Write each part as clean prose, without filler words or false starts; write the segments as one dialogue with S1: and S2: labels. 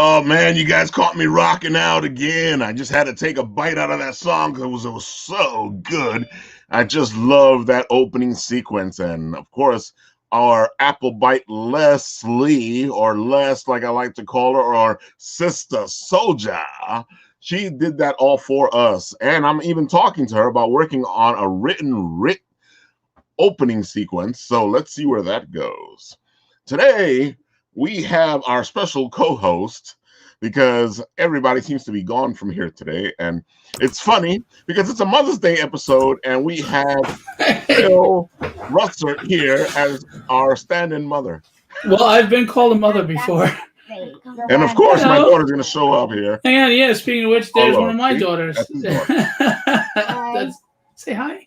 S1: Oh man, you guys caught me rocking out again. I just had to take a bite out of that song because it was so good. I just love that opening sequence. And of course, our Apple Bite Leslie, or Les, like I like to call her, or Sister Soldier, she did that all for us. And I'm even talking to her about working on a written opening sequence. So let's see where that goes. Today, we have our special co-host because everybody seems to be gone from here today. And it's funny because it's a Mother's Day episode and we have Phillip Russertt here as our stand-in mother.
S2: Well, I've been called a mother before.
S1: And of course, my daughter's going to show up here.
S2: Hang on, yeah, speaking of which, there's one of my daughters.
S1: Daughter.
S2: Say hi.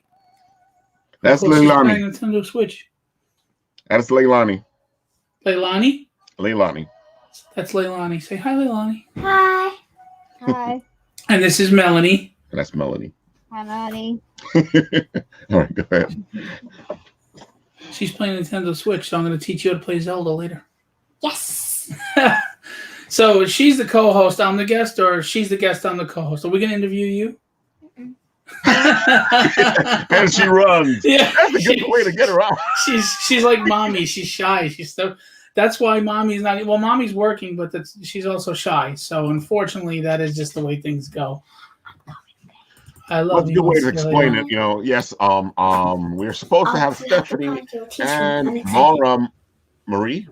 S1: That's Leilani.
S2: Nintendo Switch.
S1: That's Leilani.
S2: Leilani?
S1: Leilani.
S2: That's Leilani. Say hi, Leilani.
S3: Hi. Hi.
S2: And this is Melanie.
S1: And that's Melanie.
S3: Hi, Melanie.
S1: All right, go ahead.
S2: She's playing Nintendo Switch, so I'm going to teach you how to play Zelda later.
S3: Yes.
S2: So she's the co-host, I'm the guest, or she's the guest, I'm the co-host? Are we going to interview you?
S1: And she runs.
S2: Yeah,
S1: that's a good way to get her out.
S2: She's like mommy. She's shy. That's why mommy's not. Well, mommy's working, but she's also shy. So unfortunately, that is just the way things go. I love you.
S1: That's a good way to explain it. You know, yes. We're supposed to have Stephanie and Mara Marie.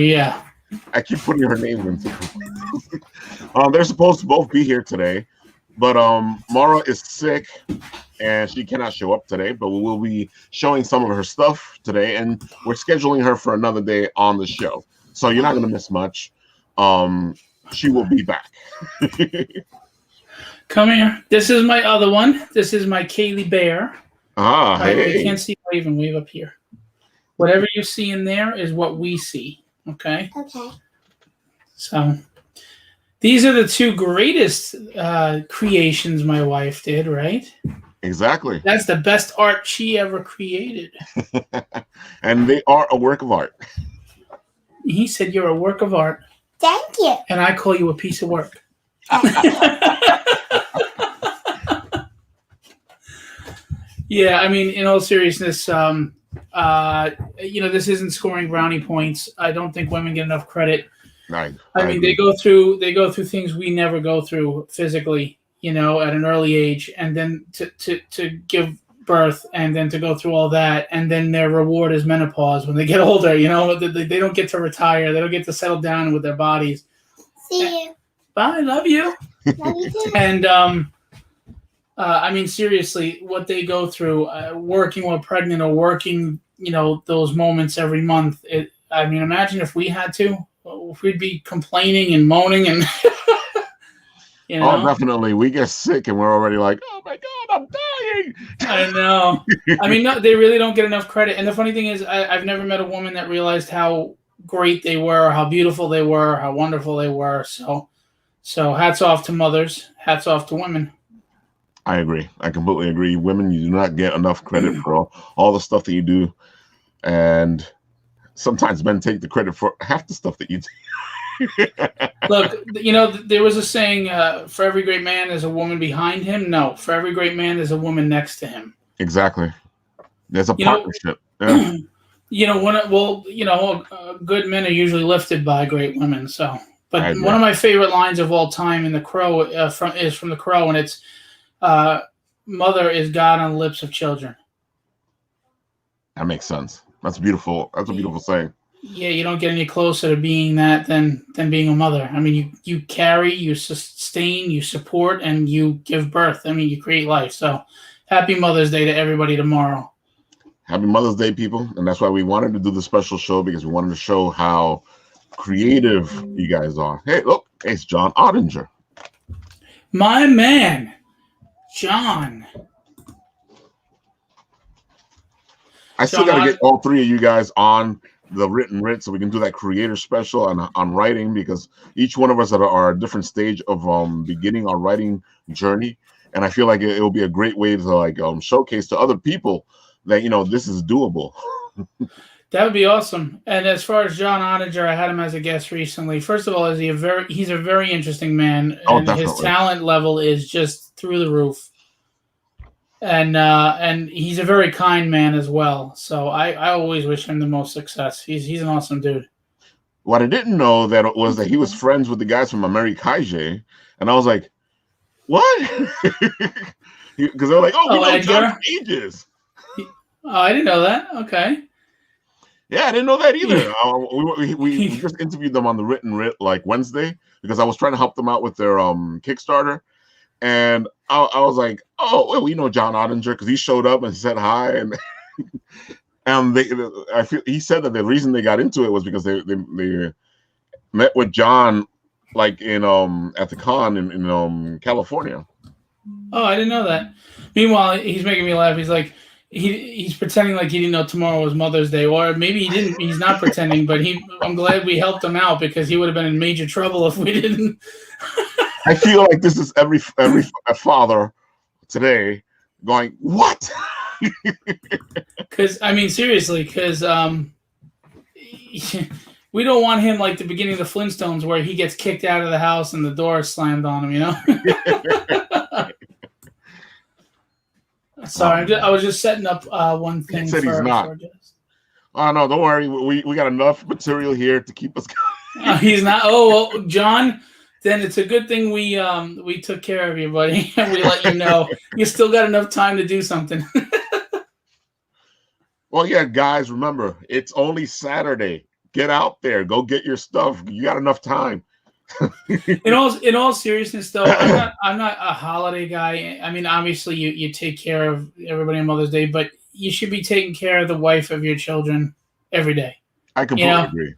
S1: Yeah. I keep putting her name in. They're supposed to both be here today. But Mara is sick, and she cannot show up today. But we will be showing some of her stuff today, and we're scheduling her for another day on the show. So you're not going to miss much. She will be back.
S2: Come here. This is my other one. This is my Kaylee Bear.
S1: Hey.
S2: You can't see Wave and Wave up here. Whatever you see in there is what we see. Okay?
S3: Okay.
S2: So... these are the two greatest creations my wife did, right?
S1: Exactly.
S2: That's the best art she ever created.
S1: And they are a work of art.
S2: He said, you're a work of art.
S3: Thank you.
S2: And I call you a piece of work. Yeah, I mean, in all seriousness, this isn't scoring brownie points. I don't think women get enough credit.
S1: Right.
S2: I mean, they go through things we never go through physically, at an early age, and then to give birth, and then to go through all that, and then their reward is menopause when they get older. They don't get to retire, they don't get to settle down with their bodies.
S3: See you.
S2: Bye, love you.
S3: Love you too.
S2: And I mean, seriously, what they go through, working while pregnant or working, those moments every month. I mean, imagine if we had to. If we'd be complaining and moaning and
S1: Oh, definitely. We get sick and we're already like, oh my God, I'm dying.
S2: I know. I mean, no, they really don't get enough credit. And the funny thing is, I've never met a woman that realized how great they were, how beautiful they were, how wonderful they were. So hats off to mothers. Hats off to women.
S1: I agree. I completely agree. Women, you do not get enough credit for all the stuff that you do. And sometimes men take the credit for half the stuff that you do.
S2: Look, there was a saying, for every great man, there's a woman behind him. No, for every great man, there's a woman next to him.
S1: Exactly. There's a partnership.
S2: Good men are usually lifted by great women. So, but one of my favorite lines of all time in The Crow is from The Crow, and it's, "Mother is God on the lips of children."
S1: That makes sense. That's beautiful. That's a beautiful saying.
S2: Yeah, you don't get any closer to being that than being a mother. I mean, you carry, you sustain, you support, and you give birth. I mean, you create life. So happy Mother's Day to everybody tomorrow.
S1: Happy Mother's Day, people. And that's why we wanted to do the special show, because we wanted to show how creative you guys are. Hey, look, it's John Ottinger.
S2: My man, John.
S1: I still got to get all three of you guys on the Written Writ so we can do that creator special on writing, because each one of us are a different stage of beginning our writing journey. And I feel like it will be a great way to showcase to other people that, this is doable.
S2: That would be awesome. And as far as John Oninger, I had him as a guest recently. First of all, he's a very interesting man,
S1: Oh,
S2: and his
S1: definitely.
S2: talent level is just through the roof. And he's a very kind man as well. So I always wish him the most success. He's an awesome dude.
S1: What I didn't know was that he was friends with the guys from Amerikaije, and I was like, what? Because they're like, oh, we know
S2: Edgar?
S1: John for ages.
S2: Oh, I didn't know that. Okay.
S1: Yeah, I didn't know that either. We just interviewed them on the Written Writ like Wednesday because I was trying to help them out with their Kickstarter, and I was like, oh, well, we know John Oninger because he showed up and said hi, and he said that the reason they got into it was because they met with John like in at the con in California.
S2: Oh, I didn't know that. Meanwhile, he's making me laugh. He's like, he's pretending like he didn't know tomorrow was Mother's Day, or maybe he didn't. He's not pretending, but I'm glad we helped him out because he would have been in major trouble if we didn't.
S1: I feel like this is every father today going, what?
S2: Because I mean, seriously, because we don't want him like the beginning of the Flintstones where he gets kicked out of the house and the door is slammed on him. You know. Sorry, I was just setting up one thing.
S1: He said he's not. Oh no, don't worry. We got enough material here to keep us going.
S2: He's not. Oh, well, John. Then it's a good thing we took care of you, buddy, and we let you know you still got enough time to do something.
S1: Well, yeah, guys, remember it's only Saturday. Get out there, go get your stuff. You got enough time.
S2: In all seriousness, though, I'm not a holiday guy. I mean, obviously, you take care of everybody on Mother's Day, but you should be taking care of the wife of your children every day.
S1: I completely agree.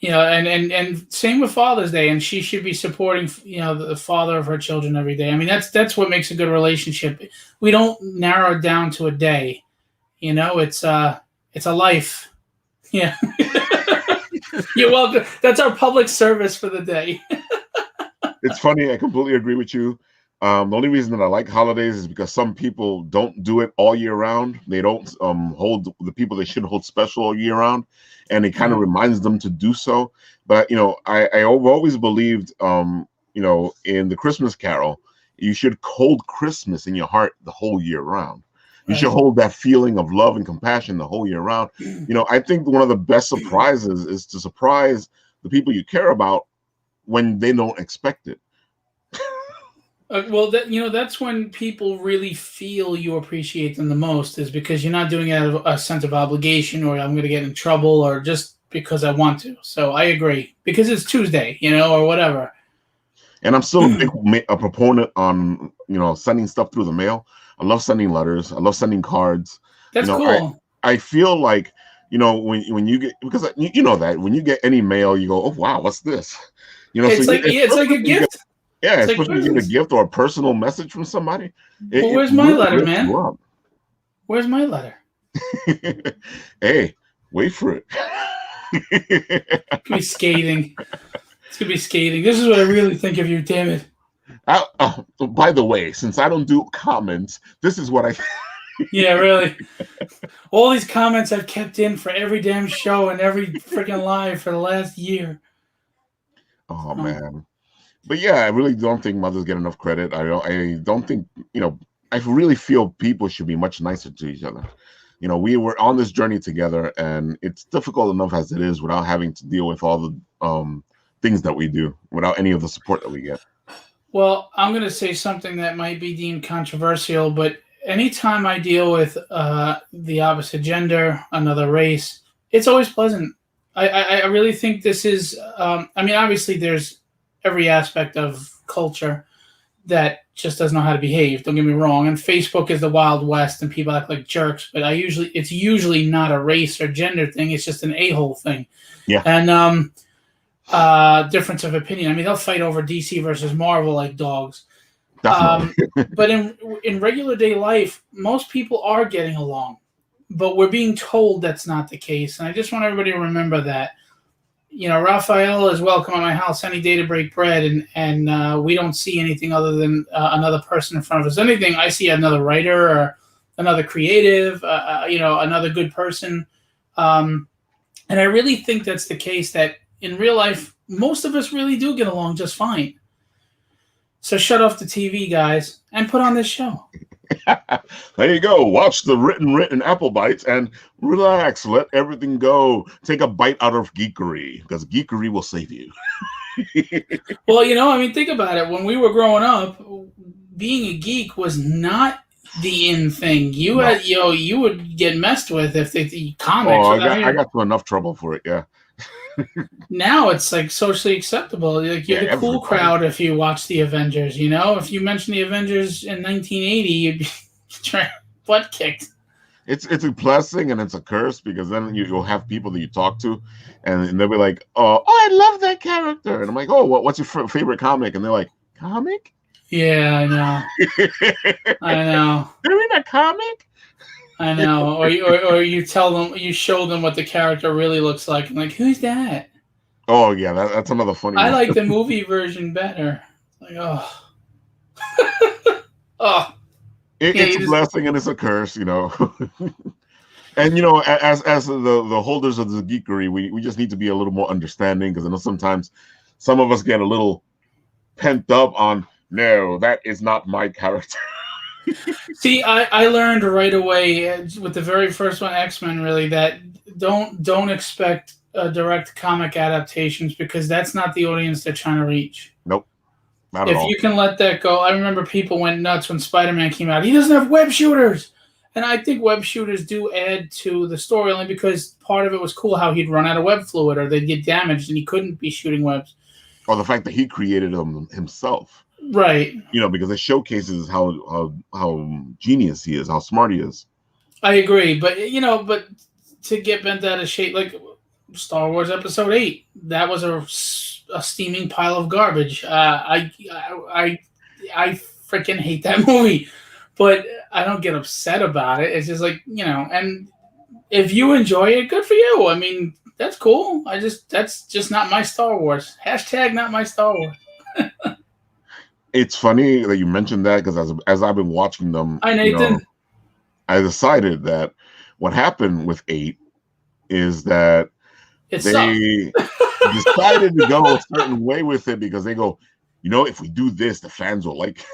S2: You know, and same with Father's Day, and she should be supporting, you know, the father of her children every day. I mean, that's what makes a good relationship. We don't narrow it down to a day. You know, it's a life. Yeah. You're welcome. That's our public service for the day.
S1: It's funny. I completely agree with you. The only reason that I like holidays is because some people don't do it all year round. They don't hold the people they should hold special all year round, and it kind of reminds them to do so. But you know, I've always believed, you know, in the Christmas Carol, you should hold Christmas in your heart the whole year round. You should hold that feeling of love and compassion the whole year round. You know, I think one of the best surprises is to surprise the people you care about when they don't expect it.
S2: Well, you know, that's when people really feel you appreciate them the most, is because you're not doing it out of a sense of obligation or I'm going to get in trouble or just because I want to. So I agree, because it's Tuesday, you know, or whatever.
S1: And I'm still a proponent on, you know, sending stuff through the mail. I love sending letters. I love sending cards.
S2: That's
S1: cool. I feel like, you know, when you get, because you know that when you get any mail, you go, oh wow, what's this? You know,
S2: it's it's like a gift.
S1: Especially you get a gift or a personal message from somebody.
S2: Well, where's my letter, man? Where's my letter?
S1: Hey, wait for it.
S2: It's gonna be scathing. It's gonna be scathing. This is what I really think of you, damn it.
S1: By the way, since I don't do comments, this is what I.
S2: Yeah, really. All these comments I've kept in for every damn show and every freaking live for the last year.
S1: Oh man, but yeah, I really don't think mothers get enough credit. I don't think, you know. I really feel people should be much nicer to each other. You know, we were on this journey together, and it's difficult enough as it is without having to deal with all the things that we do, without any of the support that we get.
S2: Well, I'm going to say something that might be deemed controversial, but anytime I deal with the opposite gender, another race, it's always pleasant. I really think this is, I mean, obviously there's every aspect of culture that just doesn't know how to behave. Don't get me wrong. And Facebook is the Wild West and people act like jerks, but it's usually not a race or gender thing. It's just an a-hole thing.
S1: Yeah.
S2: And, difference of opinion. I mean, they'll fight over DC versus Marvel like dogs. But in regular day life, most people are getting along, but we're being told that's not the case. And I just want everybody to remember that. You know, Raphael is welcome at my house any day to break bread, and we don't see anything other than another person in front of us. Anything, I see another writer or another creative, you know, another good person. And I really think that's the case, that in real life, most of us really do get along just fine. So shut off the TV, guys, and put on this show.
S1: There you go. Watch the written Apple Bites and relax. Let everything go. Take a bite out of Geekery, because Geekery will save you.
S2: Well, I mean, think about it. When we were growing up, being a geek was not the in thing. You had, you would get messed with if the comics.
S1: Oh, I got to enough trouble for it. Yeah.
S2: Now it's like socially acceptable. Like you're the cool crowd if you watch the Avengers. If you mention the Avengers in 1980, you'd be butt kicked.
S1: It's a blessing and it's a curse, because then you'll have people that you talk to, and they'll be like, "Oh, I love that character," and I'm like, "Oh, what's your favorite comic?" And they're like, "Comic?"
S2: Yeah, I know. I know.
S1: They're in a comic.
S2: I know. Or you tell them, you show them what the character really looks like. I'm like, who's that?
S1: Oh yeah, that's another funny one.
S2: I like the movie version better. Like, oh. Oh.
S1: It's a blessing and it's a curse, And as the holders of the Geekery, we just need to be a little more understanding, because I know sometimes some of us get a little pent up on, no, that is not my character.
S2: See, I learned right away with the very first one, X-Men, really, that don't expect direct comic adaptations, because that's not the audience they're trying to reach.
S1: Nope. Not at all.
S2: If you can let that go. I remember people went nuts when Spider-Man came out. He doesn't have web shooters. And I think web shooters do add to the story, only because part of it was cool how he'd run out of web fluid, or they'd get damaged and he couldn't be shooting webs.
S1: Or the fact that he created them himself.
S2: Right.
S1: Because it showcases how genius he is, how smart he is.
S2: I agree. But, but to get bent out of shape, like Star Wars Episode 8, that was a steaming pile of garbage. I freaking hate that movie, but I don't get upset about it. It's just like, and if you enjoy it, good for you. I mean, that's cool. That's just not my Star Wars. # not my Star Wars.
S1: It's funny that you mentioned that, because as I've been watching them,
S2: Hi, Nathan.
S1: I decided that what happened with 8 is that they decided to go a certain way with it, because they go, if we do this, the fans will like.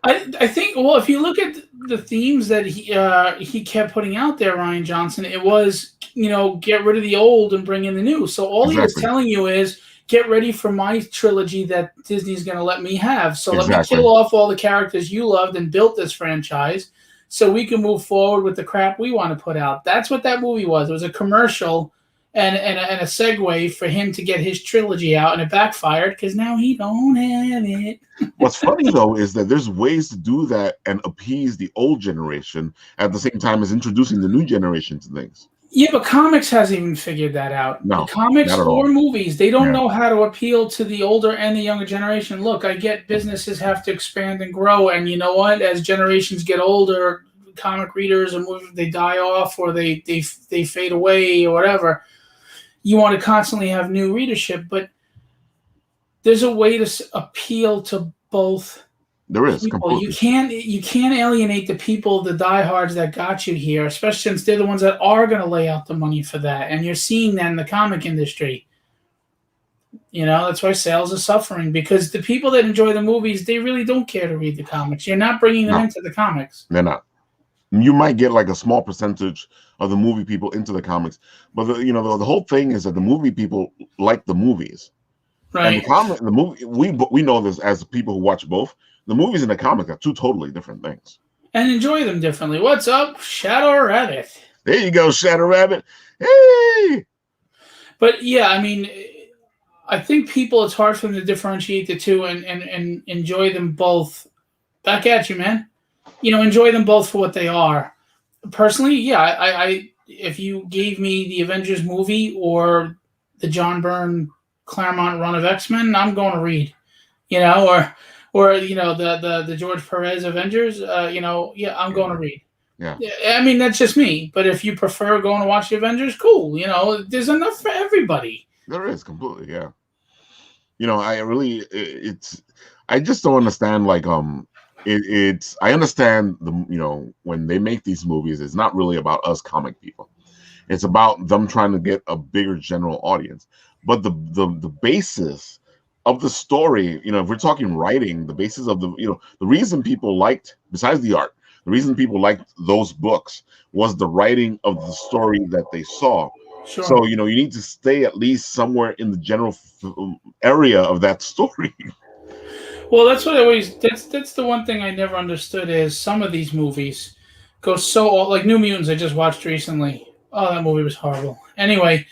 S2: I think, well, if you look at the themes that he kept putting out there, Rian Johnson, it was, get rid of the old and bring in the new. So all he was telling you is, get ready for my trilogy that Disney's going to let me have. So let me kill off all the characters you loved and built this franchise, so we can move forward with the crap we want to put out. That's what that movie was. It was a commercial and a segue for him to get his trilogy out, and it backfired because now he don't have it.
S1: What's funny, though, is that there's ways to do that and appease the old generation at the same time as introducing the new generation to things.
S2: Yeah, but comics hasn't even figured that out.
S1: No,
S2: comics or movies, they don't know how to appeal to the older and the younger generation. Look, I get businesses have to expand and grow, and you know what? As generations get older, comic readers and they die off, or they fade away, or whatever. You want to constantly have new readership, but there's a way to appeal to both.
S1: There is.
S2: People. You can't alienate the people, the diehards that got you here, especially since they're the ones that are going to lay out the money for that. And you're seeing that in the comic industry. That's why sales are suffering, because the people that enjoy the movies, they really don't care to read the comics. You're not bringing them into the comics.
S1: They're not. You might get like a small percentage of the movie people into the comics, but the whole thing is that the movie people like the movies.
S2: Right.
S1: And the movie, we know this as people who watch both. The movies and the comic are two totally different things.
S2: And enjoy them differently. What's up, Shadow Rabbit?
S1: There you go, Shadow Rabbit. Hey!
S2: But yeah, I mean, I think it's hard for them to differentiate the two and enjoy them both. Back at you, man. Enjoy them both for what they are. Personally, yeah, I if you gave me the Avengers movie or the John Byrne Claremont run of X-Men, I'm going to read. Or the George Perez Avengers, I'm going to read.
S1: Yeah.
S2: I mean, that's just me. But if you prefer going to watch the Avengers, cool. There's enough for everybody.
S1: There is, completely, yeah. I just don't understand, like, I understand when they make these movies, it's not really about us comic people. It's about them trying to get a bigger general audience. But the basis of the story, if we're talking writing, the basis of the reason people liked, besides the art, the reason people liked those books was the writing of the story that they saw.
S2: Sure.
S1: So, you need to stay at least somewhere in the general area of that story.
S2: Well, that's the one thing I never understood is some of these movies go so like New Mutants I just watched recently. Oh, that movie was horrible. Anyway,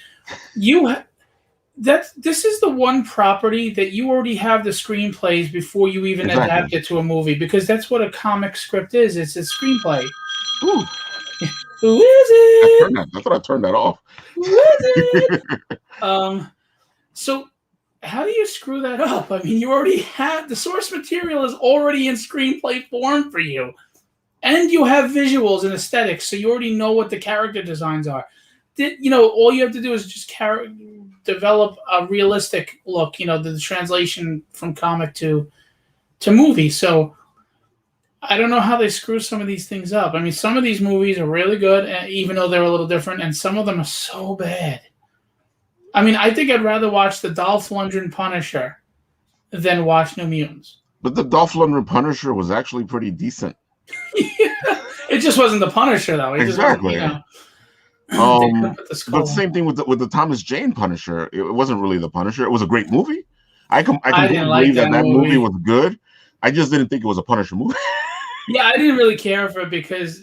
S2: this is the one property that you already have the screenplays before you even adapt it to a movie, because that's what a comic script is. It's a screenplay.
S1: Ooh.
S2: Who is it?
S1: I thought I turned that off.
S2: Who is it? So how do you screw that up? I mean, you already have the source material is already in screenplay form for you, and you have visuals and aesthetics, so you already know what the character designs are. All you have to do is just develop a realistic look. The translation from comic to movie. So I don't know how they screw some of these things up. I mean, some of these movies are really good, even though they're a little different, and some of them are so bad. I mean, I think I'd rather watch the Dolph Lundgren Punisher than watch New Mutants.
S1: But the Dolph Lundgren Punisher was actually pretty decent.
S2: It just wasn't the Punisher, though.
S1: Exactly. But the same thing with the Thomas Jane Punisher. It wasn't really the Punisher. It was a great movie. I completely believe that movie was good. I just didn't think it was a Punisher movie.
S2: Yeah, I didn't really care for it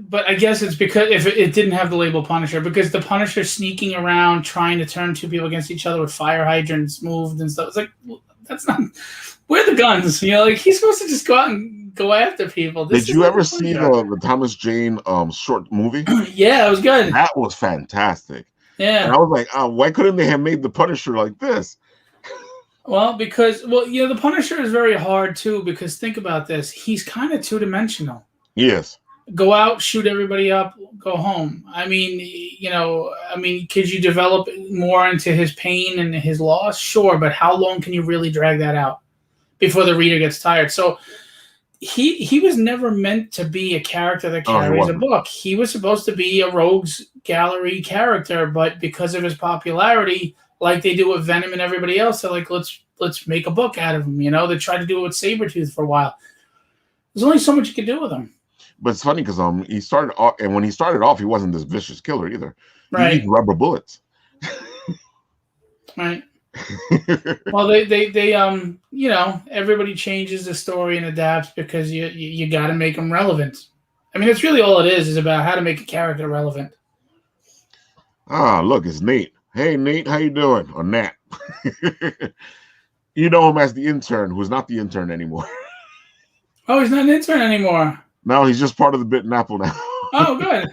S2: but I guess it's because if it didn't have the label Punisher, because the Punisher sneaking around trying to turn two people against each other with fire hydrants moved and stuff. It's like, that's not. Where are the guns? He's supposed to just go out and go after people.
S1: Did you ever see the Thomas Jane short movie?
S2: Yeah, it was good.
S1: That was fantastic.
S2: Yeah,
S1: and I was like, why couldn't they have made the Punisher like this?
S2: Well, because the Punisher is very hard too. Because think about this, he's kind of two-dimensional.
S1: Yes.
S2: Go out, shoot everybody up, go home. I mean, could you develop more into his pain and his loss? Sure, but how long can you really drag that out before the reader gets tired? So he was never meant to be a character that carries a book. He was supposed to be a rogues gallery character, but because of his popularity, like they do with Venom and everybody else, they're like, let's make a book out of him. They tried to do it with Sabretooth for a while. There's only so much you could do with him. But
S1: it's funny because he started off, and when he started off, he wasn't this vicious killer either.
S2: Right.
S1: He used rubber bullets.
S2: Right. Well, they everybody changes the story and adapts because you got to make them relevant. I mean, that's really all it is about how to make a character relevant.
S1: Look, it's Nate. Hey, Nate, how you doing? Or Nat. You know him as the intern, who's not the intern anymore.
S2: Oh, he's not an intern anymore.
S1: No, he's just part of the Bitten Apple now.
S2: Oh, good.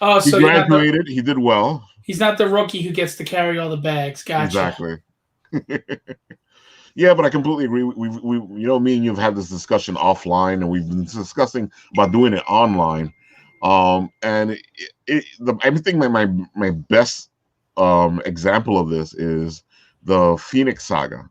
S2: Oh,
S1: he graduated. He did well.
S2: He's not the rookie who gets to carry all the bags. Gotcha.
S1: Exactly. Yeah, but I completely agree. We me and you have had this discussion offline, and we've been discussing about doing it online. And I think my best example of this is the Phoenix Saga.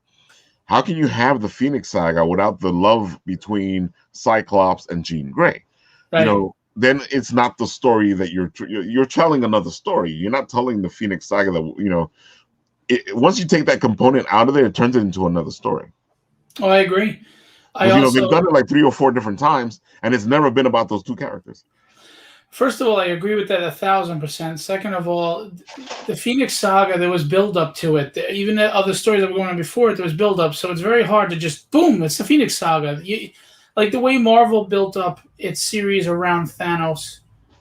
S1: How can you have the Phoenix Saga without the love between Cyclops and Jean Grey?
S2: Right.
S1: Then it's not the story that you're telling another story. You're not telling the Phoenix Saga that once you take that component out of there, it turns it into another story.
S2: Oh, I agree.
S1: They've done it like 3 or 4 different times, and it's never been about those two characters.
S2: First of all, I agree with that 1,000%. Second of all, the Phoenix Saga, there was build-up to it. Even the other stories that were going on before it, there was build-up. So it's very hard to just, boom, it's the Phoenix Saga. Like the way Marvel built up its series around Thanos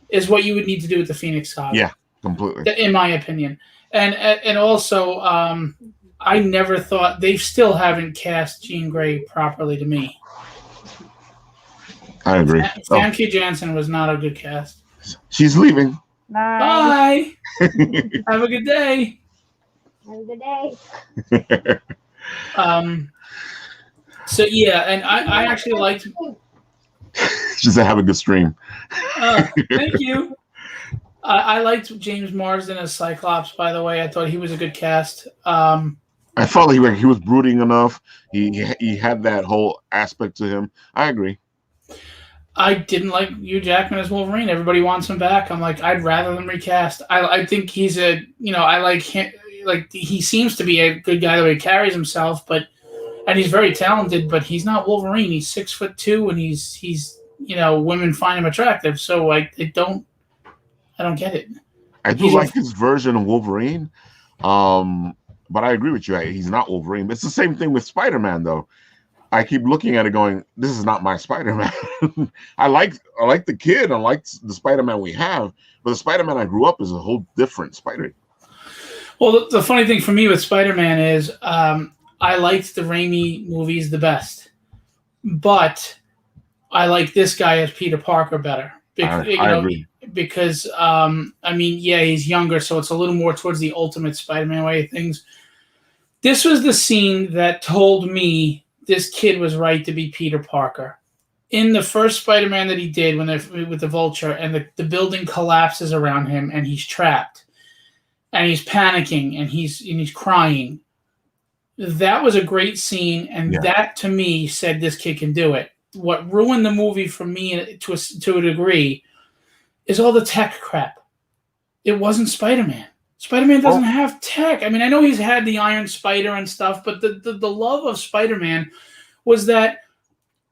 S2: is what you would need to do with the Phoenix Saga.
S1: Yeah, completely.
S2: In my opinion. And also, I never thought, they still haven't cast Jean Grey properly to me.
S1: I agree.
S2: Famke Janssen was not a good cast.
S1: She's leaving.
S3: Bye.
S2: Have a good day.
S3: Have a good day.
S2: So yeah, and I actually liked.
S1: She said, "Have a good stream."
S2: Thank you. I liked James Marsden as Cyclops. By the way, I thought he was a good cast.
S1: I felt like he was brooding enough. He had that whole aspect to him. I agree.
S2: I didn't like Hugh Jackman as Wolverine. Everybody wants him back. I'm like, I'd rather them recast. I think he's I like him. Like, he seems to be a good guy the way he carries himself, and he's very talented, but he's not Wolverine. He's 6'2", and he's women find him attractive. So I don't get it.
S1: I do like his version of Wolverine, but I agree with you. He's not Wolverine. It's the same thing with Spider-Man, though. I keep looking at it going, this is not my Spider-Man. I like the kid. I like the Spider-Man we have, but the Spider-Man I grew up is a whole different Spider.
S2: Well, the funny thing for me with Spider-Man is I liked the Raimi movies the best, but I like this guy as Peter Parker better.
S1: I agree.
S2: Because, he's younger, so it's a little more towards the Ultimate Spider-Man way of things. This was the scene that told me this kid was right to be Peter Parker. In the first Spider-Man that he did with the Vulture, and the building collapses around him, and he's trapped, and he's panicking, and he's crying. That was a great scene, and that to me said this kid can do it. What ruined the movie for me to a degree is all the tech crap. It wasn't Spider-Man. Spider-Man doesn't have tech. I mean, I know he's had the Iron Spider and stuff, but the love of Spider-Man was that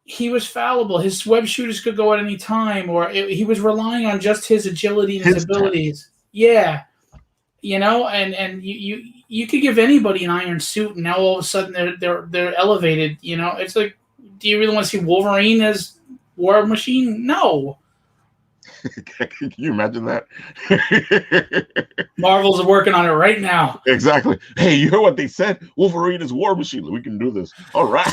S2: he was fallible. His web shooters could go at any time, or he was relying on just his agility and his abilities. Tech. Yeah. And you could give anybody an iron suit, and now all of a sudden they're elevated. It's like, do you really want to see Wolverine as War Machine? No.
S1: Can you imagine that?
S2: Marvel's working on it right now.
S1: Exactly. Hey, you heard what they said? Wolverine is War Machine. We can do this. All right.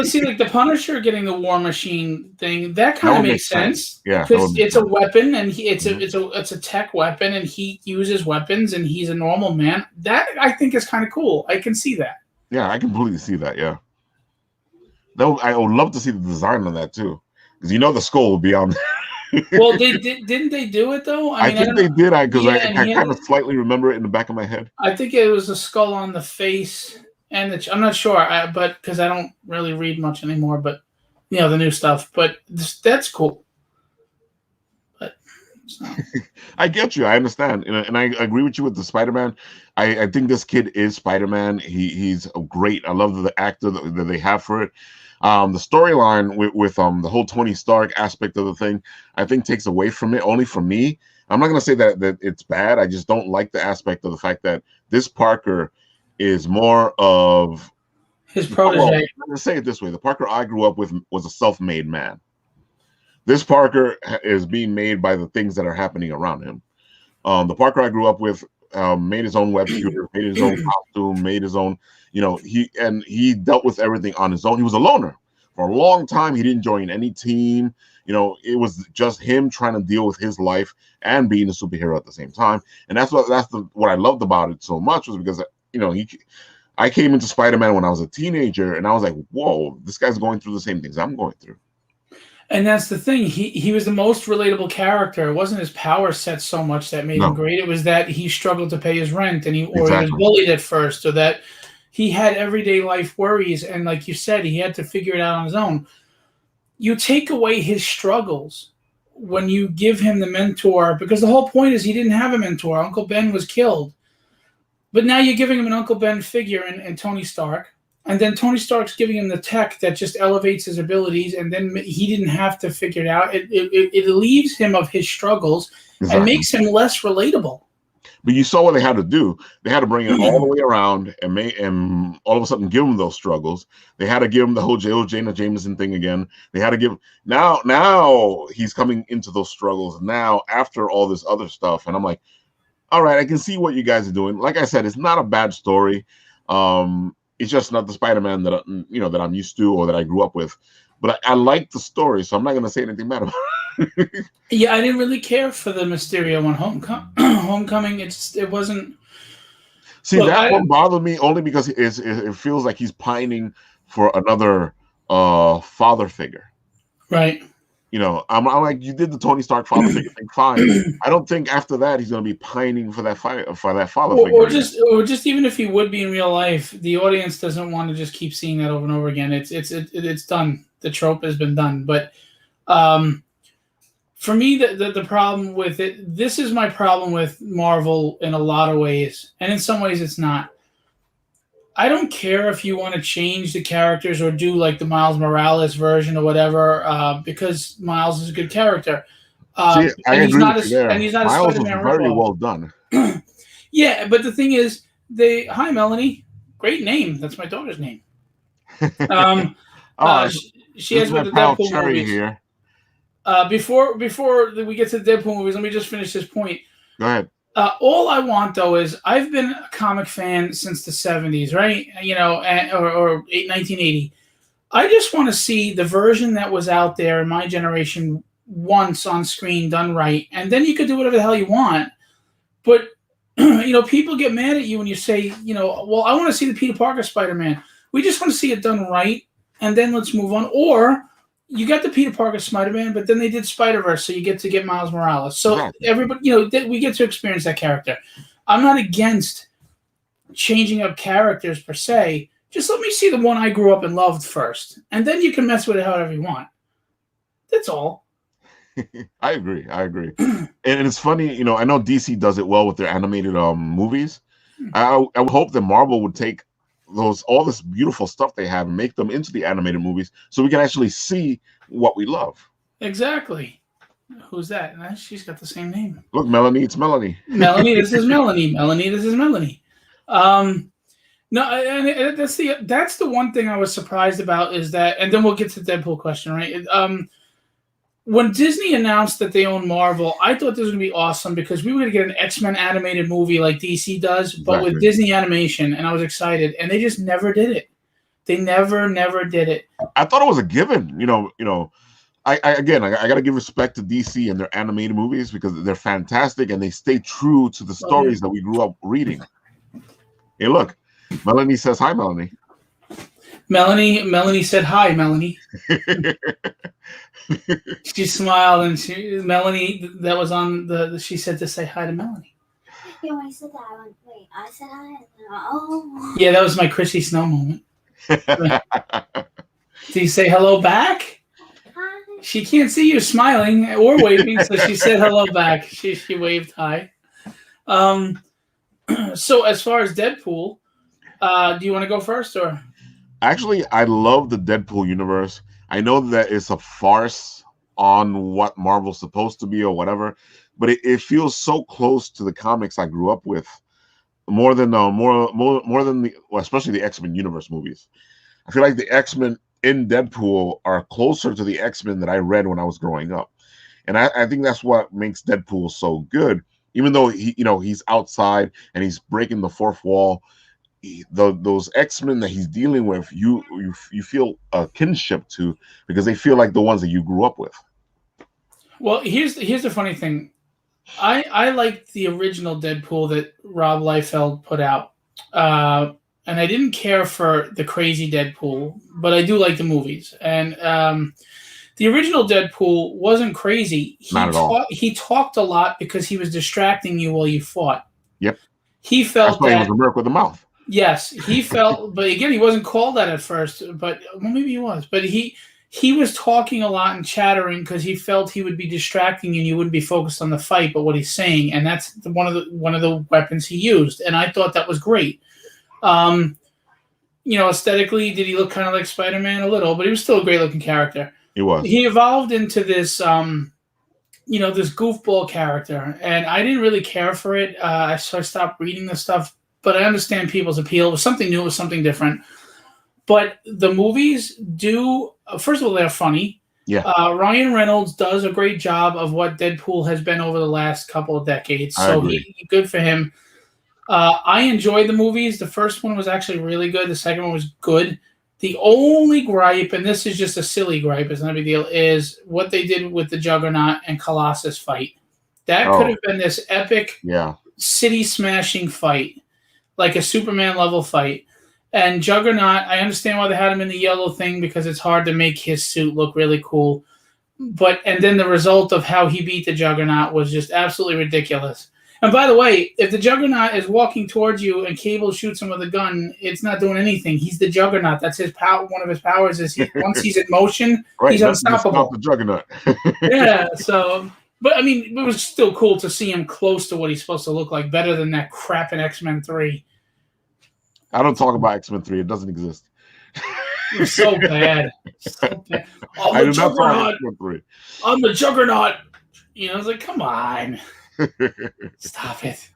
S2: See, like the Punisher getting the War Machine thing, that kind of makes sense.
S1: Yeah,
S2: because it's a weapon, and it's a tech weapon, and he uses weapons, and he's a normal man. That I think is kind of cool. I can see that.
S1: Yeah, I completely see that. Yeah. I would love to see the design on that too, because the skull will be on there.
S2: Well, didn't they do it though?
S1: I think they did. I kind of slightly remember it in the back of my head.
S2: I think it was a skull on the face, and I'm not sure, but because I don't really read much anymore. But the new stuff. But that's cool. But
S1: I get you. I understand, and I agree with you with the Spider-Man. I think this kid is Spider-Man. He's great. I love the actor that they have for it. The storyline with the whole Tony Stark aspect of the thing, I think takes away from it. Only for me, I'm not going to say that it's bad. I just don't like the aspect of the fact that this Parker is more of
S2: his protege.
S1: Well, let's say it this way: the Parker I grew up with was a self-made man. This Parker is being made by the things that are happening around him. The Parker I grew up with made his own web shooter, made his own costume, made his own. He dealt with everything on his own. He was a loner for a long time. He didn't join any team. It was just him trying to deal with his life and being a superhero at the same time. And that's what I loved about it so much, was because I came into Spider-Man when I was a teenager, and I was like, whoa, this guy's going through the same things I'm going through.
S2: And that's the thing. He was the most relatable character. It wasn't his power set so much that made him great. It was that he struggled to pay his rent, and he was bullied at first, or that he had everyday life worries, and like you said, he had to figure it out on his own. You take away his struggles when you give him the mentor, because the whole point is he didn't have a mentor. Uncle Ben was killed. But now you're giving him an Uncle Ben figure in Tony Stark, and then Tony Stark's giving him the tech that just elevates his abilities, and then he didn't have to figure it out. It relieves him of his struggles and makes him less relatable.
S1: But you saw what they had to do. They had to bring it all the way around and all of a sudden give him those struggles. They had to give him the whole Jonah Jameson thing again. They had to give now he's coming into those struggles now after all this other stuff. And I'm like, all right, I can see what you guys are doing. Like I said, it's not a bad story. It's just not the Spider-Man that that I'm used to or that I grew up with. But I like the story, so I'm not going to say anything bad about it.
S2: Yeah, I didn't really care for the Mysterio one. Homecoming, it wasn't.
S1: See, that one bothered me only because it feels like he's pining for another father figure.
S2: Right.
S1: I'm like, you did the Tony Stark father figure thing, fine. I don't think after that he's going to be pining for that father figure.
S2: Or just even if he would be in real life, the audience doesn't want to just keep seeing that over and over again. It's done. The trope has been done. But For me, the problem with it, this is my problem with Marvel in a lot of ways, and in some ways it's not. I don't care if you want to change the characters or do like the Miles Morales version or whatever, because Miles is a good character.
S1: See, I
S2: and he's
S1: agree
S2: not
S1: with you there.
S2: and he's not a
S1: Miles was
S2: Spider-Man
S1: very
S2: ripoff.
S1: well done.
S2: Yeah, but the thing is, hi Melanie, great name. That's my daughter's name. She has with the Deadpool
S1: Cherry
S2: movies.
S1: here.
S2: Before we get to the Deadpool movies, let me just finish this point.
S1: Go ahead.
S2: All I want though is I've been a comic fan since the 70s, right? Or 1980. I just want to see the version that was out there in my generation once on screen done right, and then you could do whatever the hell you want. But people get mad at you when you say, well, I want to see the Peter Parker Spider-Man. We just want to see it done right, and then let's move on. Or you got the Peter Parker Spider-Man, but then they did Spider-Verse, so you get to get Miles Morales. So everybody, we get to experience that character. I'm not against changing up characters per se. Just let me see the one I grew up and loved first, and then you can mess with it however you want. That's all.
S1: I agree. And it's funny, I know DC does it well with their animated movies. I would hope that Marvel would take all this beautiful stuff they have and make them into the animated movies so we can actually see what we love.
S2: Exactly. Who's that? She's got the same name.
S1: Look, Melanie, it's Melanie.
S2: Melanie, this is Melanie. Melanie, this is Melanie. No, and that's the one thing I was surprised about is that, and then we'll get to the Deadpool question, right? When Disney announced that they own Marvel, I thought this was going to be awesome because we were going to get an X-Men animated movie like DC does, but with Disney animation, and I was excited. And they just never did it. They never did it.
S1: I thought it was a given. I got to give respect to DC and their animated movies because they're fantastic and they stay true to the stories that we grew up reading. Hey, look, Melanie says hi, Melanie.
S2: Melanie said hi, Melanie. She smiled and Melanie, that was on she said to say hi to Melanie.
S3: Yeah, I said that. Wait, I said hi. Oh.
S2: Yeah, that was my Chrissy Snow moment. Do you say hello back?
S3: Hi.
S2: She can't see you smiling or waving, so she said hello back. She waved hi. So as far as Deadpool, do you want to go first or?
S1: Actually, I love the Deadpool universe. I know that it's a farce on what Marvel's supposed to be or whatever, but it feels so close to the comics I grew up with, more than especially the X-Men universe movies. I feel like the X-Men in Deadpool are closer to the X-Men that I read when I was growing up, and I think that's what makes Deadpool so good. Even though he's outside and he's breaking the fourth wall. Those X-Men that he's dealing with, you feel a kinship to because they feel like the ones that you grew up with.
S2: Well, here's the funny thing. I liked the original Deadpool that Rob Liefeld put out, and I didn't care for the crazy Deadpool, but I do like the movies. And the original Deadpool wasn't crazy.
S1: Not at all.
S2: He talked a lot because he was distracting you while you fought.
S1: Yep.
S2: He felt
S1: that's why he was a merc with the mouth.
S2: Yes, he felt, but again, he wasn't called that at first. But well, maybe he was. But he was talking a lot and chattering because he felt he would be distracting and you wouldn't be focused on the fight, but what he's saying, and that's one of the weapons he used, and I thought that was great. Aesthetically, did he look kind of like Spider-Man a little? But he was still a great looking character.
S1: He was.
S2: He evolved into this, this goofball character, and I didn't really care for it. So I stopped reading the stuff. But I understand people's appeal. It was something new. It was something different. But the movies do, first of all, they're funny.
S1: Yeah.
S2: Ryan Reynolds does a great job of what Deadpool has been over the last couple of decades. So good for him. I enjoyed the movies. The first one was actually really good. The second one was good. The only gripe, and this is just a silly gripe, it's not a big deal, is what they did with the Juggernaut and Colossus fight. That could have been this epic city-smashing fight. Like a Superman level fight. And Juggernaut, I understand why they had him in the yellow thing because it's hard to make his suit look really cool. And then the result of how he beat the Juggernaut was just absolutely ridiculous. And by the way, if the Juggernaut is walking towards you and Cable shoots him with a gun, it's not doing anything. He's the Juggernaut. That's his power. One of his powers is once he's in motion,
S1: Right,
S2: he's unstoppable.
S1: Stop the Juggernaut.
S2: Yeah. So, but I mean, it was still cool to see him close to what he's supposed to look like. Better than that crap in X-Men 3.
S1: I don't talk about X-Men 3. It doesn't exist.
S2: It was so bad. So bad.
S1: I do not talk about X-Men 3.
S2: I'm the Juggernaut. You know, I was like, come on. Stop it.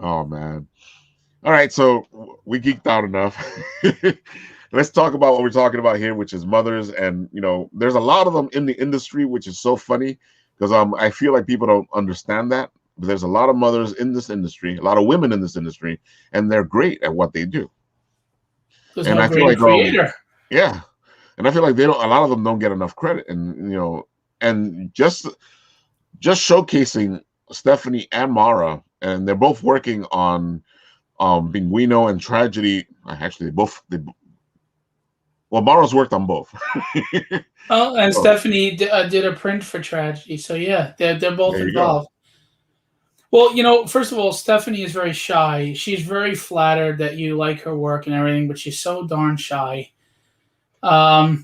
S1: Oh, man. All right, so we geeked out enough. Let's talk about what we're talking about here, which is mothers. And, you know, there's a lot of them in the industry, which is so funny because I feel like people don't understand that. But there's a lot of mothers in this industry, a lot of women in this industry, and they're great at what they do.
S2: There's no great creator.
S1: Yeah. And I feel like a lot of them don't get enough credit. And, you know, and just showcasing Stephanie and Mara, and they're both working on Penguino and Tragedy. Actually, Mara's worked on both.
S2: Oh, and Stephanie did a print for Tragedy. So yeah, they're both involved. Well, you know, first of all, Stephanie is very shy. She's very flattered that you like her work and everything, but she's so darn shy. Yeah,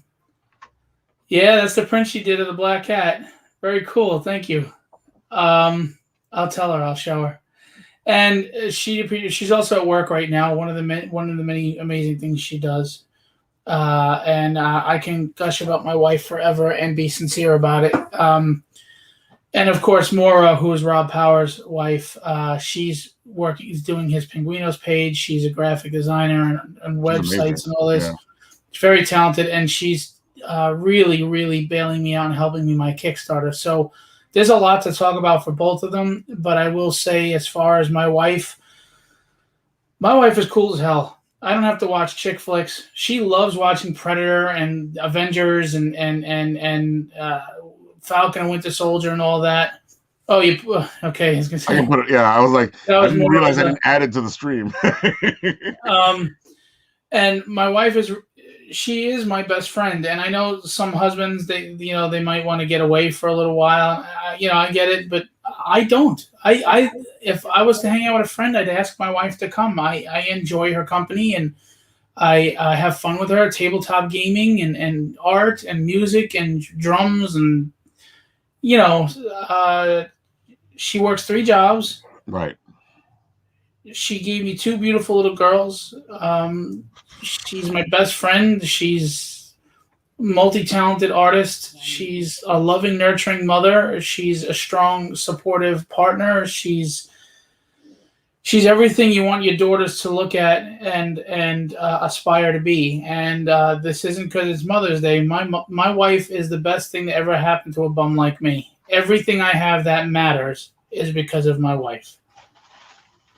S2: that's the print she did of the Black Cat. Very cool. Thank you. I'll tell her. I'll show her. And she's also at work right now. One of the many amazing things she does. And I can gush about my wife forever and be sincere about it. And of course, Maura, who is Rob Power's wife, she's doing his Penguinos page. She's a graphic designer and websites and all this. Yeah. She's very talented, and she's really, really bailing me out and helping me my Kickstarter. So there's a lot to talk about for both of them. But I will say, as far as my wife is cool as hell. I don't have to watch chick flicks. She loves watching Predator and Avengers and Falcon and Winter Soldier and all that. Oh, okay. I was gonna say.
S1: I can put it. Yeah, I was like, I didn't realize I didn't add it to the stream.
S2: And my wife she is my best friend, and I know some husbands they might want to get away for a little while. I get it, but I don't. If I was to hang out with a friend, I'd ask my wife to come. I enjoy her company, and I have fun with her. Tabletop gaming and art and music and drums, and she works 3 jobs.
S1: Right.
S2: She gave me 2 beautiful little girls. She's my best friend. She's a multi-talented artist. She's a loving, nurturing mother. She's a strong, supportive partner. She's everything you want your daughters to look at and aspire to be. And this isn't because it's Mother's Day. My wife is the best thing that ever happened to a bum like me. Everything I have that matters is because of my wife.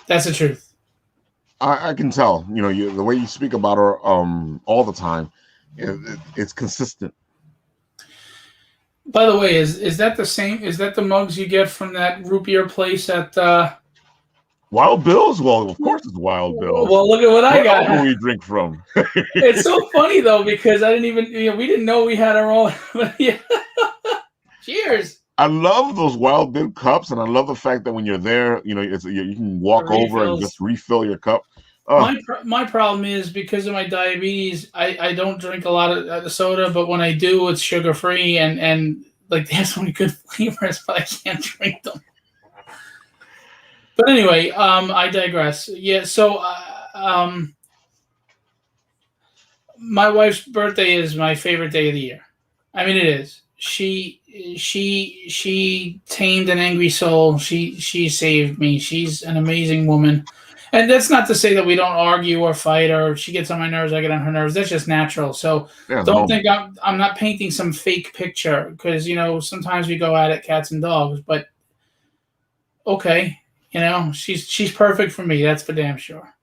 S2: That's the truth.
S1: I can tell. The way you speak about her all the time, it's consistent.
S2: By the way, is that the same? Is that the mugs you get from that root beer place at
S1: Wild Bill's? Well, of course it's Wild Bill's.
S2: Well, look at what I got.
S1: Where we drink from.
S2: It's so funny though, because I didn't even we didn't know we had our own. Yeah. Cheers.
S1: I love those Wild Bill cups, and I love the fact that when you're there, you can walk over and just refill your cup. Oh.
S2: My problem is because of my diabetes, I don't drink a lot of soda, but when I do, it's sugar free and like they have so many good flavors, but I can't drink them. But anyway, I digress. Yeah, so my wife's birthday is my favorite day of the year. I mean, it is. She tamed an angry soul. She saved me. She's an amazing woman. And that's not to say that we don't argue or fight, or if she gets on my nerves, I get on her nerves. That's just natural. So don't think I'm not painting some fake picture, because sometimes we go at it cats and dogs. But okay, she's perfect for me. That's for damn sure.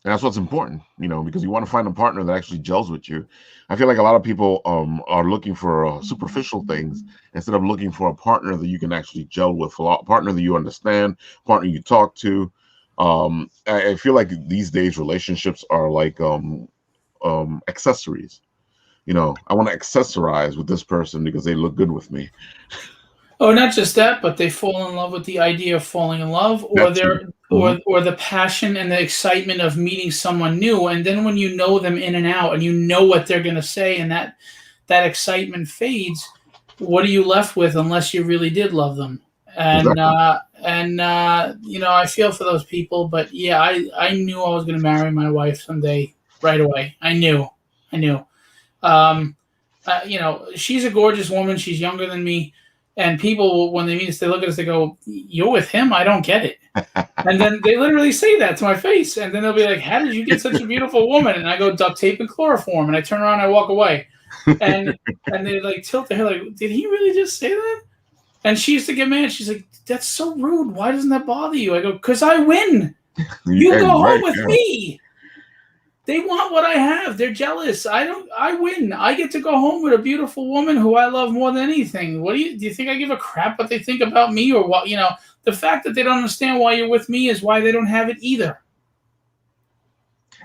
S1: And that's what's important, because you want to find a partner that actually gels with you. I feel like a lot of people are looking for superficial things instead of looking for a partner that you can actually gel with, a partner that you understand, partner you talk to. I feel like these days relationships are like accessories. I want to accessorize with this person because they look good with me.
S2: Oh, not just that, but they fall in love with the idea of falling in love, or
S1: That's
S2: their or the passion and the excitement of meeting someone new. And then when you know them in and out, and you know what they're going to say, and that excitement fades, what are you left with unless you really did love them? And
S1: exactly.
S2: I feel for those people. But yeah, I knew I was going to marry my wife someday, right away. I knew. Um, she's a gorgeous woman. She's younger than me, and people when they meet us, they look at us, they go, "You're with him? I don't get it." And then they literally say that to my face, and then they'll be like, "How did you get such a beautiful woman?" And I go, "Duct tape and chloroform," and I turn around, and I walk away, and they like tilt their head, like, "Did he really just say that?" And she used to get mad. She's like, "That's so rude. Why doesn't that bother you?" I go, "Because I win. You go home
S1: Right,
S2: with
S1: yeah.
S2: me." They want what I have. They're jealous. I don't. I win. I get to go home with a beautiful woman who I love more than anything. Do you think I give a crap what they think about me or what? The fact that they don't understand why you're with me is why they don't have it either.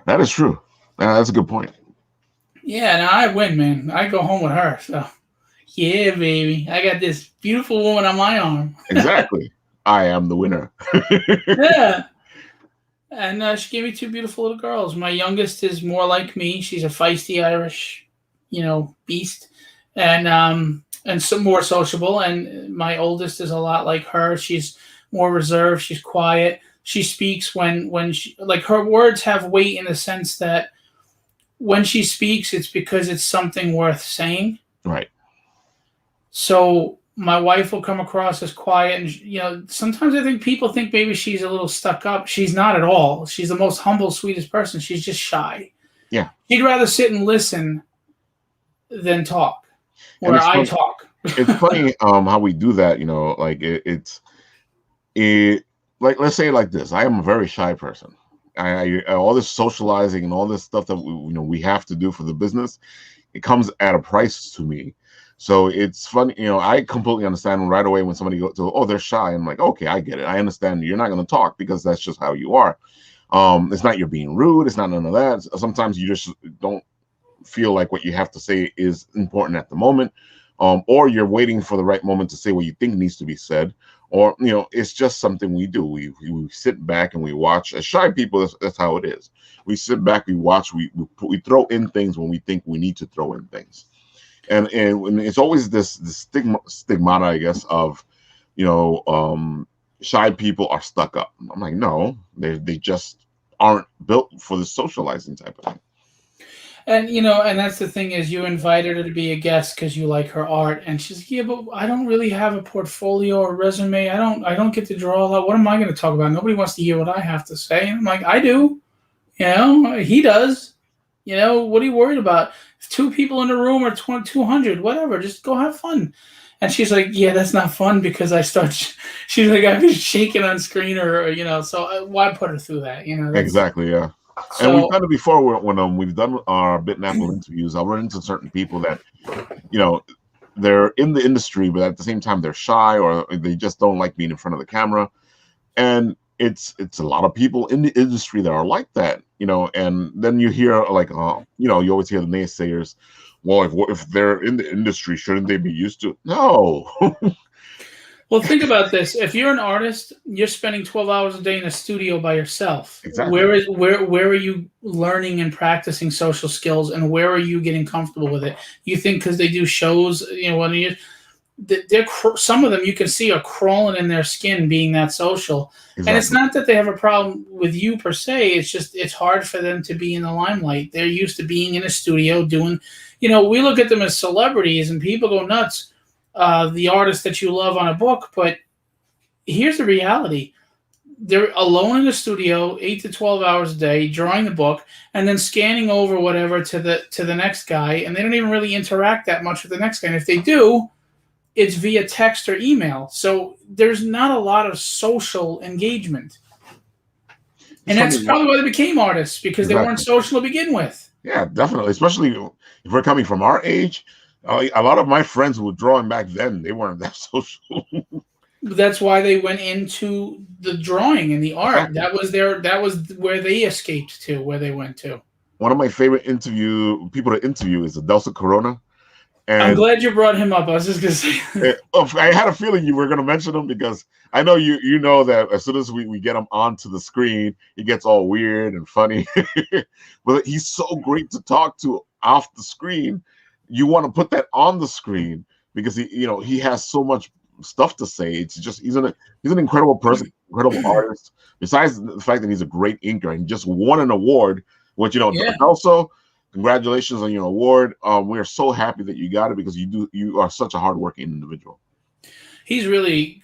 S1: That is true. That's a good point.
S2: Yeah, and I win, man. I go home with her. So, yeah, baby, I got this beautiful woman on my arm.
S1: Exactly. I am the winner.
S2: Yeah. And she gave me two beautiful little girls. My youngest is more like me. She's a feisty Irish, beast, and some more sociable. And my oldest is a lot like her. She's more reserved. She's quiet. She speaks when she like her words have weight in the sense that when she speaks, it's because it's something worth saying.
S1: Right.
S2: So my wife will come across as quiet, and sometimes I think people think maybe she's a little stuck up. She's not at all. She's the most humble, sweetest person. She's just shy.
S1: Yeah.
S2: She'd rather sit and listen than talk,
S1: And
S2: where I talk.
S1: it's funny how we do that. Like it like let's say it like this. I am a very shy person. I all this socializing and all this stuff that we have to do for the business, it comes at a price to me. So it's funny, I completely understand right away when somebody goes, "Oh, they're shy." I'm like, "Okay, I get it. I understand. You're not going to talk because that's just how you are. It's not you're being rude. It's not none of that. Sometimes you just don't feel like what you have to say is important at the moment, or you're waiting for the right moment to say what you think needs to be said, or it's just something we do. We sit back and we watch. As shy people, that's how it is. We sit back, we watch, we throw in things when we think we need to throw in things. And it's always this stigmata, I guess, of shy people are stuck up. I'm like, no, they just aren't built for the socializing type of thing.
S2: And that's the thing is you invited her to be a guest because you like her art, and she's like, "Yeah, but I don't really have a portfolio or resume. I don't get to draw a lot. What am I going to talk about? Nobody wants to hear what I have to say." And I'm like, "I do. He does. What are you worried about? If two people in the room are 200, whatever, just go have fun." And she's like, "Yeah, that's not fun because I start." She's like, "I've been shaking on screen, so why put her through that?
S1: Exactly, yeah. And we've
S2: So
S1: done it before when we've done our Bitten Apple interviews. I'll run into certain people that they're in the industry, but at the same time they're shy or they just don't like being in front of the camera. And it's a lot of people in the industry that are like that, and then you hear like you always hear the naysayers. Well, if they're in the industry, shouldn't they be used to it? No.
S2: Well, think about this. If you're an artist, you're spending 12 hours a day in a studio by yourself.
S1: Exactly.
S2: Where are you learning and practicing social skills, and where are you getting comfortable with it? You think because they do shows, some of them you can see are crawling in their skin being that social.
S1: Exactly.
S2: And it's not that they have a problem with you per se. It's just it's hard for them to be in the limelight. They're used to being in a studio doing, we look at them as celebrities and people go nuts. The artist that you love on a book, but here's the reality. They're alone in the studio 8 to 12 hours a day drawing the book and then scanning over whatever to the next guy, and they don't even really interact that much with the next guy. And if they do, it's via text or email. So there's not a lot of social engagement. And that's probably why they became artists, because they weren't social to begin with.
S1: Yeah, definitely. Especially if we're coming from our age. A lot of my friends who were drawing back then, they weren't that social.
S2: That's why they went into the drawing and the art.
S1: Exactly.
S2: That was where they escaped to, where they went to.
S1: One of my favorite people to interview is Adelsa Corona.
S2: I'm
S1: And
S2: glad you brought him up. I was just gonna say.
S1: I had a feeling you were going to mention him because I know you know that as soon as we get him onto the screen, he gets all weird and funny. But he's so great to talk to off the screen. You want to put that on the screen because he has so much stuff to say. It's just he's an incredible person, incredible artist. Besides the fact that he's a great inker and just won an award, which
S2: Yeah.
S1: also. Congratulations on your award. We are so happy that you got it because you are such a hardworking individual.
S2: He's really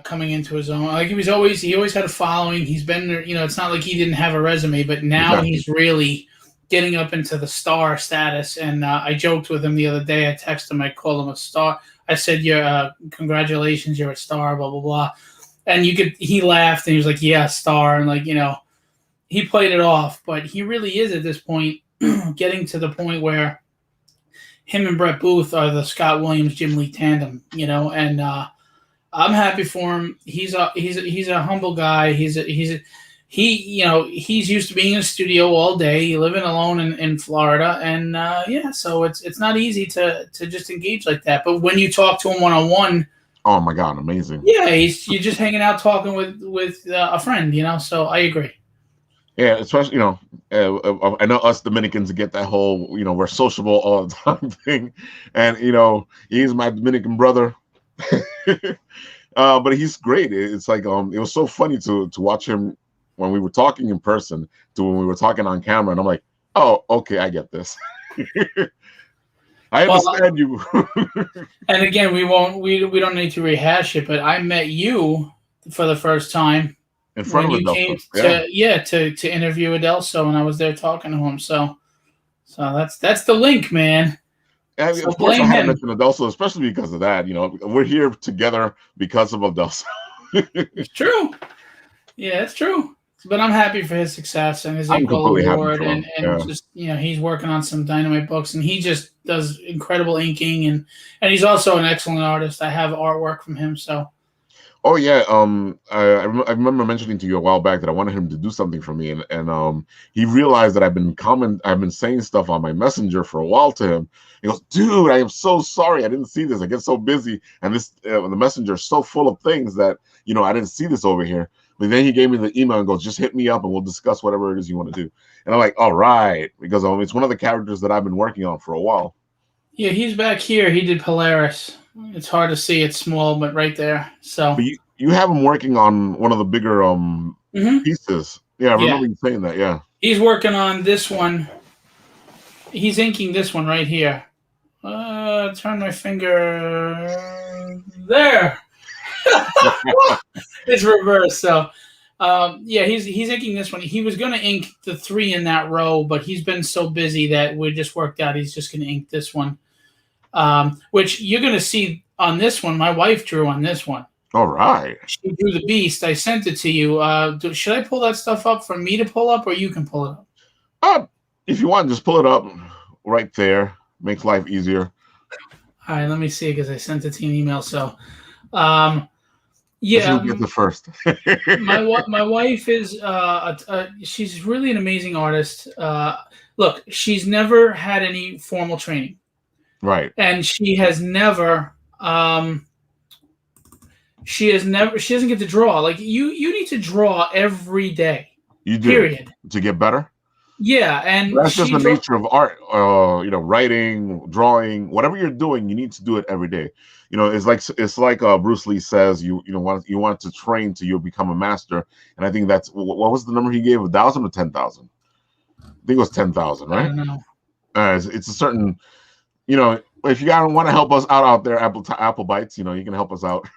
S2: coming into his own. Like he always had a following. He's been, it's not like he didn't have a resume, but now he's really getting up into the star status. And I joked with him the other day. I texted him. I called him a star. I said, "You're congratulations, you're a star." Blah blah blah. And he laughed and he was like, "Yeah, star." And he played it off, but he really is at this point getting to the point where him and Brett Booth are the Scott Williams Jim Lee tandem, and I'm happy for him. He's a humble guy. He's used to being in a studio all day, living alone in Florida, and so it's not easy to just engage like that. But when you talk to him one-on-one,
S1: oh my God, amazing!
S2: Yeah, you're just hanging out talking with a friend, So I agree.
S1: Yeah, especially I know us Dominicans get that whole we're sociable all the time thing, and he's my Dominican brother. But he's great. It's like it was so funny to watch him when we were talking in person to when we were talking on camera, and I'm like, oh, okay, I get this. I understand you.
S2: And again, we don't need to rehash it, but I met you for the first time
S1: in front
S2: when
S1: of
S2: you came to interview Adelso, and I was there talking to him. So that's the link, man.
S1: And
S2: So
S1: of course, I had to
S2: him.
S1: mention Adelso, especially because of that. We're here together because of Adelso.
S2: It's true. Yeah, it's true. But I'm happy for his success and his
S1: I'm completely happy
S2: award,
S1: for him.
S2: and just he's working on some dynamite books, and he just does incredible inking, and he's also an excellent artist. I have artwork from him, so.
S1: Oh yeah, I remember mentioning to you a while back that I wanted him to do something for me, and he realized that I've been saying stuff on my messenger for a while to him. He goes, "Dude, I am so sorry, I didn't see this. I get so busy, and the messenger is so full of things that I didn't see this over here." But then he gave me the email and goes, "Just hit me up and we'll discuss whatever it is you want to do." And I'm like, "All right," because it's one of the characters that I've been working on for a while.
S2: Yeah, he's back here. He did Polaris. It's hard to see. It's small, but right there. So.
S1: But you have him working on one of the bigger pieces. Yeah, I remember you saying that. Yeah.
S2: He's working on this one. He's inking this one right here. Turn my finger there. It's reversed. So, he's inking this one. He was going to ink the 3 in that row, but he's been so busy that we just worked out he's just going to ink this one. Which you're going to see on this one. My wife drew on this one.
S1: All right.
S2: She drew the beast. I sent it to you. Should I pull that stuff up for me to pull up, or you can pull it
S1: up? If you want, just pull it up right there. Makes life easier.
S2: All right, let me see because I sent it to you in email. So,
S1: who gets the first?
S2: my wife is she's really an amazing artist. Look, she's never had any formal training.
S1: Right.
S2: And she has never she doesn't get to draw. Like you need to draw every day.
S1: You do.
S2: Period.
S1: To get better?
S2: Yeah, and
S1: that's just the nature of art. Writing, drawing, whatever you're doing, you need to do it every day. It's like Bruce Lee says, you want to train till you become a master. And I think that's what was the number he gave? 1,000 or 10,000? I think it was 10,000, right?
S2: I don't know.
S1: It's a certain, if you want to help us out there, Apple Bites, you can help us out.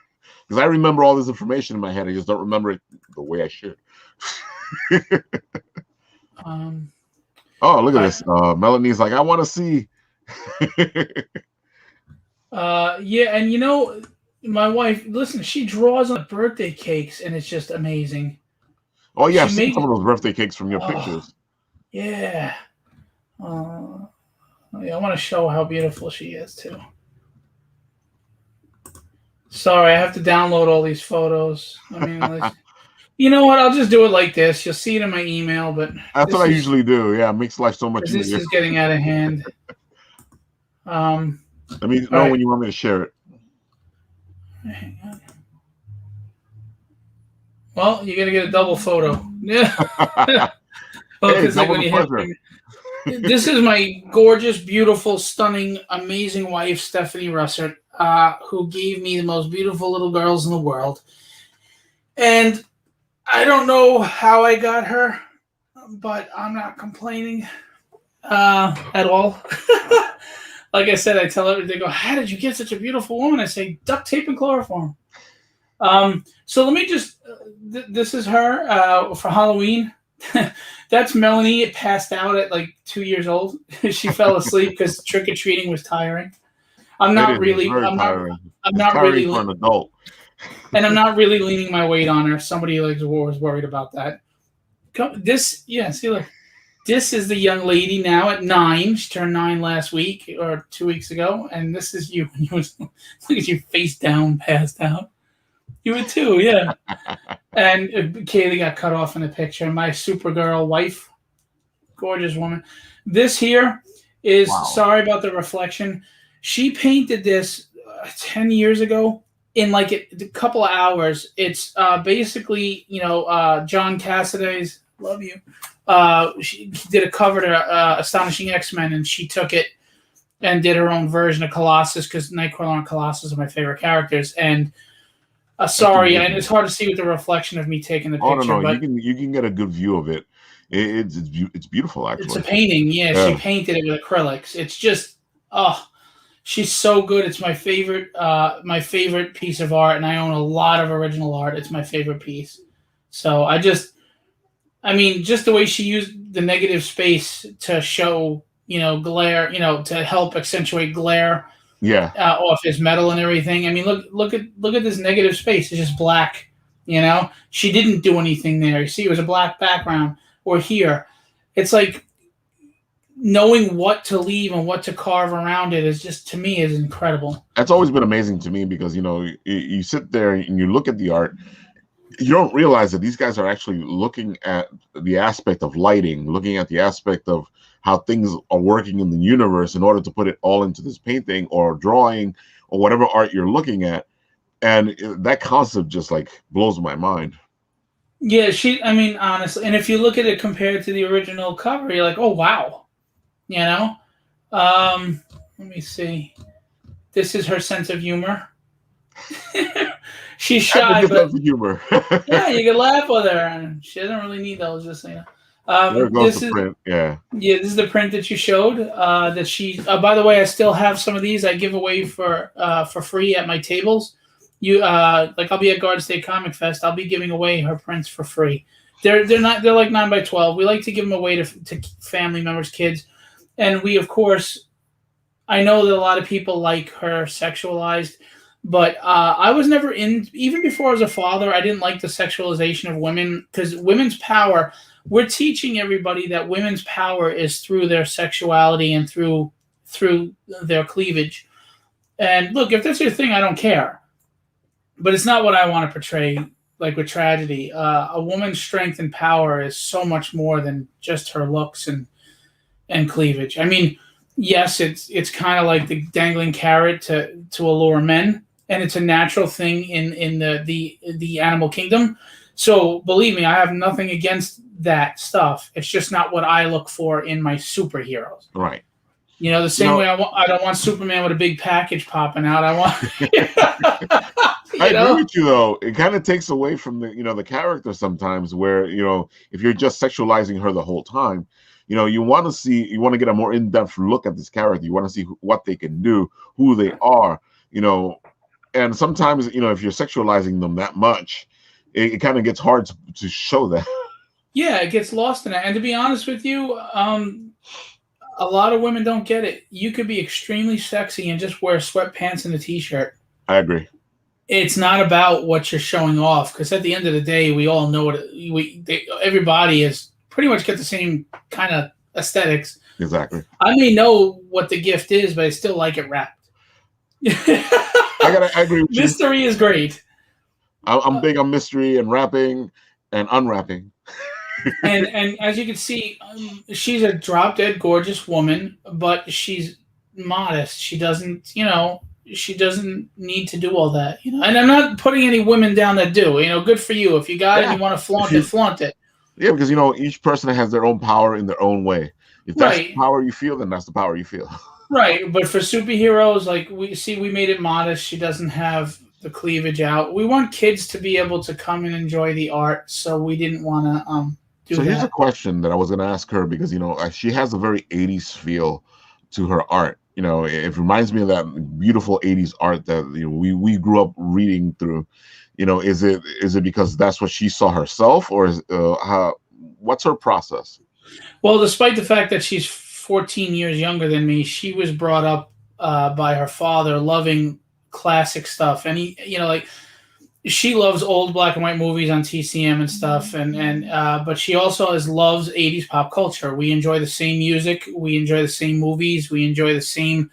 S1: Because I remember all this information in my head. I just don't remember it the way I should. Oh, look at this. Melanie's like, I want to see.
S2: Yeah, and my wife, listen, she draws on birthday cakes, and it's just amazing.
S1: Oh, yeah, I've seen some of those birthday cakes from your pictures.
S2: Yeah. I want to show how beautiful she is, too. Sorry, I have to download all these photos. I mean, you know what? I'll just do it like this. You'll see it in my email, but
S1: that's what I usually do. Yeah, it makes life so much easier.
S2: This is getting out of hand.
S1: Let me know
S2: All right.
S1: when you want me to share it.
S2: Hang on. Well, you're gonna get a double photo. Yeah. Well,
S1: Hey,
S2: because like
S1: double
S2: when
S1: the
S2: you have,
S1: pleasure.
S2: this is my gorgeous, beautiful, stunning, amazing wife, Stephanie Russertt, who gave me the most beautiful little girls in the world. And I don't know how I got her, but I'm not complaining at all. Like I said, I tell her, they go, "How did you get such a beautiful woman?" I say, "Duct tape and chloroform." So let me just, this is her for Halloween. That's Melanie. It passed out at like 2 years old. She fell asleep because trick or treating was tiring. I'm
S1: It
S2: not
S1: is. It's
S2: really.
S1: very
S2: I'm not.
S1: tiring.
S2: I'm
S1: It's
S2: not
S1: tiring
S2: really.
S1: for an adult.
S2: And I'm not really leaning my weight on her. Somebody like was worried about that. This, yeah. See, look. This is the young lady now at 9. She turned 9 last week or 2 weeks ago, and this is you. Look at you, face down, passed out. You would too, yeah. And Kaylee got cut off in the picture. My Supergirl wife, gorgeous woman. This here is,
S1: Wow.
S2: sorry about the reflection. She painted this 10 years ago in like a couple of hours. It's basically, John Cassaday's, love you. She did a cover to Astonishing X-Men, and she took it and did her own version of Colossus, because Nightcrawler and Colossus are my favorite characters. And sorry, and it's hard to see with the reflection of me taking the picture.
S1: No.
S2: But
S1: You can get a good view of it. It's beautiful, actually.
S2: it's a painting. Yeah, she painted it with acrylics. It's just, she's so good. It's my favorite piece of art, and I own a lot of original art. It's my favorite piece. So just the way she used the negative space to show, glare, to help accentuate glare.
S1: Yeah.
S2: Off his metal and everything. I mean, look at this negative space. It's just black. She didn't do anything there. You see, it was a black background. Or here, it's like knowing what to leave and what to carve around it is just, to me, is incredible.
S1: That's always been amazing to me, because you sit there and you look at the art. You don't realize that these guys are actually looking at the aspect of lighting, looking at the aspect of how things are working in the universe in order to put it all into this painting or drawing or whatever art you're looking at. And that concept just like blows my mind.
S2: Yeah, honestly, and if you look at it compared to the original cover, you're like, oh, wow. Let me see. This is her sense of humor. She's shy, but
S1: humor.
S2: Yeah, you can laugh with her, and she doesn't really need those. Just so you know.
S1: There goes the print. Yeah.
S2: Yeah, this is the print that you showed. That she. By the way, I still have some of these. I give away for free at my tables. I'll be at Garden State Comic Fest. I'll be giving away her prints for free. They're like 9x12. We like to give them away to family members, kids, and we, of course, I know that a lot of people like her sexualized. But I was never even before I was a father, I didn't like the sexualization of women, because women's power, we're teaching everybody that women's power is through their sexuality and through their cleavage. And look, if that's your thing, I don't care. But it's not what I want to portray, like with tragedy. A woman's strength and power is so much more than just her looks and cleavage. I mean, yes, it's kind of like the dangling carrot to allure men. And it's a natural thing in the animal kingdom. So believe me, I have nothing against that stuff. It's just not what I look for in my superheroes.
S1: Right.
S2: The same way I don't want Superman with a big package popping out. I want.
S1: I agree with you, though. It kind of takes away from the character sometimes, where if you're just sexualizing her the whole time, you want to get a more in-depth look at this character. You want to see what they can do, who they are. And sometimes, if you're sexualizing them that much, it kind of gets hard to show that.
S2: Yeah, it gets lost in it. And to be honest with you, a lot of women don't get it. You could be extremely sexy and just wear sweatpants and a t-shirt.
S1: I agree.
S2: It's not about what you're showing off, because at the end of the day, we all know everybody is pretty much get the same kind of aesthetics.
S1: Exactly.
S2: I may know what the gift is, but I still like it wrapped.
S1: I agree with you.
S2: Mystery is great.
S1: I'm big on mystery and wrapping and unwrapping.
S2: and as you can see, she's a drop-dead gorgeous woman, but she's modest. She doesn't, she doesn't need to do all that, And I'm not putting any women down that do. Good for you. If you got it and
S1: Yeah.
S2: you want to
S1: If
S2: flaunt
S1: you,
S2: it, flaunt it.
S1: yeah, because each person has their own power in their own way. If that's the
S2: Right.
S1: power you feel, then that's the power you feel.
S2: Right. But for superheroes, like we made it modest. She doesn't have the cleavage out. We want kids to be able to come and enjoy the art, so we didn't want to do
S1: So here's a
S2: that.
S1: question that I was going to ask her because she has a very 80s feel to her art. It reminds me of that beautiful 80s art that we grew up reading through. Is it because that's what she saw herself, or what's her process?
S2: Well, despite the fact that she's 14 years younger than me, she was brought up by her father loving classic stuff, and like she loves old black and white movies on TCM and stuff, and but she also loves 80s pop culture. We enjoy the same music, we enjoy the same movies, we enjoy the same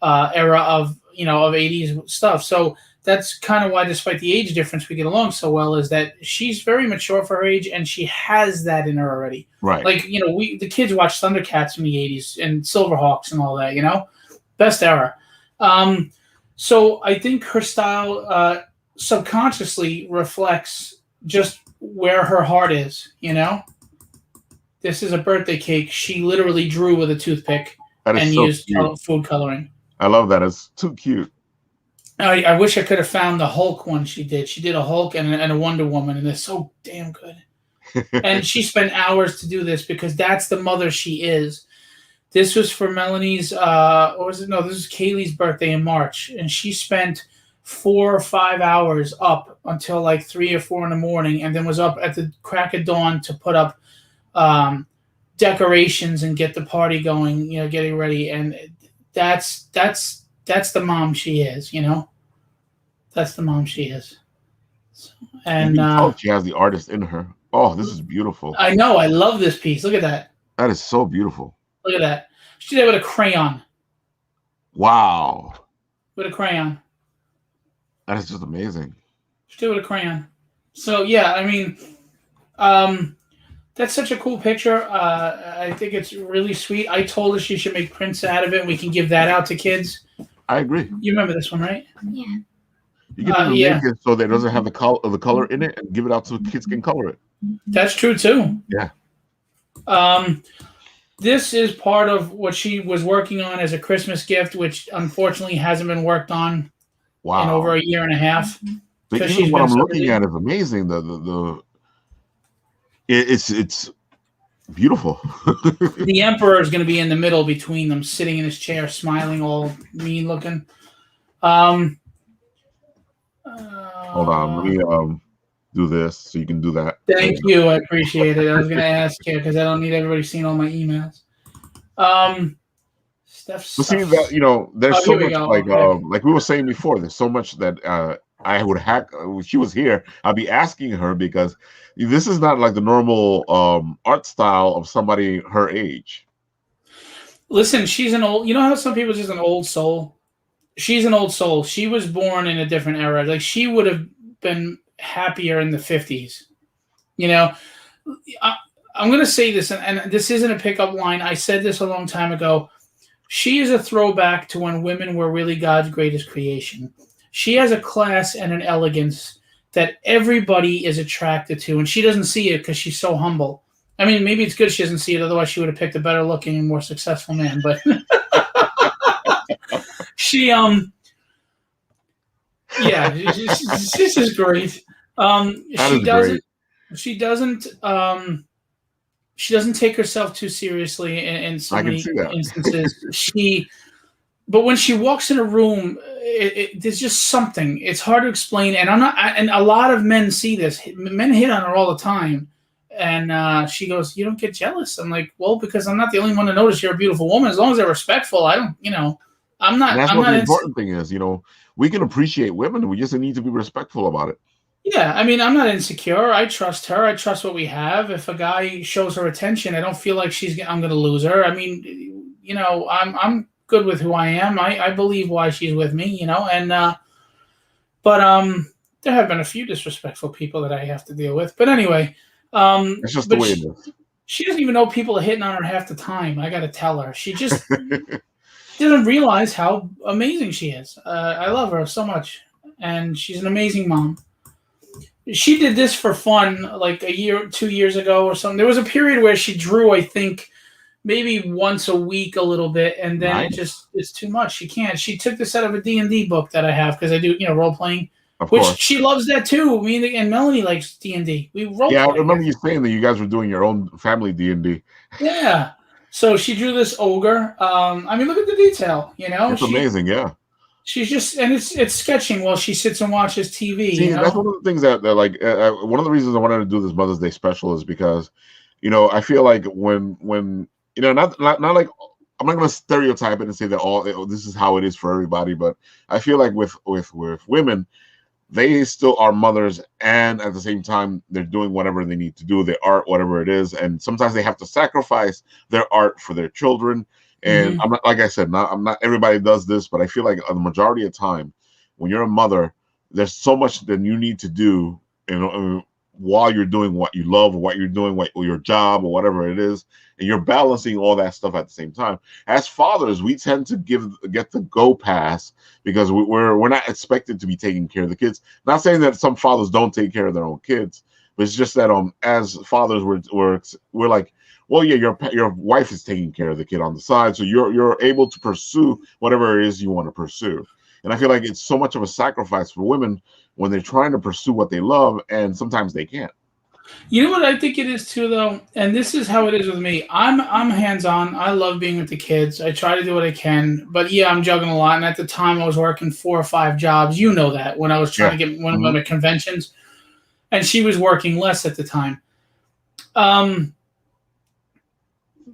S2: era of 80s stuff. So that's kind of why, despite the age difference, we get along so well. Is that she's very mature for her age, and she has that in her already.
S1: Right.
S2: Like the kids watch Thundercats in the 80s and Silverhawks and all that. Best era. So I think her style subconsciously reflects just where her heart is. This is a birthday cake she literally drew with a toothpick and
S1: so
S2: used food coloring.
S1: I love that. It's too cute.
S2: I wish I could have found the Hulk one she did. She did a Hulk and a Wonder Woman, and they're so damn good. And she spent hours to do this because that's the mother she is. This was for Melanie's, or was it? No, this is Kaylee's birthday in March, and she spent 4 or 5 hours up until like 3 or 4 in the morning, and then was up at the crack of dawn to put up decorations and get the party going, getting ready. And that's the mom she is, That's the mom she is. So, and
S1: she has the artist in her. Oh, this is beautiful.
S2: I know. I love this piece. Look at that.
S1: That is so beautiful.
S2: Look at that. She did it with a crayon.
S1: Wow.
S2: With a crayon.
S1: That is just amazing.
S2: She did it with a crayon. So, yeah, I mean, that's such a cool picture. I think it's really sweet. I told her she should make prints out of it, and we can give that out to kids.
S1: I agree.
S2: You remember this one, right?
S3: Yeah.
S1: You can make it so that it doesn't have the color in it, and give it out so kids can color it.
S2: That's true too.
S1: Yeah.
S2: This is part of what she was working on as a Christmas gift, which unfortunately hasn't been worked on in over a year and a half.
S1: But even what I'm looking at is amazing. It's beautiful.
S2: The Emperor is going to be in the middle between them, sitting in his chair, smiling, all mean looking.
S1: Hold on, let me do this so you can do that.
S2: Thank you, I appreciate it. I was going to ask you because I don't need everybody seeing all my emails.
S1: See that there's so much like we were saying before. There's so much that I would hack. If she was here, I'd be asking her because this is not like the normal art style of somebody her age.
S2: Listen, she's an old. You know how some people are just an old soul. She's an old soul. She was born in a different era. Like she would have been happier in the 50s. I'm going to say this, and this isn't a pickup line. I said this a long time ago. She is a throwback to when women were really God's greatest creation. She has a class and an elegance that everybody is attracted to, and she doesn't see it because she's so humble. I mean, maybe it's good she doesn't see it. Otherwise, she would have picked a better looking and more successful man. But she, yeah, this is great. She doesn't take herself too seriously in so many instances. But when she walks in a room, there's just something. It's hard to explain, and and a lot of men see this. Men hit on her all the time, and she goes, "You don't get jealous." I'm like, "Well, because I'm not the only one to notice you're a beautiful woman. As long as they're respectful, I don't. I'm not."
S1: That's what the important thing is. We can appreciate women. We just need to be respectful about it.
S2: Yeah, I mean, I'm not insecure. I trust her. I trust what we have. If a guy shows her attention, I don't feel like I'm going to lose her. I mean, I'm good with who I am. I believe why she's with me, but there have been a few disrespectful people that I have to deal with. But anyway,
S1: it's just the way it is.
S2: She doesn't even know people are hitting on her half the time. I got to tell her. She just doesn't realize how amazing she is. I love her so much, and she's an amazing mom. She did this for fun, like a year, 2 years ago or something. There was a period where she drew, I think, maybe once a week a little bit, and then
S1: Nice.
S2: it's too much. She can't. She took this out of a D&D book that I have because I do, role playing,
S1: Of
S2: which
S1: course.
S2: she loves that too. Me and Melanie likes D&D. We role
S1: Yeah, I
S2: play.
S1: remember you saying that you guys were doing your own family D&D.
S2: Yeah. So she drew this ogre. I mean, look at the detail.
S1: It's amazing, yeah.
S2: She's just, and it's sketching while she sits and watches TV.
S1: See, that's one of the things that like one of the reasons I wanted to do this Mother's Day special is because, I feel like when not like I'm not going to stereotype it and say that this is how it is for everybody, but I feel like with women, they still are mothers, and at the same time they're doing whatever they need to do, their art, whatever it is, and sometimes they have to sacrifice their art for their children. And I'm not, like I said, I'm not everybody does this, but I feel like the majority of time when you're a mother, there's so much that you need to do, while you're doing what you love or what you're doing, or your job or whatever it is, and you're balancing all that stuff at the same time. As fathers, we tend to get the go pass because we're not expected to be taking care of the kids. Not saying that some fathers don't take care of their own kids, but it's just that as fathers, we're like, well, yeah, your wife is taking care of the kid on the side, so you're able to pursue whatever it is you want to pursue. And I feel like it's so much of a sacrifice for women when they're trying to pursue what they love, and sometimes they can't.
S2: You know what I think it is too, though, and this is how it is with me. I'm hands-on. I love being with the kids. I try to do what I can, but yeah, I'm juggling a lot. And at the time, I was working 4 or 5 jobs. You know that when I was trying to get one of the conventions, and she was working less at the time.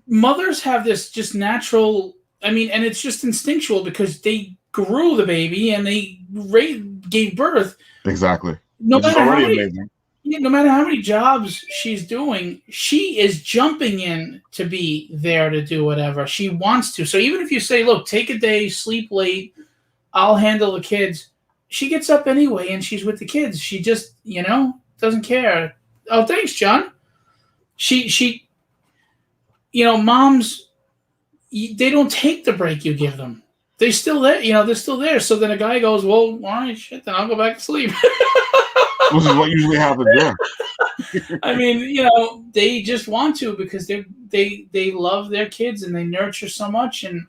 S2: Mothers have this just natural. I mean, and it's just instinctual because they grew the baby and they gave birth.
S1: Exactly.
S2: No
S1: Which is
S2: matter how
S1: already
S2: many.
S1: amazing.
S2: No matter how many jobs she's doing, she is jumping in to be there to do whatever she wants to. So even if you say, look, take a day, sleep late, I'll handle the kids, she gets up anyway and she's with the kids. She just, doesn't care. Oh, thanks, John. She moms, they don't take the break you give them. They're still there, they're still there. So then a guy goes, well, all right, shit, then I'll go back to sleep.
S1: Which is what usually happens, yeah.
S2: I mean, they just want to because they love their kids and they nurture so much, and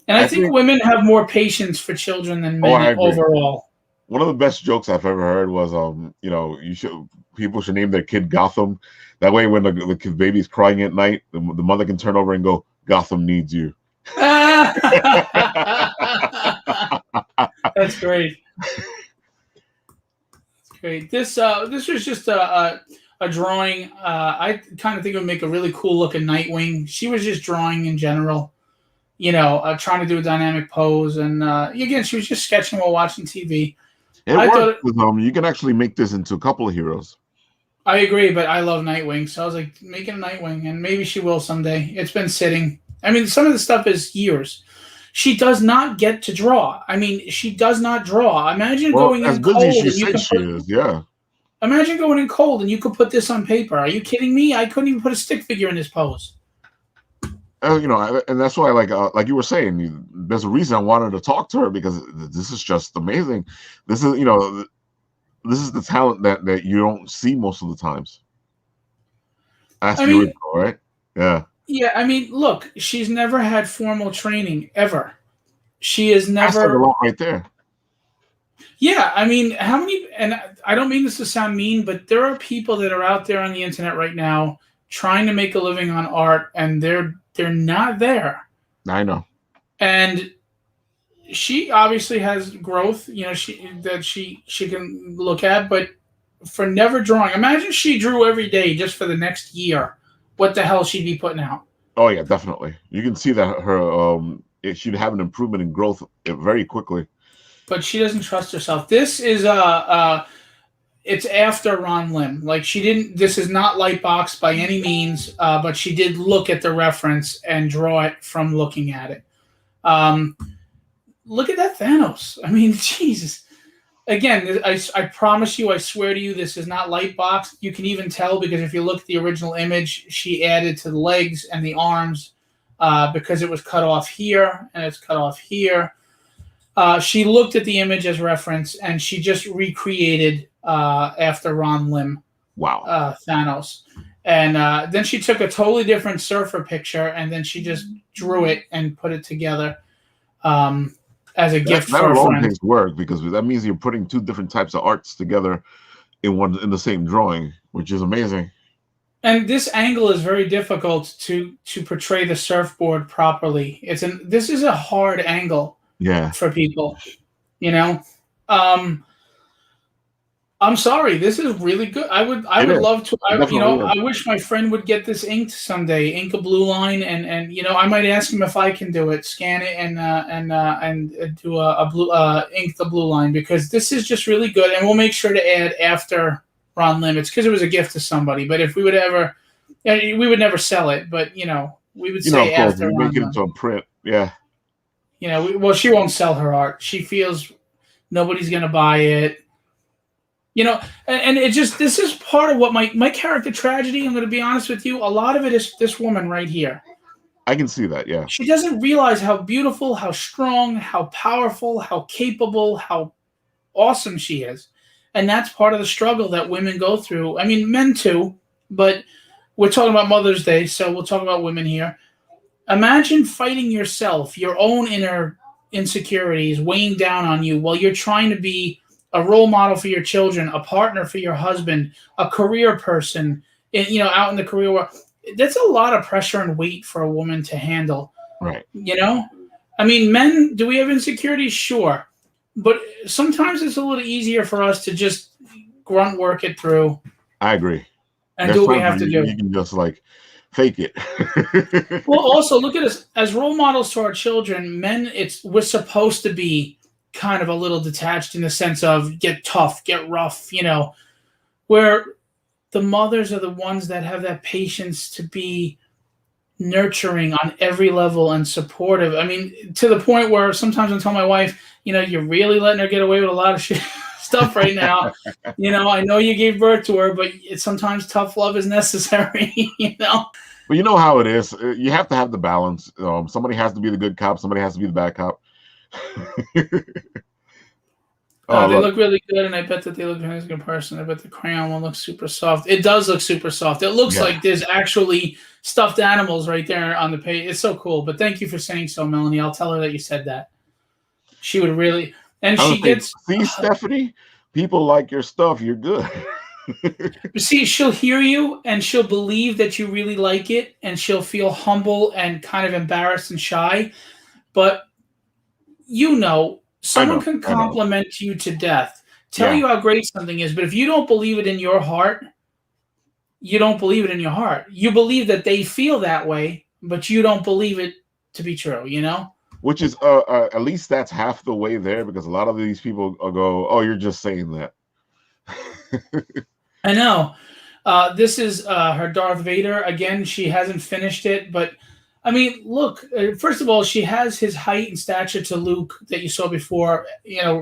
S2: I think women have more patience for children than men overall.
S1: One of the best jokes I've ever heard was, people should name their kid Gotham. That way, when the baby's crying at night, the mother can turn over and go, "Gotham needs you."
S2: That's great. Great. This was just a drawing. I kind of think it would make a really cool looking Nightwing. She was just drawing in general, trying to do a dynamic pose, and again, she was just sketching while watching TV.
S1: It worked. You can actually make this into a couple of heroes.
S2: I agree, but I love Nightwing, so I was like, making a Nightwing, and maybe she will someday. It's been sitting. I mean, some of the stuff is years. She does not get to draw. I mean, she does not draw. Imagine going in cold. As busy as she said she is, yeah. Imagine going in cold and you could put this on paper. Are you kidding me? I couldn't even put a stick figure in this pose.
S1: And that's why, like you were saying, there's a reason I wanted to talk to her because this is just amazing. This is, this is the talent that you don't see most of the times. That's the original, right? Yeah.
S2: Yeah, I mean, look, she's never had formal training ever. She is never.
S1: That's a lot right there.
S2: Yeah, I mean, how many? And I don't mean this to sound mean, but there are people that are out there on the internet right now trying to make a living on art, and they're not there.
S1: I know.
S2: And she obviously has growth, she can look at, but for never drawing, imagine she drew every day just for the next year. What the hell she'd be putting out? Oh
S1: yeah, definitely. You can see that her she'd have an improvement in growth very quickly.
S2: But she doesn't trust herself. This is it's after Ron Lim. Like she didn't. This is not Lightbox by any means. But she did look at the reference and draw it from looking at it. Look at that Thanos. I mean, Jesus. Again, I promise you, I swear to you, this is not Lightbox. You can even tell because if you look at the original image, she added to the legs and the arms. because it was cut off here and it's cut off here. She looked at the image as reference and she just recreated after Ron Lim.
S1: Wow.
S2: Thanos. And then she took a totally different surfer picture and then she just drew it and put it together as a gift for a friend. That alone
S1: takes work because that means you're putting two different types of arts together in the same drawing, which is amazing.
S2: And this angle is very difficult to portray the surfboard properly. This is a hard angle for people, you know. I'm sorry. This is really good. I would love to. I wish my friend would get this inked someday. Ink a blue line, and I might ask him if I can do it. Scan it and do a blue ink the blue line because this is just really good. And we'll make sure to add after Ron Lim. It's because it was a gift to somebody. But if we would ever, we would never sell it. But we would say after Ron
S1: make it into a print. Yeah.
S2: Well, she won't sell her art. She feels nobody's gonna buy it. And it just, this is part of what my character tragedy, I'm going to be honest with you, a lot of it is this woman right here.
S1: I can see that, yeah.
S2: She doesn't realize how beautiful, how strong, how powerful, how capable, how awesome she is. And that's part of the struggle that women go through. I mean, men too, but we're talking about Mother's Day, so we'll talk about women here. Imagine fighting yourself, your own inner insecurities weighing down on you while you're trying to be a role model for your children, a partner for your husband, a career person, out in the career world. That's a lot of pressure and weight for a woman to handle.
S1: Right.
S2: I mean, men, do we have insecurities? Sure. But sometimes it's a little easier for us to just grunt work it through.
S1: I agree.
S2: And do what we have to do.
S1: You can just fake it.
S2: Well, also look at us as role models to our children. Men, we're supposed to be kind of a little detached in the sense of get tough, get rough, where the mothers are the ones that have that patience to be nurturing on every level and supportive. I mean, to the point where sometimes I tell my wife, you're really letting her get away with a lot of stuff right now. I know you gave birth to her, but sometimes tough love is necessary,
S1: Well, you know how it is. You have to have the balance. Somebody has to be the good cop. Somebody has to be the bad cop.
S2: They look really good, and I bet that they look nice in person. I bet the crayon one looks super soft. It does look super soft. It looks like there's actually stuffed animals right there on the page. It's so cool. But thank you for saying so, Melanie. I'll tell her that you said that. She would really, and she gets.
S1: See, Stephanie, people like your stuff. You're good.
S2: See, she'll hear you, and she'll believe that you really like it, and she'll feel humble and kind of embarrassed and shy, but. Someone can compliment you to death, tell you how great something is, but if you don't believe it in your heart, you don't believe it in your heart. You believe that they feel that way, but you don't believe it to be true,
S1: Which is, at least that's half the way there, because a lot of these people go, oh, you're just saying that.
S2: I know. This is her Darth Vader. Again, she hasn't finished it, but I mean, look, first of all, she has his height and stature to Luke that you saw before,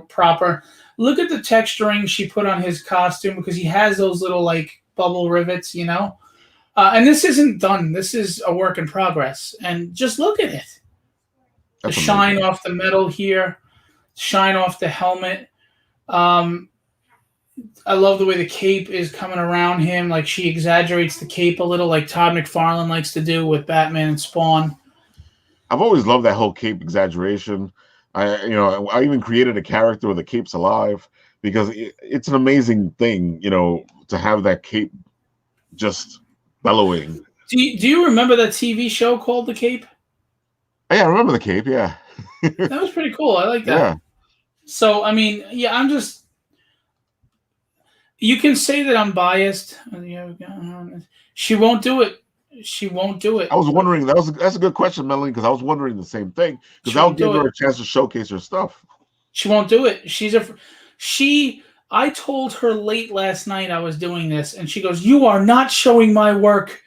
S2: proper. Look at the texturing she put on his costume because he has those little, bubble rivets, And this isn't done. This is a work in progress. And just look at it. The shine off the metal here, shine off the helmet. I love the way the cape is coming around him. Like she exaggerates the cape a little, like Todd McFarlane likes to do with Batman and Spawn.
S1: I've always loved that whole cape exaggeration. I even created a character where the cape's alive because it's an amazing thing, to have that cape just bellowing.
S2: Do you remember that TV show called The Cape?
S1: Yeah, I remember The Cape. Yeah,
S2: that was pretty cool. I like that. Yeah. So I mean, I'm just. You can say that I'm biased. She won't do it. She won't do it.
S1: I was wondering. That's a good question, Melanie, because I was wondering the same thing. Because I'll give her a chance to showcase her stuff.
S2: She won't do it. I told her late last night I was doing this, and she goes, "You are not showing my work."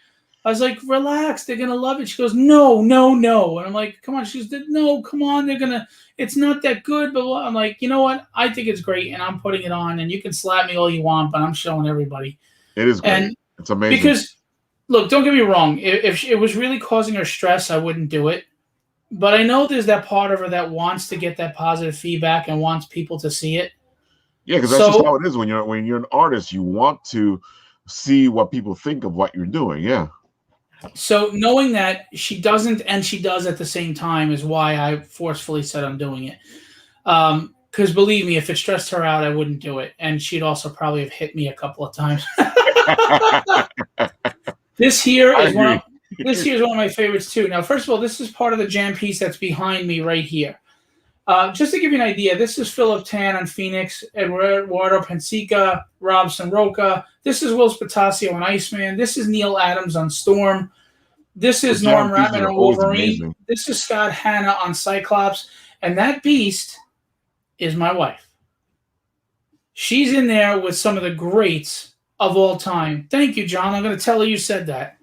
S2: I was like, "Relax, they're gonna love it." She goes, "No, no, no," and I'm like, "Come on." She goes, "No, come on, they're gonna. It's not that good." But I'm like, you know what? I think it's great, and I'm putting it on. And you can slap me all you want, but I'm showing everybody.
S1: It is great. And it's amazing
S2: because look, don't get me wrong. If it was really causing her stress, I wouldn't do it. But I know there's that part of her that wants to get that positive feedback and wants people to see it.
S1: Yeah, because that's just
S2: So
S1: how it is when you're an artist. You want to see what people think of what you're doing. Yeah.
S2: So knowing that she doesn't and she does at the same time is why I forcefully said I'm doing it. Because believe me, if it stressed her out, I wouldn't do it, and she'd also probably have hit me a couple of times. This here
S1: I
S2: is one of
S1: agree.
S2: this here is one of my favorites too. Now, first of all, this is part of the jam piece that's behind me right here. Just to give you an idea, this is Philip Tan on Phoenix, Eduardo Pensica, Robson Roca. This is Will Spatasio on Iceman. This is Neil Adams on Storm. This
S1: The
S2: is
S1: jam
S2: Norm
S1: pieces
S2: Ratman
S1: are
S2: on
S1: always
S2: Wolverine.
S1: amazing.
S2: This is Scott Hanna on Cyclops. And that beast is my wife. She's in there with some of the greats of all time. Thank you, John. I'm going to tell her you said that.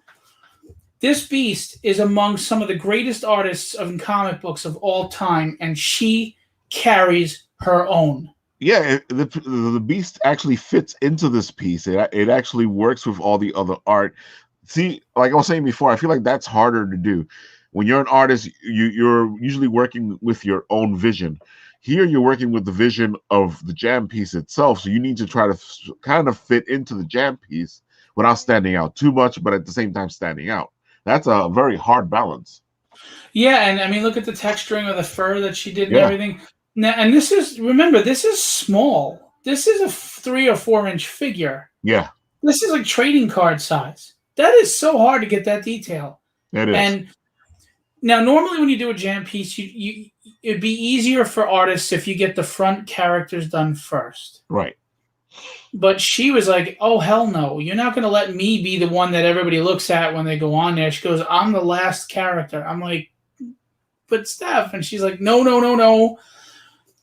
S2: This beast is among some of the greatest artists of comic books of all time, and she carries her own.
S1: Yeah, the beast actually fits into this piece. It actually works with all the other art. See, like I was saying before, I feel like that's harder to do. When you're an artist, you're usually working with your own vision. Here, you're working with the vision of the jam piece itself, so you need to try to kind of fit into the jam piece without standing out too much, but at the same time standing out. That's a very hard balance.
S2: Yeah, and I mean, look at the texturing of the fur that she did and
S1: Yeah,
S2: everything. Now, and this is, remember, this is small. This is a 3 or 4 inch figure.
S1: yeah,
S2: This is like trading card size. That is so hard to get that detail.
S1: it is.
S2: And now, normally when you do a jam piece, it'd be easier for artists if you get the front characters done first.
S1: Right.
S2: But she was like, "Oh hell no! You're not going to let me be the one that everybody looks at when they go on there." She goes, "I'm the last character." I'm like, "But Steph," and she's like, "No, no, no, no."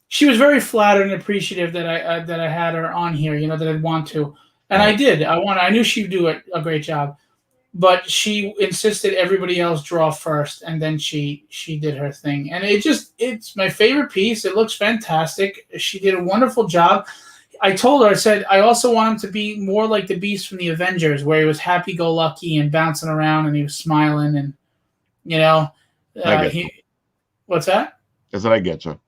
S2: She was very flattered and appreciative that I had her on here. You know that I'd want to, and I did. I knew she'd do a great job, but she insisted everybody else draw first, and then she did her thing, and it's my favorite piece. It looks fantastic. She did a wonderful job. I told her, I said, I also want him to be more like the Beast from the Avengers, where he was happy-go-lucky and bouncing around and he was smiling and, you know,
S1: I get you.
S2: what's that?
S1: I said I get you.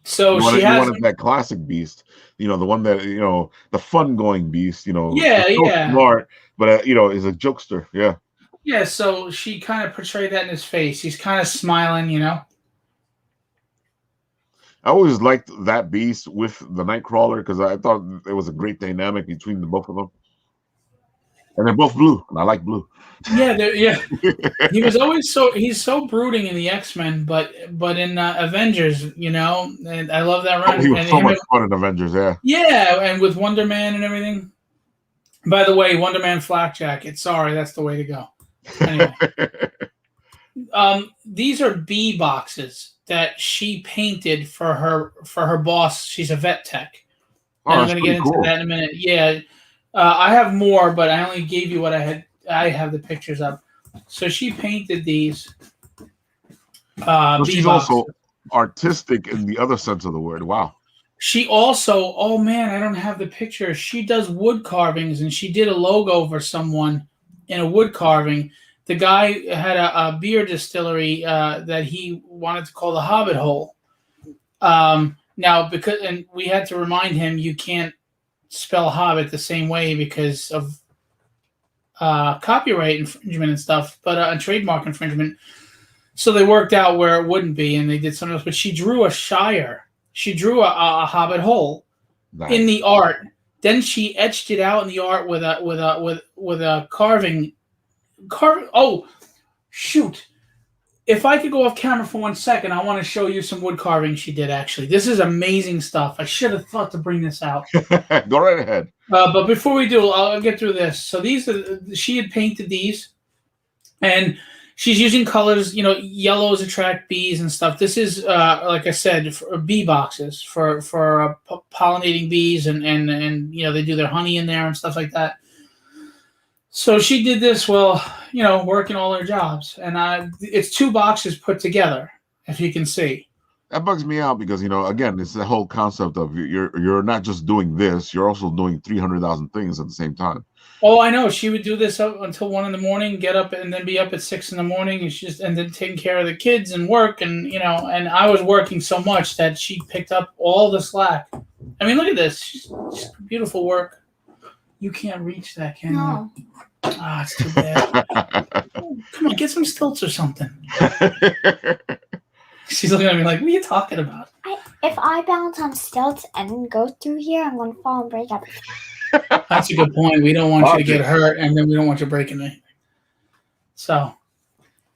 S2: So she
S1: You
S2: has,
S1: wanted that classic beast, the one that the fun-going beast.
S2: yeah,
S1: He's so
S2: yeah,
S1: smart, but is a jokester. Yeah,
S2: yeah. So she kind of portrayed that in his face. He's kind of smiling, you know.
S1: I always liked that beast with the Nightcrawler because I thought there was a great dynamic between the both of them, and they're both blue, and I like blue.
S2: Yeah, yeah. He was always he's so brooding in the X-Men, but in Avengers, you know, and I love that run.
S1: He was
S2: And
S1: so
S2: him,
S1: much fun in Avengers. Yeah,
S2: yeah, and with Wonder Man and everything. By the way, Wonder Man flak jacket. Sorry, that's the way to go. Anyway, these are bee boxes that she painted for her boss. She's a vet tech, and I'm
S1: that's
S2: going to
S1: pretty
S2: get into
S1: cool.
S2: that in a minute. Yeah, I have more, but I only gave you what I had. I have the pictures up. So she painted these.
S1: She's also artistic in the other sense of the word. Wow.
S2: She also, oh man, I don't have the picture. She does wood carvings, and she did a logo for someone in a wood carving. The guy had a beer distillery that he wanted to call the Hobbit Hole. Now, and we had to remind him you can't spell Hobbit the same way because of copyright infringement and stuff, but a trademark infringement. So they worked out where it wouldn't be, and they did something else. But she drew a Shire. She drew a Hobbit Hole in the art. Then she etched it out in the art with a carving. Oh, shoot! If I could go off camera for 1 second, I want to show you some wood carving she did. Actually, this is amazing stuff. I should have thought to bring this out.
S1: Go right ahead.
S2: But before we do, I'll get through this. So she had painted these, and she's using colors. Yellows attract bees and stuff. This is, like I said, for bee boxes for pollinating bees, and they do their honey in there and stuff like that. So she did this working all her jobs, and it's 2 boxes put together, if you can see.
S1: That bugs me out because again, it's the whole concept of you're not just doing this, you're also doing 300,000 things at the same time.
S2: Oh, I know. She would do this up until 1 a.m, get up and then be up at 6 a.m, and and then taking care of the kids and work, and and I was working so much that she picked up all the slack. I mean, look at this. She's beautiful work. You can't reach that, can
S3: No.
S2: you? Ah, it's too bad. Come on, get some stilts or something. She's looking at me like, what are you talking about?
S3: If I bounce on stilts and go through here, I'm going to fall and break everything.
S2: That's a good point. We don't want you to get hurt, and then we don't want you breaking anything. So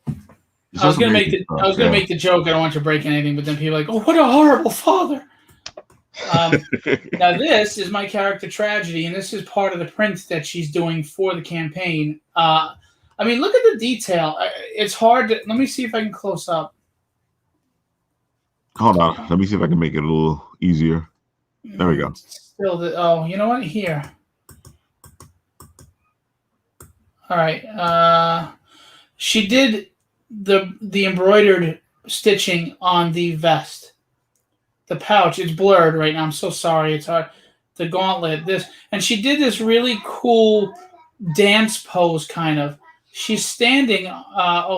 S2: I was gonna make the joke. I don't want you breaking anything, but then people are like, "Oh, what a horrible father!" Now this is my character Tragedy, and this is part of the print that she's doing for the campaign. I mean, look at the detail. It's hard to. Let me see if I can close up.
S1: Hold on. Let me see if I can make it a little easier. There we go.
S2: Still, you know what? Here. All right. She did the embroidered stitching on the vest. The pouch, it's blurred right now. I'm so sorry. It's hard. The gauntlet, and she did this really cool dance pose, kind of. She's standing.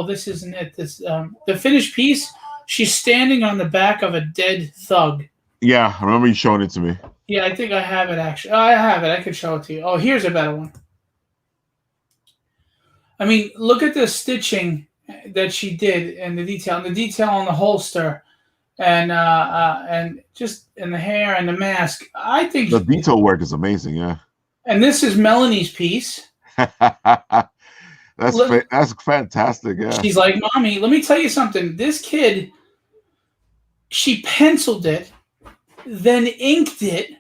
S2: This isn't it. The finished piece. She's standing on the back of a dead thug.
S1: Yeah, I remember you showing it to me.
S2: Yeah, I think I have it, actually. Oh, I have it. I could show it to you. Oh, here's a better one. I mean, look at the stitching that she did and the detail on the holster and just in the hair and the mask. I think
S1: the detail work is amazing, yeah.
S2: And this is Melanie's piece.
S1: That's fantastic, yeah.
S2: She's like, Mommy, let me tell you something. This kid, she penciled it, then inked it,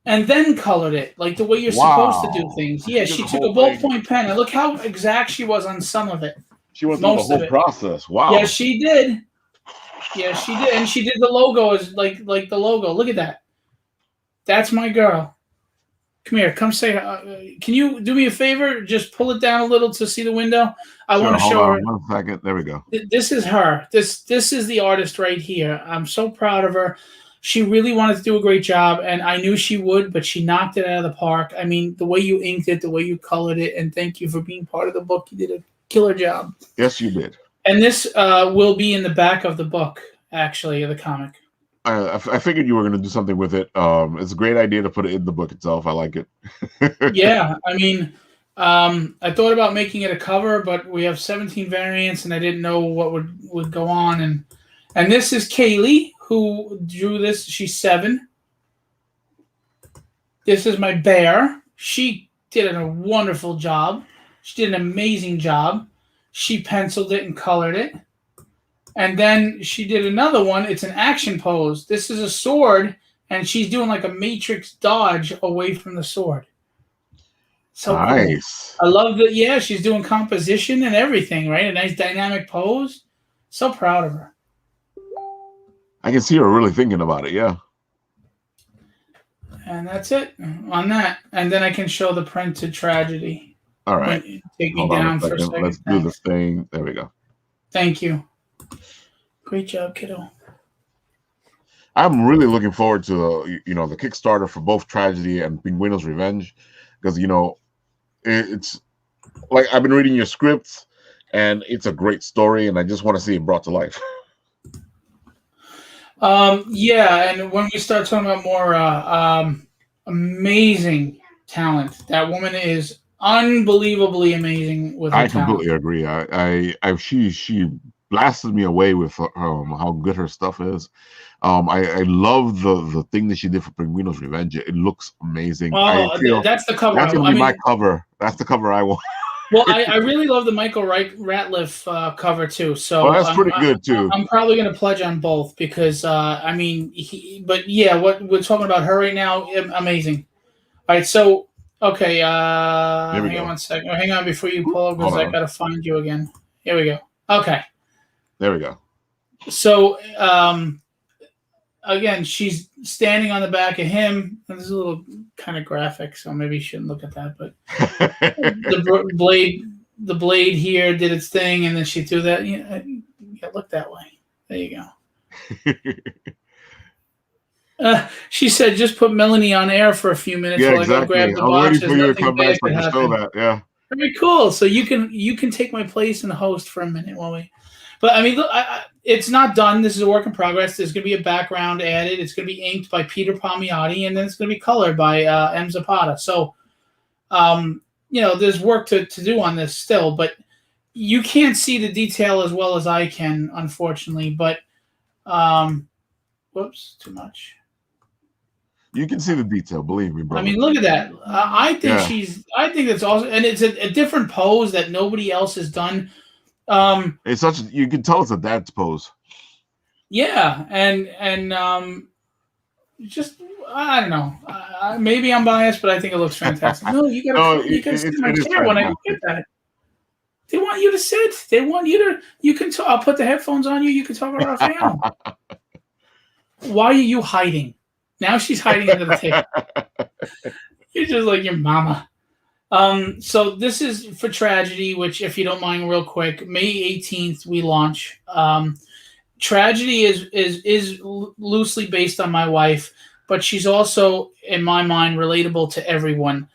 S2: and then colored it, like the way you're supposed to do things. Yeah, she took a ballpoint pen, and look how exact she was on some of it.
S1: She went through the whole process. Wow.
S2: Yeah, she did. Yeah, she did, and she did the logo as like the logo. Look at that. That's my girl. Come here. Come say. Can you do me a favor? Just pull it down a little to see the window. I want to show her.
S1: 1 second. There we go.
S2: This is her. This is the artist right here. I'm so proud of her. She really wanted to do a great job, and I knew she would, but she knocked it out of the park. I mean, the way you inked it, the way you colored it, and thank you for being part of the book. You did a killer job.
S1: Yes, you did.
S2: And this will be in the back of the book, actually, of the comic.
S1: I figured you were going to do something with it. It's a great idea to put it in the book itself. I like it.
S2: Yeah, I mean, I thought about making it a cover, but we have 17 variants, and I didn't know what would go on. And this is Kaylee, who drew this. She's 7. This is my bear. She did a wonderful job. She did an amazing job. She penciled it and colored it. And then she did another one. It's an action pose. This is a sword, and she's doing like a matrix dodge away from the sword. So nice. Cool. I love that. Yeah, she's doing composition and everything, right? A nice dynamic pose. So proud of her.
S1: I can see her really thinking about it, yeah.
S2: And that's it on that. And then I can show the printed Tragedy.
S1: All right.
S2: Take me down for a second.
S1: Let's do this thing. There we go.
S2: Thank you. Great job, kiddo.
S1: I'm really looking forward to the Kickstarter for both Tragedy and Penguino's Revenge, because it's like I've been reading your scripts, and it's a great story, and I just want to see it brought to life.
S2: Yeah, and when we start talking about more amazing talent, that woman is unbelievably amazing with her
S1: I completely agree. She blasted me away with how good her stuff is. I love the thing that she did for Penguino's Revenge. It looks amazing.
S2: That's the cover.
S1: That's gonna be my cover. That's the cover I want.
S2: Well, I really love the Michael Ratliff cover too. So
S1: that's pretty good too.
S2: I'm probably going to pledge on both because what we're talking about her right now, amazing. All right, so okay, hang on 1 second. Hang on before you pull up because I got to find you again. Here we go. Okay.
S1: There we go.
S2: So again, she's standing on the back of him. And this is a little kind of graphic, so maybe you shouldn't look at that. But the blade here did its thing, and then she threw that. Yeah, look that way. There you go. She said, just put Melanie on air for a few minutes
S1: Yeah,
S2: while I go grab
S1: exactly.
S2: the
S1: I'm ready
S2: boxes.
S1: for you to
S2: Nothing
S1: come back
S2: bad
S1: so I
S2: could
S1: can show
S2: happen.
S1: that. Yeah.
S2: Very cool. So you can take my place and host for a minute while we. But I mean, look, it's not done. This is a work in progress. There's going to be a background added. It's going to be inked by Peter Palmiotti, and then it's going to be colored by M. Zapata. So, there's work to do on this still, but you can't see the detail as well as I can, unfortunately. But, whoops, too much.
S1: You can see the detail, believe me,
S2: I
S1: brother.
S2: mean, look at that. I think
S1: Yeah.
S2: I think that's awesome, and it's a different pose that nobody else has done.
S1: It's such, you can tell it's a dad's pose.
S2: Yeah, and just I don't know. Maybe I'm biased, but I think it looks fantastic. No, you
S1: No,
S2: gotta sit in my
S1: it is
S2: chair when I look at
S1: fantastic.
S2: that. They want you to sit. They want you to. You can. I'll put the headphones on you. You can talk about Rafael. Why are you hiding? Now she's hiding under the table. You're just like your mama. So this is for Tragedy, which, if you don't mind, real quick, May 18th we launch. Tragedy is loosely based on my wife, but she's also, in my mind, relatable to everyone.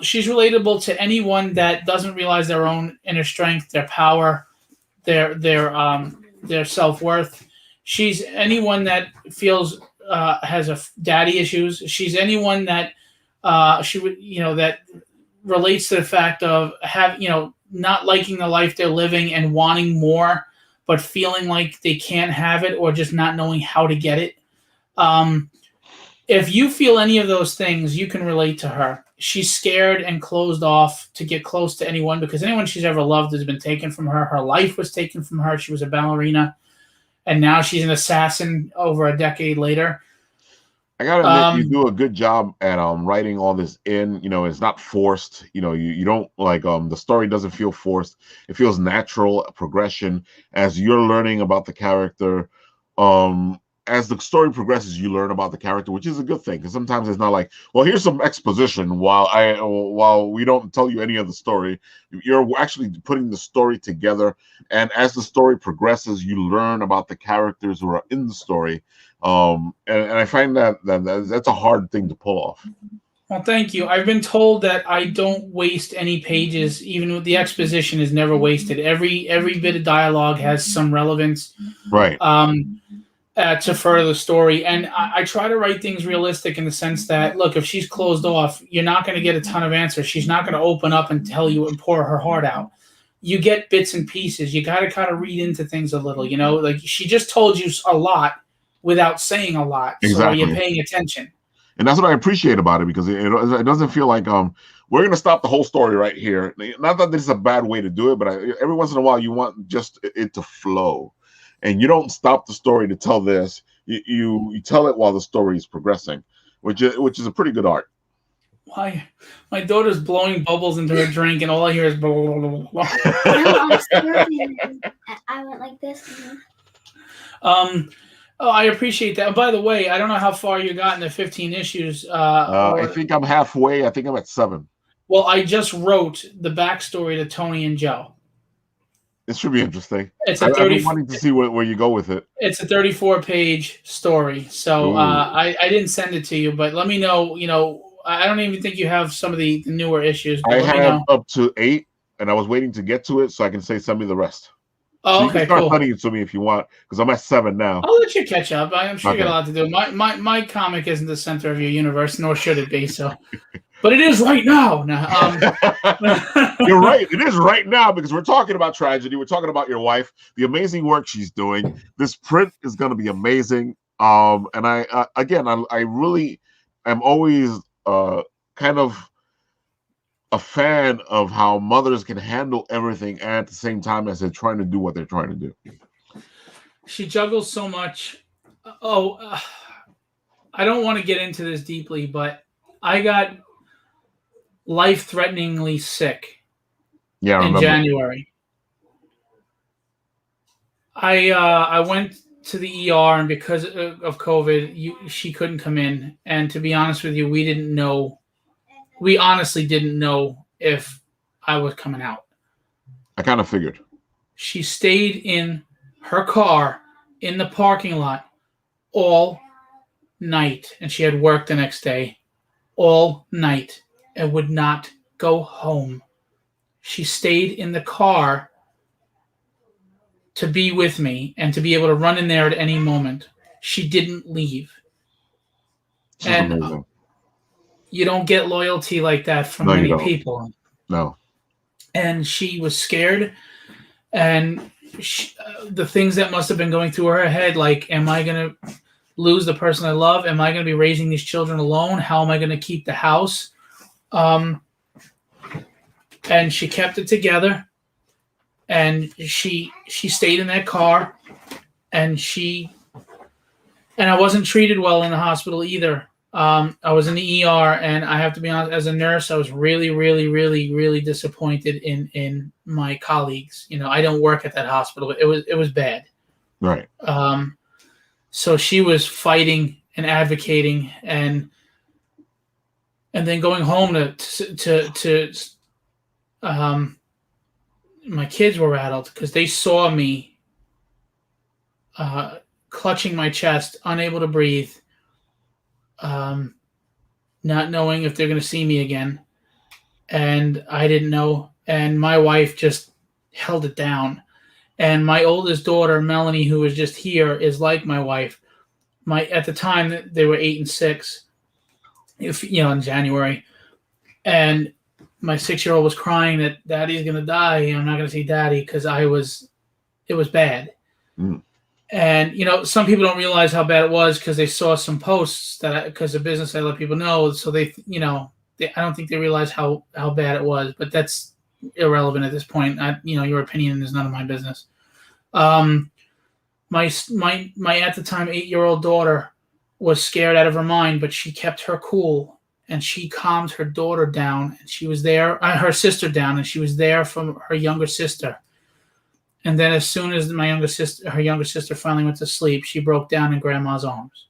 S2: She's relatable to anyone that doesn't realize their own inner strength, their power, their self-worth. She's anyone that feels has daddy issues. She's anyone that that relates to the fact of not liking the life they're living and wanting more, but feeling like they can't have it or just not knowing how to get it. If you feel any of those things, you can relate to her. She's scared and closed off to get close to anyone because anyone she's ever loved has been taken from her. Her life was taken from her. She was a ballerina, and now she's an assassin over a decade later.
S1: I gotta admit, you do a good job at writing all this in. It's not forced. You don't like the story doesn't feel forced. It feels natural progression as you're learning about the character. As the story progresses, you learn about the character, which is a good thing because sometimes it's not like, well, here's some exposition while we don't tell you any of the story. You're actually putting the story together, and as the story progresses, you learn about the characters who are in the story. And I find that's a hard thing to pull off.
S2: Well, thank you. I've been told that I don't waste any pages, even with the exposition is never wasted. Every bit of dialogue has some relevance,
S1: right?
S2: To further the story. And I try to write things realistic in the sense that, look, if she's closed off, you're not going to get a ton of answers. She's not going to open up and tell you and pour her heart out. You get bits and pieces. You got to kind of read into things a little, like she just told you a lot without saying a lot.
S1: Exactly.
S2: So are you paying attention?
S1: And that's what I appreciate about it, because it doesn't feel like we're going to stop the whole story right here. Not that this is a bad way to do it, but every once in a while you want just it to flow. And you don't stop the story to tell this. You tell it while the story is progressing, which is a pretty good art.
S2: Why? My daughter's blowing bubbles into her drink, and all I hear is blah, blah, blah, blah.
S3: I'm scared. I went like this.
S2: Oh, I appreciate that. By the way, I don't know how far you got in the 15 issues.
S1: I think I'm halfway. I think I'm at 7.
S2: Well, I just wrote the backstory to Tony and Joe.
S1: It should be interesting.
S2: It's
S1: I've been wanting to see where you go with it.
S2: It's a 34-page story. So I didn't send it to you, but let me know. I don't even think you have some of the newer issues. But
S1: I have up to 8, and I was waiting to get to it so I can send me the rest.
S2: Oh,
S1: so
S2: okay,
S1: you can start
S2: cool.
S1: sending it to me if you want, because I'm at 7 now.
S2: I'll let you catch up. I'm sure you got a lot to do. My comic isn't the center of your universe, nor should it be. So, but it is right now.
S1: You're right. It is right now, because we're talking about Tragedy. We're talking about your wife, the amazing work she's doing. This print is going to be amazing. And I really am always kind of a fan of how mothers can handle everything and at the same time as they're trying to do what they're trying to do.
S2: She juggles so much. I don't want to get into this deeply, but I got life-threateningly sick in January. I went to the ER, and because of COVID, she couldn't come in. And to be honest with you, we honestly didn't know if I was coming out.
S1: I kind of figured.
S2: She stayed in her car in the parking lot all night, and she had work the next day all night and would not go home. She stayed in the car to be with me and to be able to run in there at any moment. She didn't leave.
S1: This is
S2: And
S1: amazing.
S2: you don't get loyalty like that from
S1: No, you
S2: many
S1: don't.
S2: people.
S1: No.
S2: And she was scared. And the things that must have been going through her head, like, am I going to lose the person I love? Am I going to be raising these children alone? How am I going to keep the house? And she kept it together. And she stayed in that car. And I wasn't treated well in the hospital either. I was in the ER, and I have to be honest, as a nurse, I was really, really, really, really disappointed in my colleagues. You know, I don't work at that hospital. It was bad.
S1: Right.
S2: So she was fighting and advocating, and then going home to my kids were rattled because they saw me clutching my chest, unable to breathe. Not knowing if they're going to see me again. And I didn't know. And my wife just held it down. And my oldest daughter, Melanie, who was just here, is like my wife. At the time, they were 8 and 6, in January. And my 6-year-old was crying that Daddy's going to die. I'm not going to see Daddy because it was bad.
S1: Mm.
S2: And, some people don't realize how bad it was because they saw some posts because of business, I let people know. So I don't think they realize how bad it was, but that's irrelevant at this point. Your opinion is none of my business. My at the time 8-year-old daughter was scared out of her mind, but she kept her cool and she calmed her daughter down, and she was there, her sister down, and she was there for her younger sister. And then as soon as her younger sister finally went to sleep, she broke down in Grandma's arms.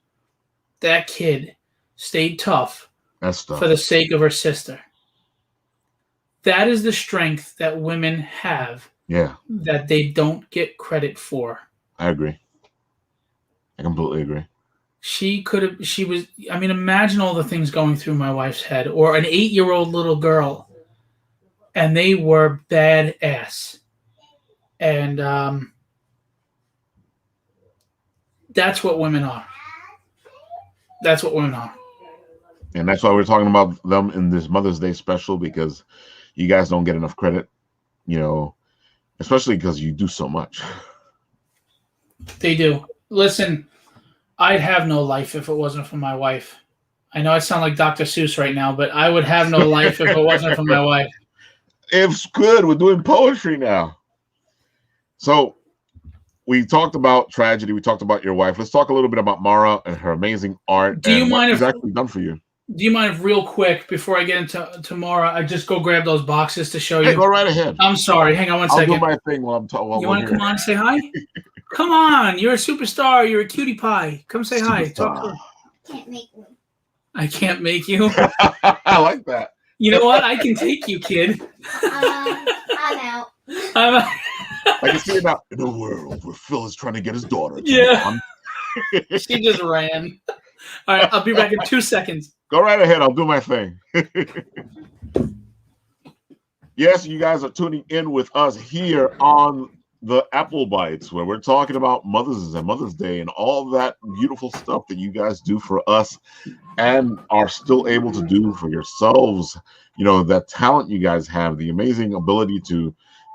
S2: That kid stayed tough for the sake of her sister. That is the strength that women have.
S1: Yeah.
S2: That they don't get credit for.
S1: I agree. I completely agree.
S2: Imagine all the things going through my wife's head, or an 8-year-old little girl, and they were badass. And that's what women are. That's what women are.
S1: And that's why we're talking about them in this Mother's Day special, because you guys don't get enough credit, especially because you do so much.
S2: They do. Listen, I'd have no life if it wasn't for my wife. I know I sound like Dr. Seuss right now, but I would have no life if it wasn't for my wife.
S1: It's good. We're doing poetry now. So we talked about tragedy. We talked about your wife. Let's talk a little bit about Mara and her amazing art.
S2: Do you mind if
S1: actually done for you?
S2: Do you mind if real quick, before I get into Mara, I just go grab those boxes to show you?
S1: Hey, go right ahead.
S2: I'm sorry. Hang on one second.
S1: I'll do my thing while I'm talking.
S2: You want to come on and say hi? Come on. You're a superstar. You're a cutie pie. Come say hi. Talk to her.
S3: Can't make me.
S2: I can't make you.
S1: I like that.
S2: You know what? I can take you, kid.
S3: I'm out.
S1: I can see it now. In a world where Phil is trying to get his daughter.
S2: Yeah. She just ran. All right. I'll be back in 2 seconds.
S1: Go right ahead. I'll do my thing. Yes, you guys are tuning in with us here on the Apple Bites, where we're talking about Mother's and Mother's Day and all that beautiful stuff that you guys do for us and are still able to do for yourselves. That talent you guys have, the amazing ability to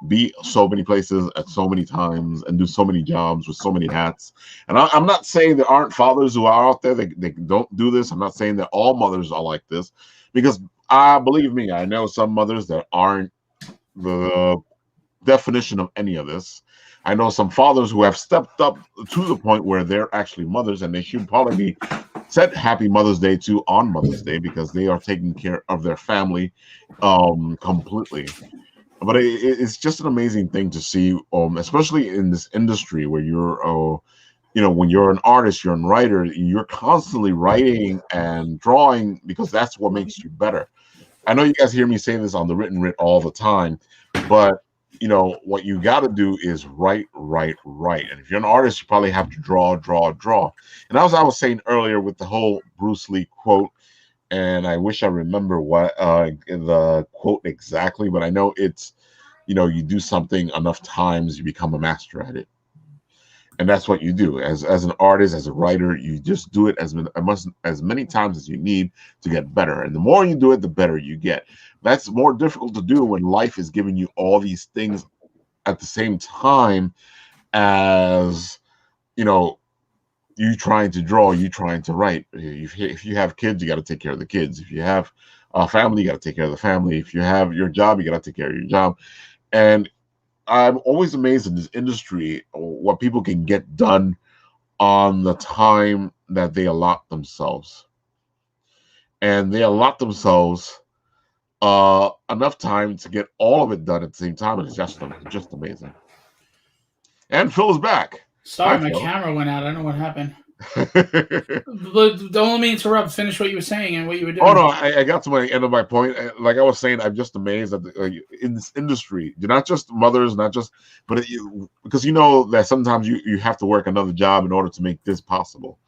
S1: be so many places at so many times and do so many jobs with so many hats. And I'm not saying there aren't fathers who are out there that don't do this. I'm not saying that all mothers are like this, because believe me, I know some mothers that aren't the definition of any of this. I know some fathers who have stepped up to the point where they're actually mothers, and they should probably be said Happy Mother's Day to on Mother's Day, because they are taking care of their family completely. But it's just an amazing thing to see, especially in this industry where you're, when you're an artist, you're a writer, you're constantly writing and drawing, because that's what makes you better. I know you guys hear me say this on the Written Writ all the time, but what you got to do is write. And if you're an artist, you probably have to draw. And as I was saying earlier with the whole Bruce Lee quote, and I wish I remember what the quote exactly, but I know it's, you do something enough times, you become a master at it. And that's what you do as an artist, as a writer. You just do it as many times as you need to get better. And the more you do it, the better you get. That's more difficult to do when life is giving you all these things at the same time as, you trying to draw, you trying to write. If you have kids, you got to take care of the kids. If you have a family, you got to take care of the family. If you have your job, you got to take care of your job. And I'm always amazed in this industry what people can get done on the time that they allot themselves. And they allot themselves enough time to get all of it done at the same time, and it's just amazing. And Phil is back.
S2: Sorry,
S1: Hi,
S2: my
S1: Phil.
S2: camera went out. I don't know what happened. But don't let me interrupt. Finish what you were saying and what you were doing.
S1: Oh no, I got to my end of my point. Like I was saying, I'm just amazed that in this industry, you're not just mothers, but because that sometimes you have to work another job in order to make this possible.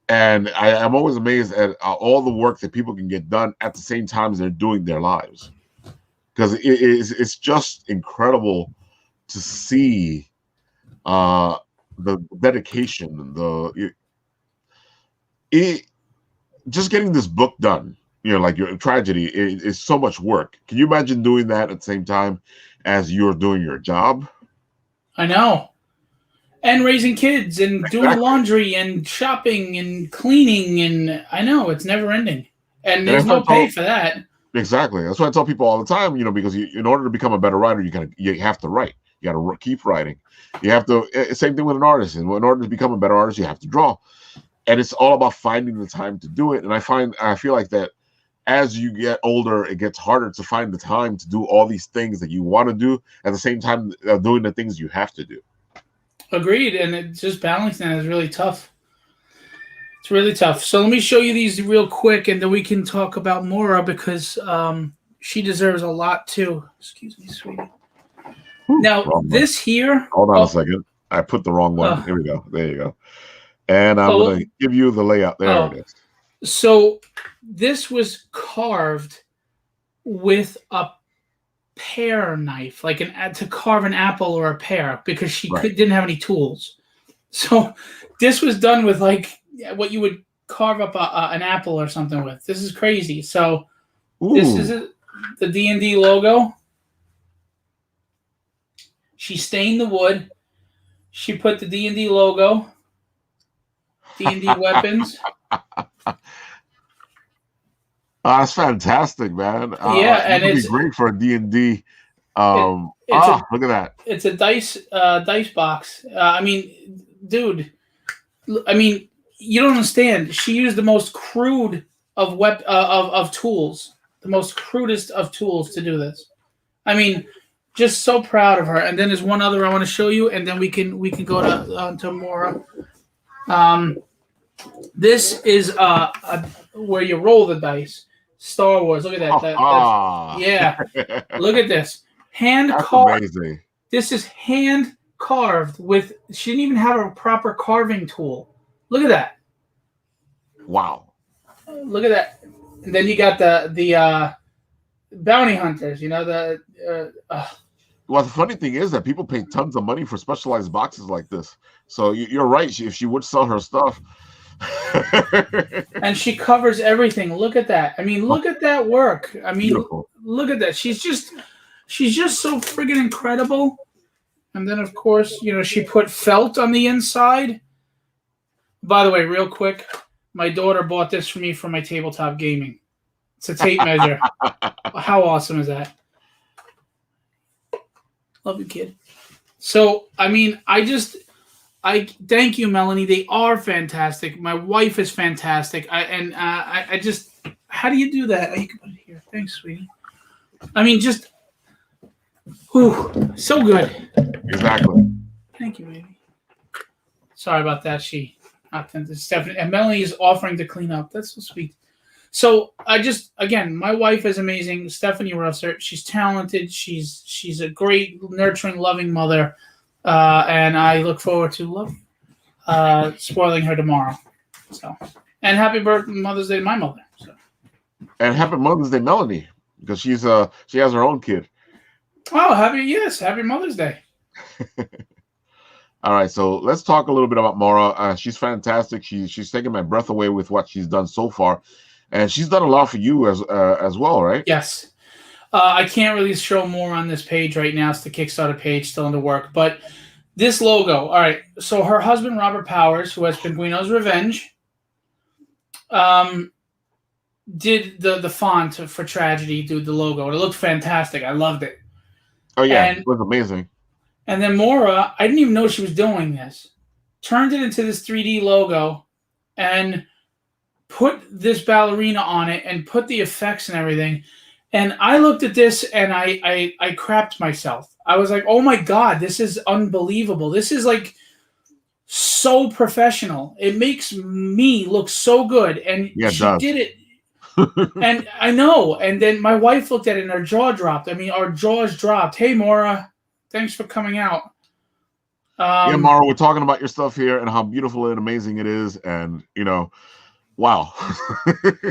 S1: And I'm always amazed at all the work that people can get done at the same time as they're doing their lives, because it's just incredible to see the dedication, just getting this book done, like your tragedy is so much work. Can you imagine doing that at the same time as you're doing your job?
S2: I know. And raising kids and doing laundry and shopping and cleaning, and I know it's never ending. And there's no pay for that.
S1: Exactly. That's why I tell people all the time, because in order to become a better writer, you have to write. You got to keep writing. You have to. Same thing with an artist. And in order to become a better artist, you have to draw. And it's all about finding the time to do it. And I feel like that as you get older, it gets harder to find the time to do all these things that you want to do at the same time doing the things you have to do.
S2: Agreed. And it's just balancing that is really tough. It's really tough. So let me show you these real quick, and then we can talk about Maura, because she deserves a lot too. Excuse me, sweetie. Now, this here...
S1: Hold on a second. I put the wrong one. Here we go. There you go. And I'm going to give you the layout. There it is.
S2: So this was carved with a pear knife, like to carve an apple or a pear, because she didn't have any tools. So this was done with like what you would carve up an apple or something with. This is crazy. So this is the D&D logo. She stained the wood. She put the D&D logo, D&D weapons.
S1: That's fantastic, man.
S2: And
S1: it's great for a D&D. Look at that.
S2: It's a dice box. I mean, dude. I mean, you don't understand. She used the most crude of tools, the most crudest of tools to do this. I mean, just so proud of her. And then there's one other I want to show you, and then we can go to Maura. This is where you roll the dice. Star Wars. Look at that. Yeah. Look at this. Hand carved. Amazing. This is hand carved with. She didn't even have a proper carving tool. Look at that.
S1: Wow.
S2: Look at that. And then you got the bounty hunters.
S1: Well, the funny thing is that people pay tons of money for specialized boxes like this. So you're right. If she would sell her stuff.
S2: And she covers everything. Look at that. I mean, look at that work. I mean, beautiful. Look at that. She's just so friggin' incredible. And then, of course, she put felt on the inside. By the way, real quick, my daughter bought this for me for my tabletop gaming. It's a tape measure. How awesome is that? Love you, kid. So, I mean, I thank you, Melanie. They are fantastic. My wife is fantastic. I just, how do you do that? You can put it here. Thanks, sweetie. I mean, just, so good.
S1: Exactly.
S2: Thank you, baby. Sorry about that. Stephanie, and Melanie is offering to clean up. That's so sweet. So again, my wife is amazing, Stephanie Russertt. She's talented. She's a great, nurturing, loving mother, and I look forward to spoiling her tomorrow. So, and happy Mother's Day to my mother. So.
S1: And happy Mother's Day, Melanie, because she has her own kid.
S2: Oh, happy Mother's Day.
S1: All right, so let's talk a little bit about Maura. She's fantastic. She's taken my breath away with what she's done so far, and she's done a lot for you as well, right?
S2: Yes. I can't really show more on this page right now. It's the Kickstarter page, still in the work. But this logo, all right. So her husband, Robert Powers, who has Penguino's Revenge, did the font for Tragedy, do the logo. It looked fantastic. I loved it.
S1: Oh, yeah. It was amazing.
S2: And then Maura, I didn't even know she was doing this, turned it into this 3D logo and put this ballerina on it and put the effects and everything. And I looked at this and I crapped myself. I was like, oh my God, this is unbelievable. This is like so professional. It makes me look so good. And she did it. And I know. And then my wife looked at it and her jaw dropped. I mean, our jaws dropped. Hey, Maura, thanks for coming out.
S1: Yeah, Maura, we're talking about your stuff here and how beautiful and amazing it is. And, wow.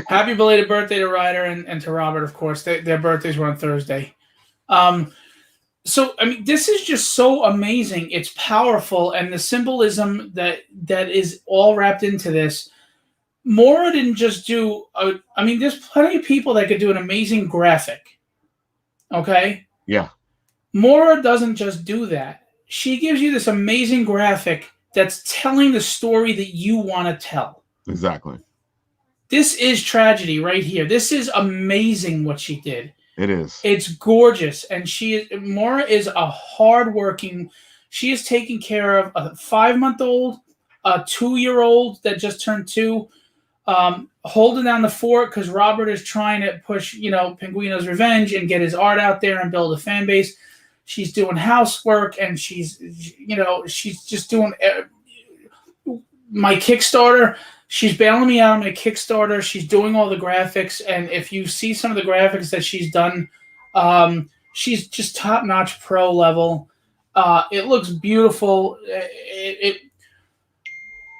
S2: Happy belated birthday to Ryder and to Robert, of course. Their birthdays were on Thursday. So, I mean, this is just so amazing. It's powerful. And the symbolism that is all wrapped into this. Maura didn't just do, there's plenty of people that could do an amazing graphic. Okay?
S1: Yeah.
S2: Maura doesn't just do that. She gives you this amazing graphic that's telling the story that you want to tell.
S1: Exactly.
S2: This is Tragedy right here. This is amazing what she did.
S1: It is.
S2: It's gorgeous. And Maura is a hardworking, she is taking care of a 5-month-old, a 2-year-old that just turned 2, holding down the fort because Robert is trying to push, Penguino's Revenge and get his art out there and build a fan base. She's doing housework and she's just doing my Kickstarter. She's bailing me out on my Kickstarter. She's doing all the graphics. And if you see some of the graphics that she's done, she's just top-notch pro level. It looks beautiful.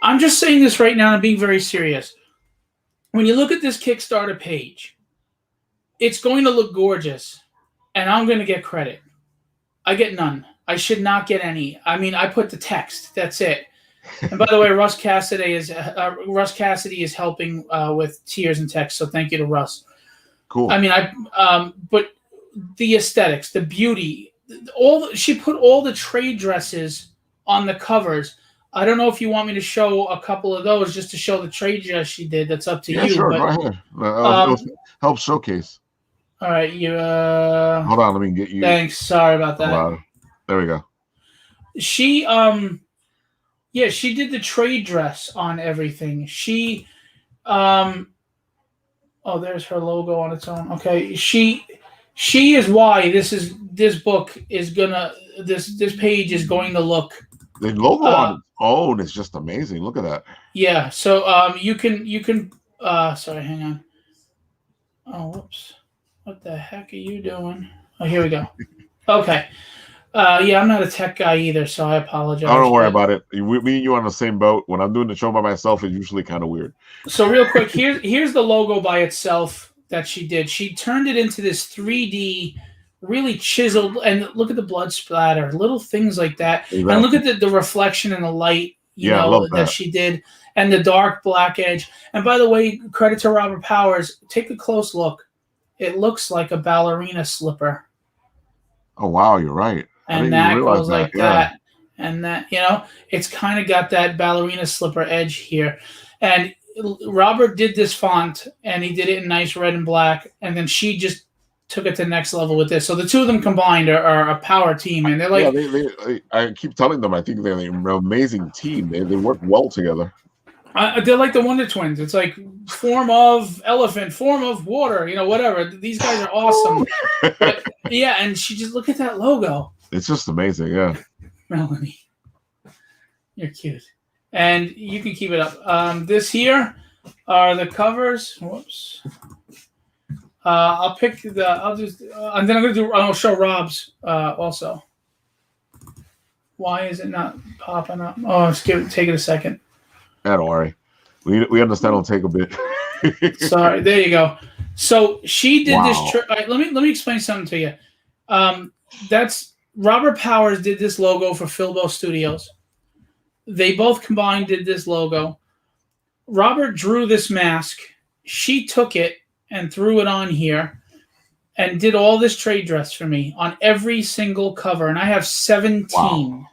S2: I'm just saying this right now and I'm being very serious. When you look at this Kickstarter page, it's going to look gorgeous, and I'm going to get credit. I get none. I should not get any. I mean, I put the text. That's it. And by the way, Russ Cassidy is helping with tears and text, so thank you to Russ.
S1: Cool.
S2: I mean, but the aesthetics, the beauty, she put all the trade dresses on the covers. I don't know if you want me to show a couple of those just to show the trade dress she did. That's up to you.
S1: Sure,
S2: but,
S1: go ahead. Help showcase.
S2: All right, you.
S1: Hold on, let me get you.
S2: Thanks. Sorry about that.
S1: There we go.
S2: She she did the trade dress on everything. She there's her logo on its own. Okay, she is why this page is going to look.
S1: The logo on its own is just amazing. Look at that.
S2: Yeah. So you can sorry, hang on. Oh, whoops. What the heck are you doing? Oh, here we go. Okay. I'm not a tech guy either, so I apologize.
S1: Oh, don't worry about it. Me and you on the same boat. When I'm doing the show by myself, it's usually kind of weird.
S2: So real quick, here's the logo by itself that she did. She turned it into this 3D, really chiseled, and look at the blood splatter, little things like that. Exactly. And look at the reflection and the light, that she did, and the dark black edge. And by the way, credit to Robert Powers. Take a close look. It looks like a ballerina slipper.
S1: Oh, wow, you're right.
S2: And that goes like that. And that, it's kind of got that ballerina slipper edge here. And Robert did this font, and he did it in nice red and black. And then she just took it to the next level with this. So the two of them combined are a power team. And they're like...
S1: Yeah, I keep telling them, I think they're an amazing team. They work well together.
S2: They're like the Wonder Twins. It's like form of elephant, form of water, whatever. These guys are awesome. But, yeah, and she just, look at that logo.
S1: It's just amazing, yeah.
S2: Melanie, you're cute. And you can keep it up. This here, are the covers. Whoops. I'll pick the. I'll just. And then I'm gonna do. I'll show Rob's also. Why is it not popping up? Oh, take it a second.
S1: Don't worry. We understand it'll take a bit.
S2: Sorry. There you go. So she did this. Let me explain something to you. That's Robert Powers did this logo for Filbo Studios. They both combined did this logo. Robert drew this mask. She took it and threw it on here and did all this trade dress for me on every single cover. And I have 17.
S1: Wow.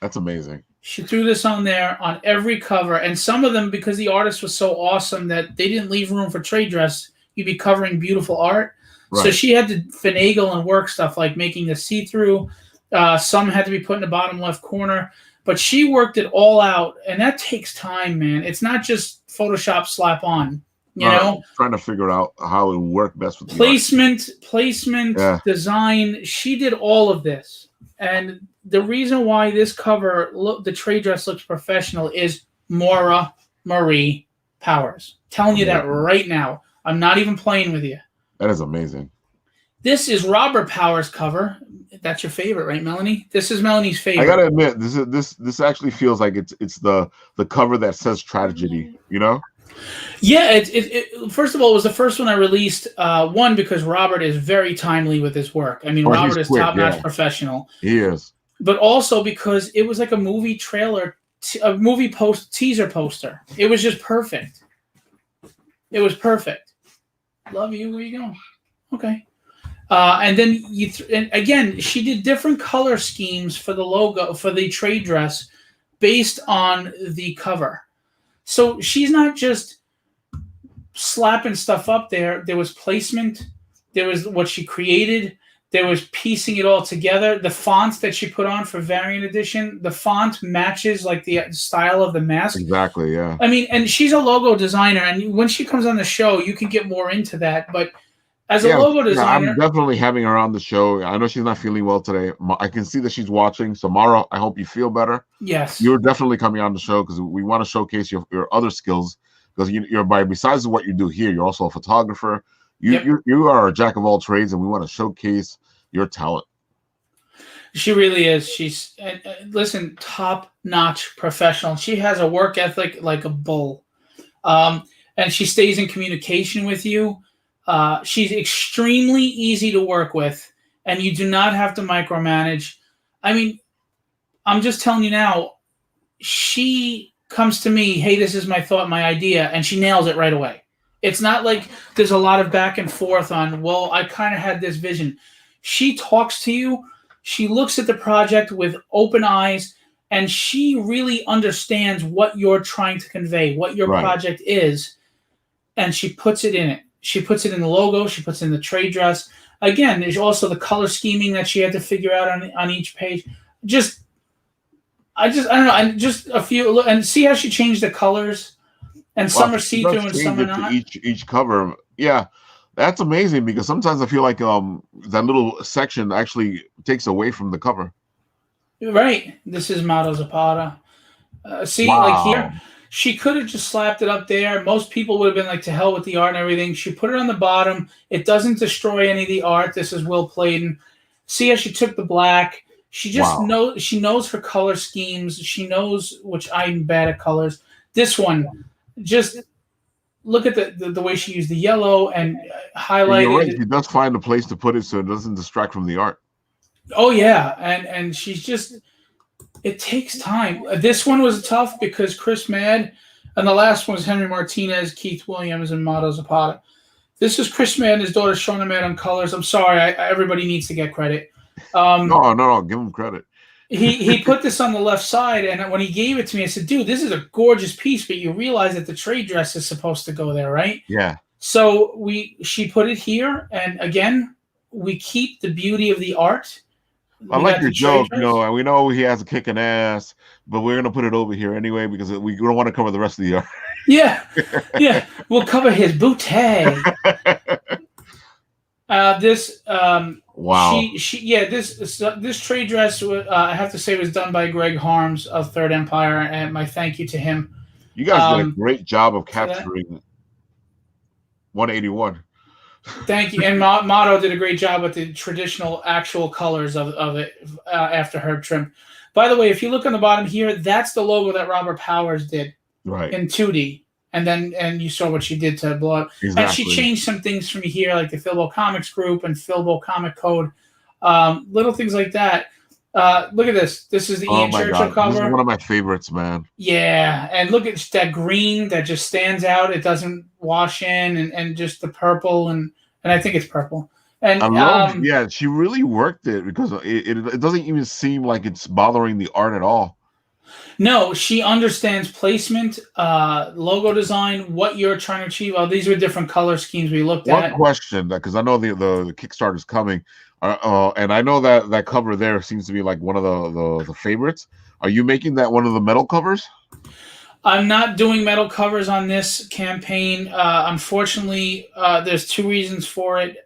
S1: That's amazing.
S2: She threw this on there on every cover. And some of them, because the artist was so awesome that they didn't leave room for trade dress, you'd be covering beautiful art. Right. So she had to finagle and work stuff like making the see-through. Some had to be put in the bottom left corner. But she worked it all out. And that takes time, man. It's not just Photoshop slap on. You know,
S1: trying to figure out how it would work best with
S2: placement, design. She did all of this, and the reason why this cover, the trade dress looks professional, is Maura Marie Powers. Telling you that right now. I'm not even playing with you.
S1: That is amazing.
S2: This is Robert Powers' cover. That's your favorite, right, Melanie? This is Melanie's favorite.
S1: I gotta admit, this actually feels like it's the cover that says tragedy. You know.
S2: Yeah, it first of all, it was the first one I released. One, because Robert is very timely with his work. I mean, Robert is top-notch professional.
S1: He is.
S2: But also because it was like a movie trailer, a movie teaser poster. It was just perfect. It was perfect. Love you. Where you going? Okay. And then and again, she did different color schemes for the logo, for the trade dress, based on the cover. So she's not just slapping stuff up there. There was placement. There was what she created. There was piecing it all together. The fonts that she put on for Variant Edition, the font matches like the style of the mask.
S1: Exactly, yeah.
S2: I mean, and she's a logo designer, and when she comes on the show, you can get more into that. But as a logo designer...
S1: I'm definitely having her on the show. I know she's not feeling well today. I can see that she's watching. So, Mara, I hope you feel better.
S2: Yes.
S1: You're definitely coming on the show because we want to showcase your other skills. Because besides what you do here, you're also a photographer. You are a jack of all trades, and we want to showcase your talent.
S2: She really is. She's listen, top-notch professional. She has a work ethic like a bull, and she stays in communication with you. She's extremely easy to work with, and you do not have to micromanage. I mean, I'm just telling you now. She comes to me, hey, this is my thought, my idea, and she nails it right away. It's not like there's a lot of back and forth on, well, I kind of had this vision. She talks to you. She looks at the project with open eyes, and she really understands what you're trying to convey, what your project is, and she puts it in it. She puts it in the logo. She puts it in the trade dress. Again, there's also the color scheming that she had to figure out on each page. I don't know. And just a few, and see how she changed the colors, and some are see-through and some are not.
S1: Each cover, yeah, that's amazing because sometimes I feel like that little section actually takes away from the cover.
S2: Right. This is Mato Zapata. Like here, she could have just slapped it up there. Most people would have been like, to hell with the art and everything. She put it on the bottom. It doesn't destroy any of the art. This is Will Pladen. See how she took the black. She just knows. She knows her color schemes. She knows, which I'm bad at colors. This one, just look at the way she used the yellow and highlighted.
S1: You're right. She does find a place to put it so it doesn't distract from the art.
S2: Oh yeah, and she's just. It takes time. This one was tough because Chris Madd, and the last one was Henry Martinez, Keith Williams, and Mato Zapata. This is Chris Madd and his daughter Shona Madd on colors. I'm sorry, everybody needs to get credit.
S1: No, give him credit.
S2: he put this on the left side, and when he gave it to me, I said, dude, this is a gorgeous piece, but you realize that the trade dress is supposed to go there, right?
S1: Yeah.
S2: So she put it here, and again, we keep the beauty of the art.
S1: I like your joke, and we know he has a kicking ass, but we're gonna put it over here anyway because we don't want to cover the rest of the art.
S2: Yeah, we'll cover his bootay.
S1: Wow.
S2: This trade dress, I have to say, was done by Greg Harms of Third Empire, and my thank you to him.
S1: You guys did a great job of
S2: for that.
S1: capturing 181.
S2: Thank you. And Motto did a great job with the traditional actual colors of it after Herb Trimp. By the way, if you look on the bottom here, that's the logo that Robert Powers did
S1: Right.
S2: in 2D. And you saw what she did to blow up.
S1: Exactly.
S2: And she changed some things from here, like the Philbo Comics Group and Philbo Comic Code. Little things like that. Look at this. This is the Ian Churchill cover.
S1: This is one of my favorites, man.
S2: Yeah, and look at that green that just stands out. It doesn't wash in, and just the purple, and I think it's purple. And
S1: I love, yeah, she really worked it because it doesn't even seem like it's bothering the art at all.
S2: No, she understands placement, logo design, what you're trying to achieve. Oh, these were different color schemes we looked at.
S1: One question, because I know the Kickstarter is coming, and I know that cover there seems to be like one of the favorites. Are you making that one of the metal covers?
S2: I'm not doing metal covers on this campaign. Unfortunately, there's two reasons for it.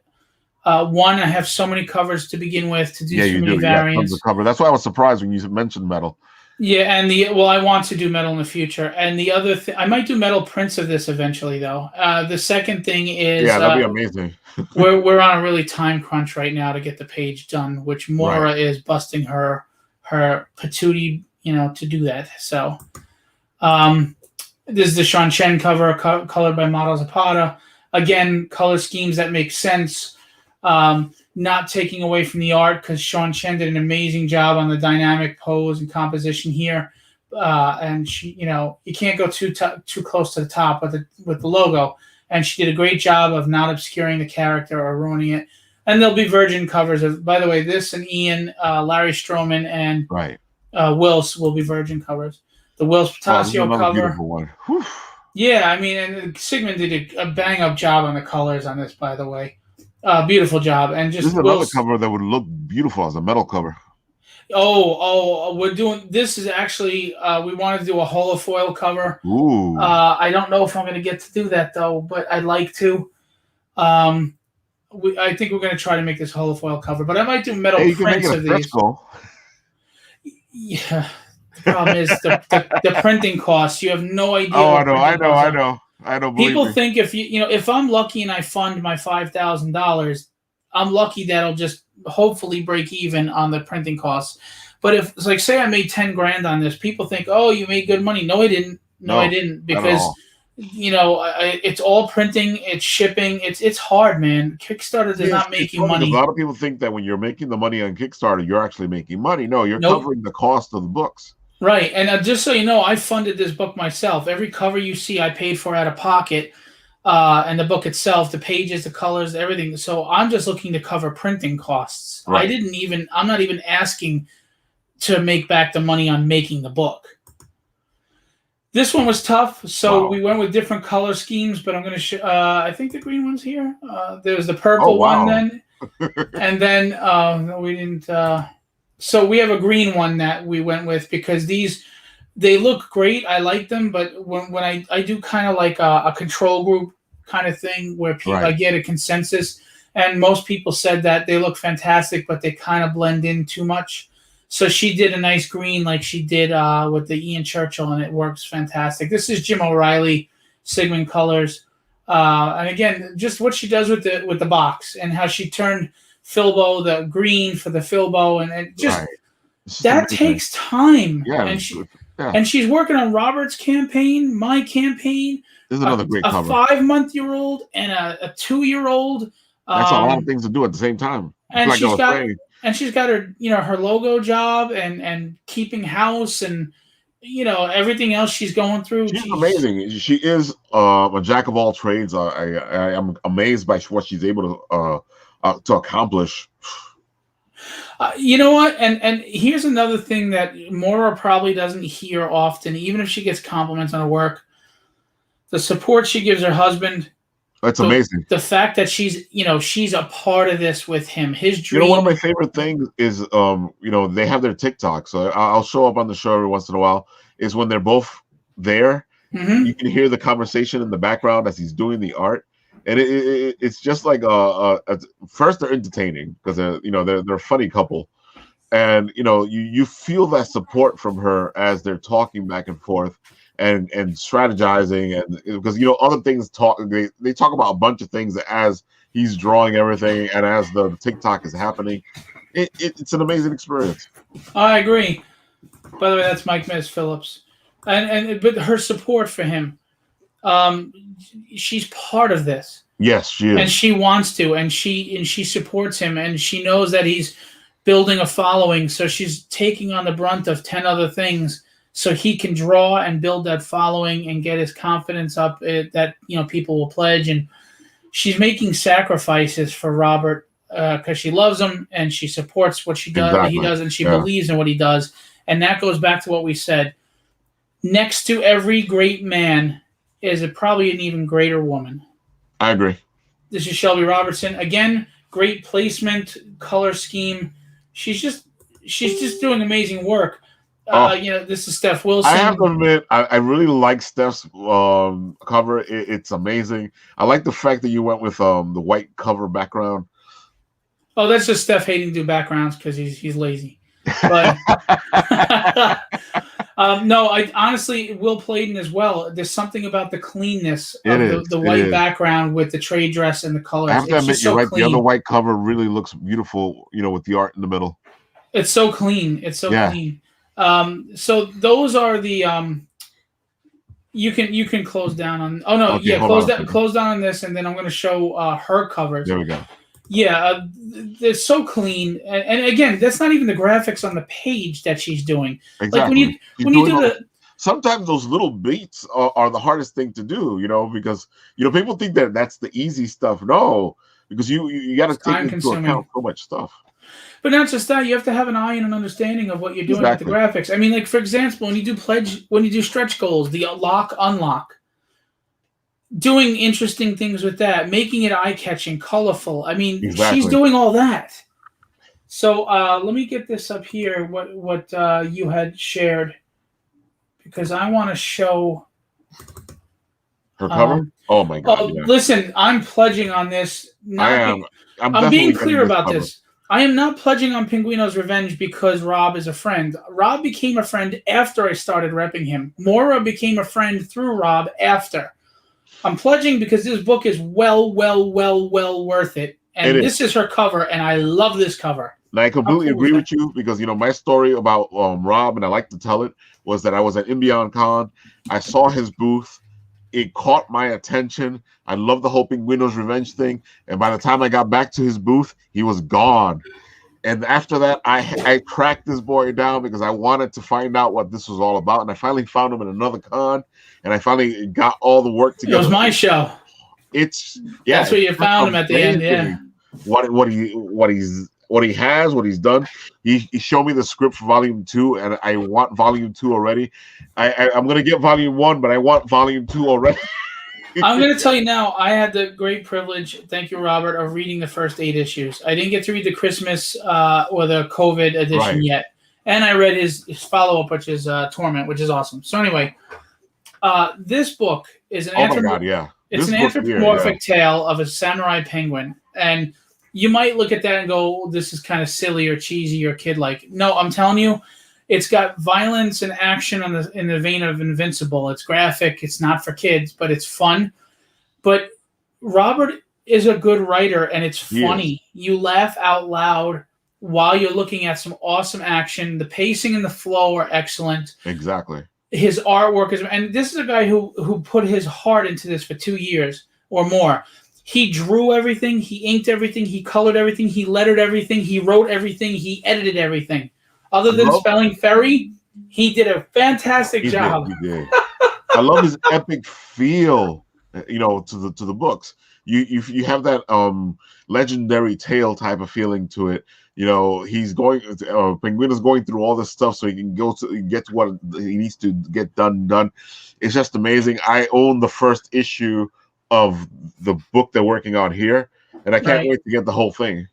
S2: One, I have so many covers to begin with to do so many variants.
S1: Tons of cover. That's why I was surprised when you mentioned metal.
S2: Yeah, and I want to do metal in the future. And the other thing, I might do metal prints of this eventually, though. The second thing is,
S1: that'd be amazing.
S2: we're on a really time crunch right now to get the page done, which Maura is busting her patootie, to do that. So, this is the Sean Chen cover, colored by Model Zapata. Again, color schemes that make sense. Not taking away from the art, because Sean Chen did an amazing job on the dynamic pose and composition here. And she, you can't go too close to the top with the logo. And she did a great job of not obscuring the character or ruining it. And there'll be virgin covers of, by the way, this and Ian, Larry Stroman, and Wills will be virgin covers. The Wills Potasio cover.
S1: One.
S2: Yeah, I mean, and Sigmund did a bang up job on the colors on this, by the way. Beautiful job. And just
S1: this is another cover that would look beautiful as a metal cover.
S2: We're doing this. Is actually we wanted to do a holofoil cover.
S1: Ooh.
S2: I don't know if I'm going to get to do that though, but I'd like to. I think we're going to try to make this holofoil cover, but I might do metal prints of these. Yeah. The problem is the printing costs. You have no idea.
S1: Oh, I know.
S2: People think if I'm lucky and I fund my $5,000, I'm lucky that'll just hopefully break even on the printing costs. But if it's like, say I made $10,000 on this, people think, oh, you made good money. No, I didn't. I didn't, because it's all printing, it's shipping, it's hard, man. Kickstarter does not make you money.
S1: A lot of people think that when you're making the money on Kickstarter, you're actually making money. No, you're covering the cost of the books.
S2: Right, and just so you know, I funded this book myself. Every cover you see, I paid for out of pocket, and the book itself, the pages, the colors, everything. So I'm just looking to cover printing costs.
S1: Right.
S2: I'm not even asking to make back the money on making the book. This one was tough, so we went with different color schemes, but I'm going to show, I think the green one's here. There's the purple one then, and then we didn't... So we have a green one that we went with because they look great. I like them, but when I do kind of like a control group kind of thing where I get a consensus, and most people said that they look fantastic, but they kind of blend in too much. So she did a nice green like she did with the Ian Churchill, and it works fantastic. This is Jim O'Reilly, Sigmund Colors. And again, just what she does with the box and how she turned Philbo, the green for the Philbo, and just that takes time.
S1: Yeah,
S2: and she's working on Robert's campaign, my campaign.
S1: This is another great cover.
S2: A 5-month-old and a 2-year-old.
S1: That's a lot of things to do at the same time.
S2: And she's got her her logo job and keeping house and everything else she's going through.
S1: She's amazing. She is a jack of all trades. I am amazed by what she's able to accomplish.
S2: You know what? And here's another thing that Maura probably doesn't hear often, even if she gets compliments on her work. The support she gives her husband.
S1: That's amazing.
S2: The fact that she's a part of this with him. His dream.
S1: One of my favorite things is, they have their TikTok. So I'll show up on the show every once in a while. Is when they're both there.
S2: Mm-hmm.
S1: You can hear the conversation in the background as he's doing the art. And it's just like first they're entertaining because they're a funny couple, and you feel that support from her as they're talking back and forth, and strategizing, and because other things they talk about a bunch of things as he's drawing everything and as the TikTok is happening. It's an amazing experience.
S2: I agree. By the way, that's Mike Miss Phillips, but her support for him. She's part of this.
S1: Yes, she is,
S2: and she wants to, and she supports him, and she knows that he's building a following. So she's taking on the brunt of 10 other things, so he can draw and build that following and get his confidence up. That people will pledge, and she's making sacrifices for Robert because she loves him and she supports what she does.
S1: Exactly.
S2: He does, and she believes in what he does. And that goes back to what we said. Next to every great man is probably an even greater woman.
S1: I agree.
S2: This is Shelby Robertson. Again, great placement, color scheme. She's just doing amazing work. This is Steph Wilson.
S1: I have to admit, I really like Steph's cover. It's amazing. I like the fact that you went with the white cover background.
S2: Oh, that's just Steph hating to do backgrounds because he's lazy. But no, I honestly, Will Playden as well. There's something about the cleanness of the white background with the trade dress and the colors.
S1: I have to admit, you're right. Clean. The other white cover really looks beautiful, with the art in the middle.
S2: It's so clean. It's so clean. So those are the you can close down on. Oh no, okay, close down on this, and then I'm going to show her covers.
S1: There we go.
S2: Yeah, they're so clean, and again, that's not even the graphics on the page that she's doing.
S1: Exactly.
S2: Like when you do
S1: sometimes those little beats are the hardest thing to do, because people think that that's the easy stuff. No, because you got to take into account so much stuff.
S2: But not just that, you have to have an eye and an understanding of what you're doing with the graphics. I mean, like for example, when you do stretch goals, the lock unlock. Doing interesting things with that, making it eye-catching, colorful. I mean, she's doing all that. So let me get this up here, what you had shared, because I want to show
S1: her cover. Oh my God!
S2: Listen, I'm pledging on this.
S1: I'm
S2: being clear about this. I am not pledging on Penguino's Revenge because Rob is a friend. Rob became a friend after I started repping him. Maura became a friend through Rob after. I'm pledging because this book is well worth it. And this is her cover, and I love this cover.
S1: And I completely agree with you because, my story about Rob, and I like to tell it, was that I was at Inbeyond Con. I saw his booth. It caught my attention. I love the whole Penguino's Revenge thing. And by the time I got back to his booth, he was gone. And after that, I tracked this boy down because I wanted to find out what this was all about. And I finally found him in another con. And I finally got all the work together.
S2: It was my show.
S1: That's
S2: where you found him at the end. Yeah.
S1: What he has, what he's done. He showed me the script for Volume 2, and I want Volume 2 already. I'm gonna get Volume 1, but I want Volume 2 already.
S2: I'm going to tell you now, I had the great privilege, thank you, Robert, of reading the first 8 issues. I didn't get to read the Christmas or the COVID edition yet. And I read his follow-up, which is Torment, which is awesome. So anyway, this book is an anthropomorphic tale of a samurai penguin. And you might look at that and go, oh, this is kind of silly or cheesy or kid-like. No, I'm telling you, it's got violence and action in the vein of Invincible. It's graphic. It's not for kids, but it's fun. But Robert is a good writer, and it's funny. You laugh out loud while you're looking at some awesome action. The pacing and the flow are excellent.
S1: Exactly.
S2: His artwork is, and this is a guy who put his heart into this for 2 years or more. He drew everything. He inked everything. He colored everything. He lettered everything. He wrote everything. He edited everything. Other than spelling Ferry, he did a fantastic job.
S1: He did. I love his epic feel, to the books. You have that legendary tale type of feeling to it. He's going. Penguino's going through all this stuff so he can get to what he needs to get done. It's just amazing. I own the first issue of the book they're working on here, and I can't wait to get the whole thing.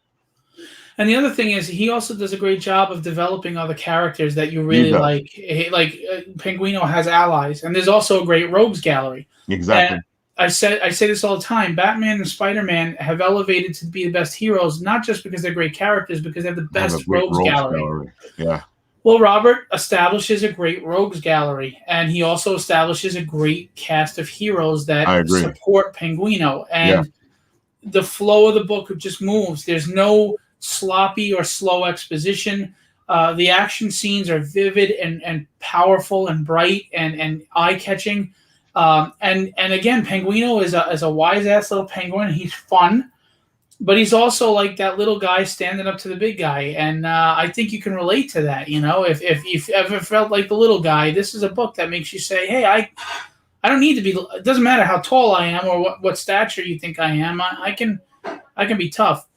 S2: And the other thing is, he also does a great job of developing other characters that you really like. Penguino has allies, and there's also a great rogues gallery.
S1: Exactly.
S2: And I say this all the time. Batman and Spider-Man have elevated to be the best heroes, not just because they're great characters, because they have the best rogues gallery.
S1: Yeah.
S2: Well, Robert establishes a great rogues gallery, and he also establishes a great cast of heroes that
S1: I agree.
S2: support Penguino.
S1: Yeah.
S2: And the flow of the book just moves. There's no sloppy or slow exposition. The action scenes are vivid and powerful and bright and eye-catching. And again, Penguino is a wise-ass little penguin. He's fun. But he's also like that little guy standing up to the big guy, and I think you can relate to that. If you've ever felt like the little guy, this is a book that makes you say, "Hey, I don't need to be. It doesn't matter how tall I am or what stature you think I am. I can be tough."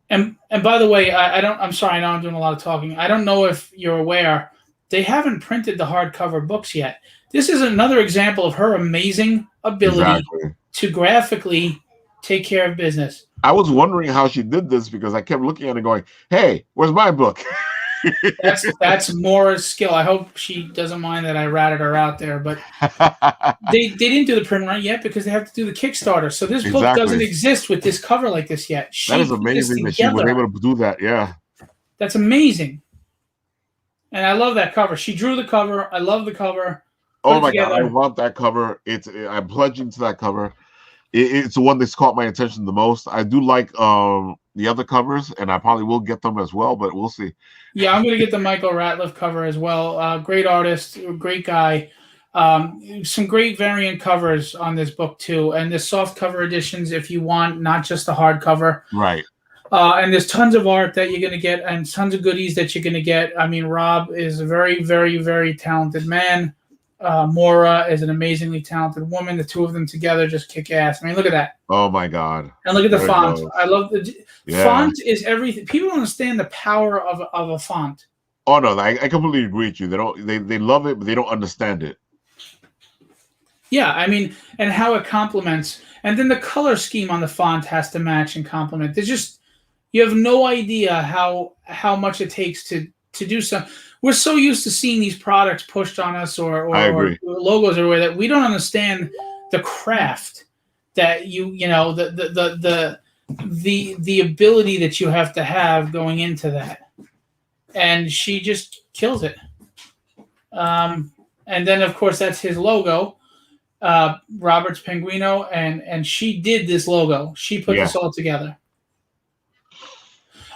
S2: And by the way, I'm sorry, I know I'm doing a lot of talking. I don't know if you're aware, they haven't printed the hardcover books yet. This is another example of her amazing ability to graphically take care of business.
S1: I was wondering how she did this because I kept looking at it going, hey, where's my book?
S2: That's Maura's skill. I hope she doesn't mind that I ratted her out there, but they didn't do the print run yet because they have to do the Kickstarter. So this book doesn't exist with this cover like this yet.
S1: That is amazing that she was able to do that. Yeah.
S2: That's amazing. And I love that cover. She drew the cover. I love the cover.
S1: Oh my God, I want that cover. I'm pledging to that cover. It's the one that's caught my attention the most. I do like the other covers, and I probably will get them as well, but we'll see.
S2: Yeah, I'm going to get the Michael Ratliff cover as well. Great artist, great guy. Some great variant covers on this book, too. And there's soft cover editions if you want, not just the hardcover.
S1: Right.
S2: And there's tons of art that you're going to get and tons of goodies that you're going to get. I mean, Rob is a very, very, very talented man. Maura is an amazingly talented woman. The two of them together just kick ass. I mean, look at that.
S1: Oh my God.
S2: And look at the font. I love the font is everything. People don't understand the power of a font.
S1: Oh no, I completely agree with you. They love it, but they don't understand it.
S2: Yeah, I mean, and how it complements. And then the color scheme on the font has to match and complement. There's just, you have no idea how much it takes to do something. We're so used to seeing these products pushed on us or logos or that we don't understand the craft that the ability that you have to have going into that. And she just kills it. And then of course that's his logo, Robert's Penguino, and she did this logo. She put this all together.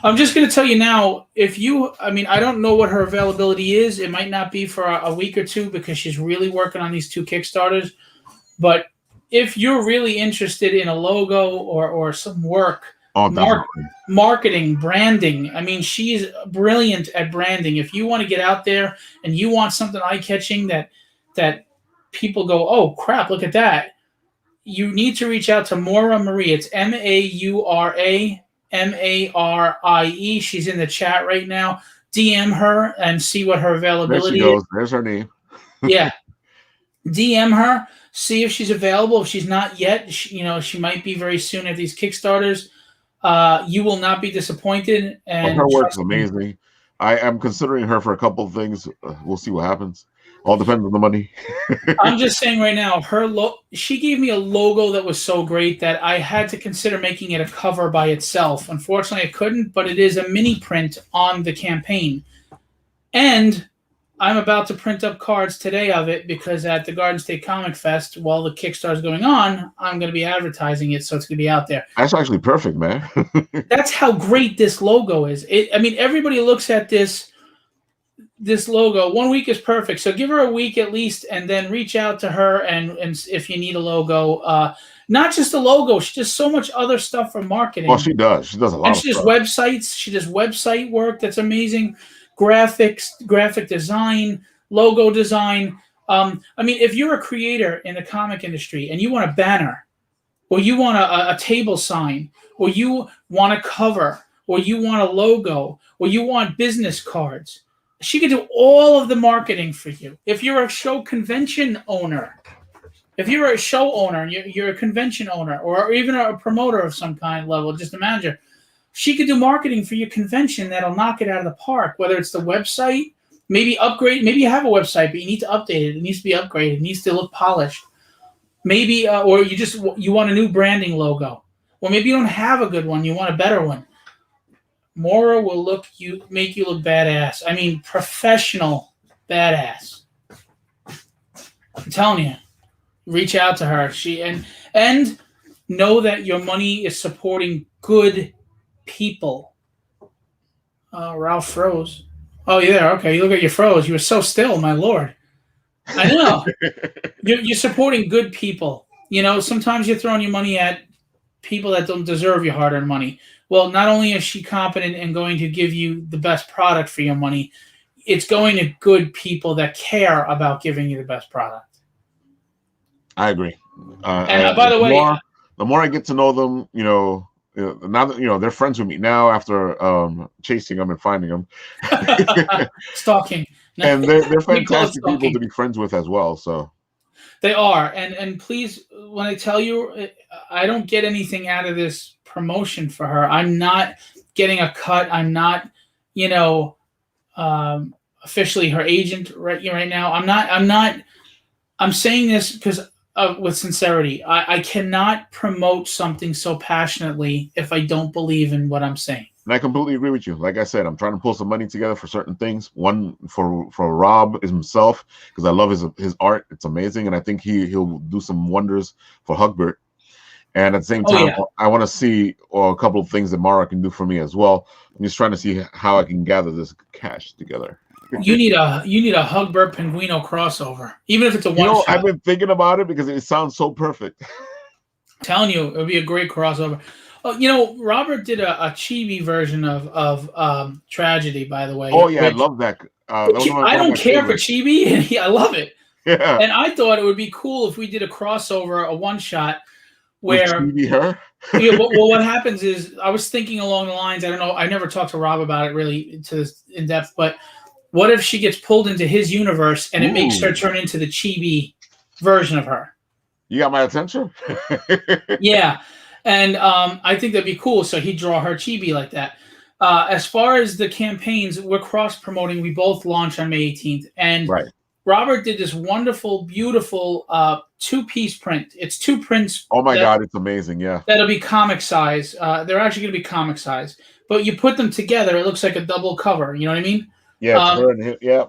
S2: I'm just going to tell you now, I don't know what her availability is. It might not be for a week or two because she's really working on these 2 Kickstarters. But if you're really interested in a logo or some work, marketing, branding, I mean, she's brilliant at branding. If you want to get out there and you want something eye-catching that people go, oh, crap, look at that, you need to reach out to Maura Marie. It's Maura Marie. She's in the chat right now. DM her and see what her availability
S1: is. There's her name.
S2: Yeah. DM her. See if she's available. If she's not yet, she might be very soon at these Kickstarters. You will not be disappointed. And
S1: her work's amazing. I am considering her for a couple of things. We'll see what happens. All depends on the money.
S2: I'm just saying right now, she gave me a logo that was so great that I had to consider making it a cover by itself. Unfortunately, I couldn't, but it is a mini print on the campaign. And I'm about to print up cards today of it because at the Garden State Comic Fest, while the Kickstarter is going on, I'm going to be advertising it, so it's going to be out there.
S1: That's actually perfect, man.
S2: That's how great this logo is. Everybody looks at this logo. 1 week is perfect, so give her a week at least, and then reach out to her and if you need a logo. Not just a logo, she does so much other stuff for marketing.
S1: Well, she does a lot.
S2: And she does websites. She does website work that's amazing. Graphics, graphic design, logo design. If you're a creator in the comic industry and you want a banner, or you want a table sign, or you want a cover, or you want a logo, or you want business cards, she could do all of the marketing for you. If you're a show convention owner, you're a convention owner, or even a promoter of some kind level, just a manager, she could do marketing for your convention that'll knock it out of the park, whether it's the website, maybe upgrade. Maybe you have a website, but you need to update it. It needs to be upgraded. It needs to look polished. Maybe, or you want a new branding logo. Or maybe you don't have a good one. You want a better one. Maura will make you look badass. I mean, professional badass. I'm telling you, reach out to her. And know that your money is supporting good people. Ralph froze. Oh, yeah, okay. You look at your froze. You were so still, my lord. I know. You're supporting good people. You know, sometimes you're throwing your money at people that don't deserve your hard-earned money. Well, not only is she competent and going to give you the best product for your money, it's going to good people that care about giving you the best product.
S1: I agree.
S2: And by the way,
S1: the more I get to know them, now that they're friends with me now after chasing them and finding them,
S2: stalking,
S1: and they're fantastic people to be friends with as well. So
S2: they are, and please, when I tell you, I don't get anything out of this promotion for her. I'm not getting a cut. I'm not, officially her agent right now. I'm saying this because with sincerity. I cannot promote something so passionately if I don't believe in what I'm saying.
S1: And I completely agree with you. Like I said, I'm trying to pull some money together for certain things. One for Rob is himself, because I love his art. It's amazing, and I think he'll do some wonders for Hugbert. And at the same time, I want to see a couple of things that Mara can do for me as well. I'm just trying to see how I can gather this cash together.
S2: You need a Hugbert Penguino crossover, even if it's a one shot.
S1: I've been thinking about it because it sounds so perfect.
S2: I'm telling you, it would be a great crossover. Oh, Robert did a chibi version of Tragedy, by the way.
S1: Oh yeah, I love that.
S2: I don't care for chibi, and I love it.
S1: Yeah.
S2: And I thought it would be cool if we did a crossover, a one shot, where
S1: her.
S2: Well, what happens is, I was thinking along the lines. I don't know. I never talked to Rob about it really to this in depth, but what if she gets pulled into his universe and it makes her turn into the chibi version of her?
S1: You got my attention.
S2: Yeah. And I think that'd be cool. So he'd draw her chibi like that. As far as the campaigns, we're cross-promoting. We both launch on May 18th. And Robert did this wonderful, beautiful 2-piece print. It's 2 prints.
S1: Oh, my God. It's amazing. Yeah.
S2: That'll be comic size. They're actually going to be comic size. But you put them together, it looks like a double cover. You know what I mean?
S1: Yeah. Yeah.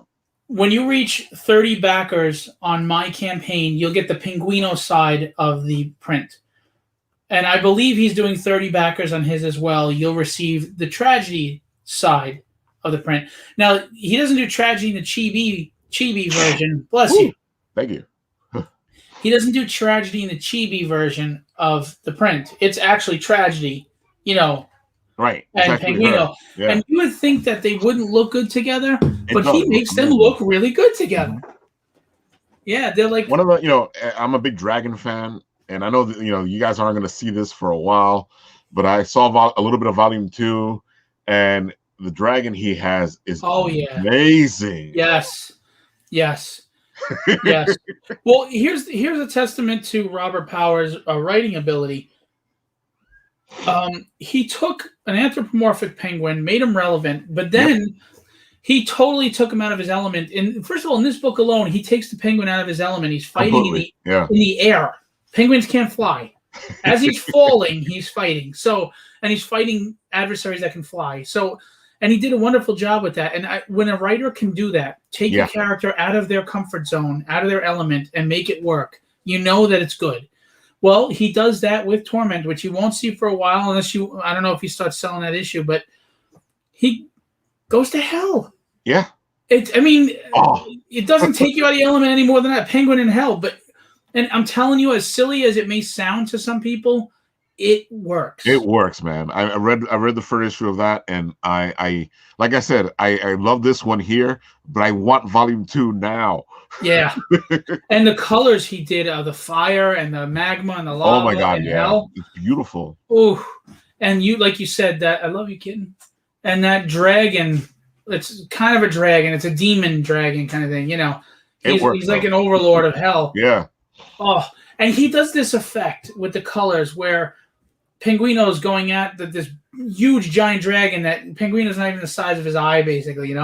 S2: When you reach 30 backers on my campaign, you'll get the Penguino side of the print. And I believe he's doing 30 backers on his as well. You'll receive the Tragedy side of the print. Now, he doesn't do Tragedy in the chibi version. Bless you.
S1: Thank you.
S2: He doesn't do Tragedy in the chibi version of the print. It's actually Tragedy,
S1: Right.
S2: And Penguino.
S1: Yeah.
S2: And you would think that they wouldn't look good together, but he makes them
S1: amazing.
S2: look really good together. Yeah, they're like
S1: one of the, I'm a big Dragon fan, and I know that, you guys aren't going to see this for a while, but I saw a little bit of Volume 2, and the dragon he has is amazing.
S2: Yes. Well, here's a testament to Robert Powers' writing ability. He took an anthropomorphic penguin, made him relevant, but then he totally took him out of his element. And first of all, in this book alone, he takes the penguin out of his element. He's fighting in the air. Penguins can't fly. As he's falling, he's fighting. And he's fighting adversaries that can fly. And he did a wonderful job with that. And when a writer can do that, take a character out of their comfort zone, out of their element, and make it work, you know that it's good. Well, he does that with Torment, which you won't see for a while I don't know if he starts selling that issue, but he goes to hell.
S1: Yeah.
S2: It doesn't take you out of the element any more than that. Penguin in hell. And I'm telling you, as silly as it may sound to some people, it works.
S1: It works, man. I read the first issue of that, and I like I said, I love this one here, but I want Volume 2 now.
S2: Yeah. And the colors he did of the fire and the magma and the lava.
S1: Oh my God,
S2: hell.
S1: It's beautiful.
S2: Ooh. And like you said, that I love you, kitten. And that dragon, it's kind of a dragon. It's a demon dragon kind of thing, He's like an overlord of hell.
S1: Yeah.
S2: Oh, and he does this effect with the colors where Penguino's going at this huge giant dragon that Penguino's not even the size of his eye, basically,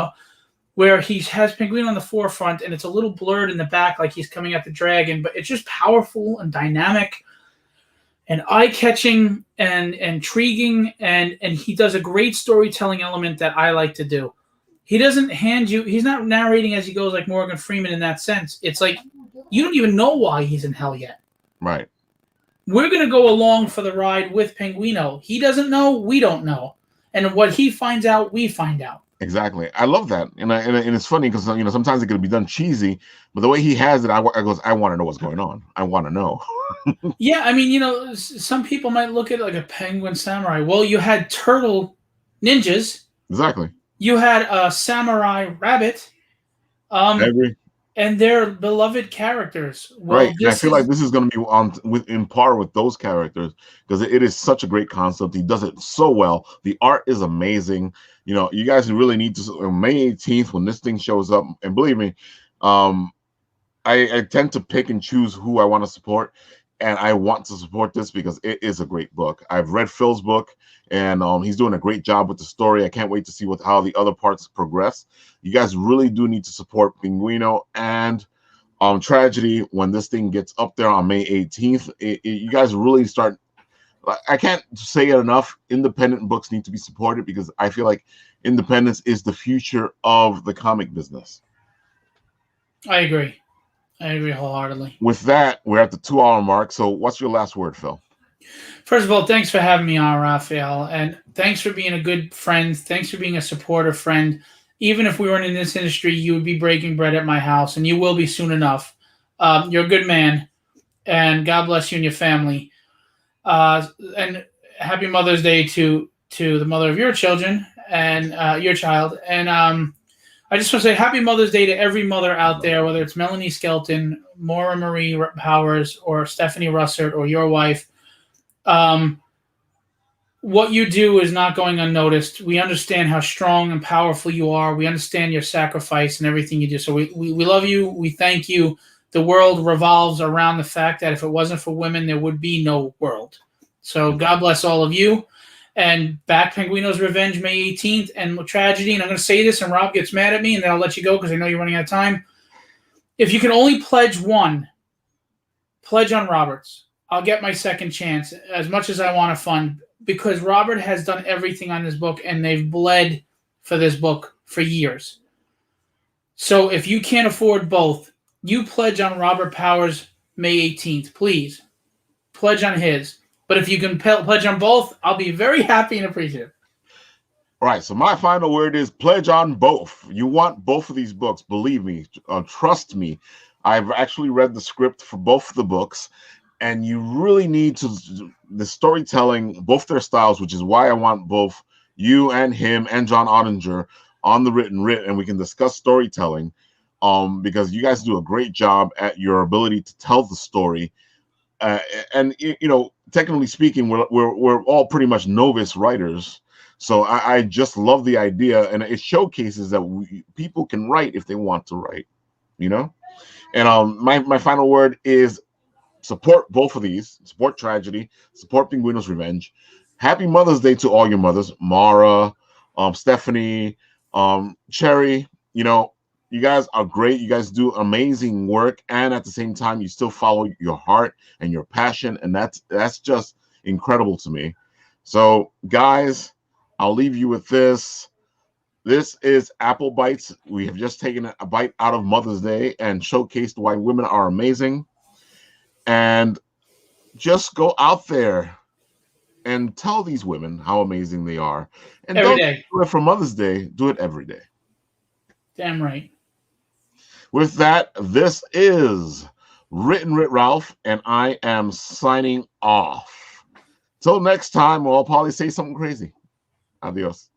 S2: where he has Penguino on the forefront and it's a little blurred in the back like he's coming at the dragon, but it's just powerful and dynamic. and eye-catching and intriguing, and he does a great storytelling element that I like to do. He doesn't hand you, he's not narrating as he goes like Morgan Freeman in that sense. It's like you don't even know why he's in hell yet.
S1: Right.
S2: We're going to go along for the ride with Penguino. He doesn't know, we don't know. And what he finds out, we find out.
S1: Exactly. I love that. And it's funny because, sometimes it could be done cheesy, but the way he has it, I want to know what's going on. I want to know.
S2: Yeah, I mean, some people might look at it like a penguin samurai. Well, you had turtle ninjas.
S1: Exactly.
S2: You had a samurai rabbit.
S1: I agree.
S2: And they're beloved characters.
S1: Well, right. And I feel like this is going to be in par with those characters because it is such a great concept. He does it so well. The art is amazing. You guys really need to, May 18th when this thing shows up, and believe me, I tend to pick and choose who I want to support, and I want to support this because it is a great book. I've read Phil's book, and he's doing a great job with the story. I can't wait to see how the other parts progress. You guys really do need to support Penguino and Tragedy when this thing gets up there on May 18th. You guys really start. I can't say it enough. Independent books need to be supported because I feel like independence is the future of the comic business.
S2: I agree wholeheartedly.
S1: With that, we're at the 2-hour mark. So what's your last word, Phil?
S2: First of all, thanks for having me on, Raphael. And thanks for being a good friend. Thanks for being a supportive friend. Even if we weren't in this industry, you would be breaking bread at my house, and you will be soon enough. You're a good man, and God bless you and your family. And happy Mother's Day to the mother of your children and your child. And I just want to say happy Mother's Day to every mother out there, whether it's Melanie Skelton, Maura Marie Powers, or Stephanie Russertt, or your wife. What you do is not going unnoticed. We understand how strong and powerful you are. We understand your sacrifice and everything you do. So we love you. We thank you. The world revolves around the fact that if it wasn't for women, there would be no world. So God bless all of you. And back Penguino's Revenge, May 18th, and Tragedy. And I'm going to say this, and Rob gets mad at me, and then I'll let you go because I know you're running out of time. If you can only pledge one, pledge on Robert's. I'll get my second chance as much as I want to fund, because Robert has done everything on this book, and they've bled for this book for years. So if you can't afford both, you pledge on Robert Powers May 18th, please. Pledge on his. But if you can pledge on both, I'll be very happy and appreciative.
S1: All right, so my final word is pledge on both. You want both of these books, believe me, trust me. I've actually read the script for both of the books, and you really need the storytelling, both their styles, which is why I want both you and him and John Ottinger on the Written Writ, and we can discuss storytelling, because you guys do a great job at your ability to tell the story. And technically speaking, we're all pretty much novice writers. So I just love the idea, and it showcases that people can write if they want to write, And my final word is support both of these. Support Tragedy. Support Penguino's Revenge. Happy Mother's Day to all your mothers. Mara, Stephanie, Cherry. You guys are great. You guys do amazing work, and at the same time, you still follow your heart and your passion, and that's just incredible to me. So, guys, I'll leave you with this. This is Apple Bites. We have just taken a bite out of Mother's Day and showcased why women are amazing. And just go out there and tell these women how amazing they are. And
S2: every
S1: don't
S2: day.
S1: do it for Mother's Day. Do it every day.
S2: Damn right.
S1: With that, this is WrittenWritRalf, and I am signing off. Till next time, I'll probably say something crazy. Adios.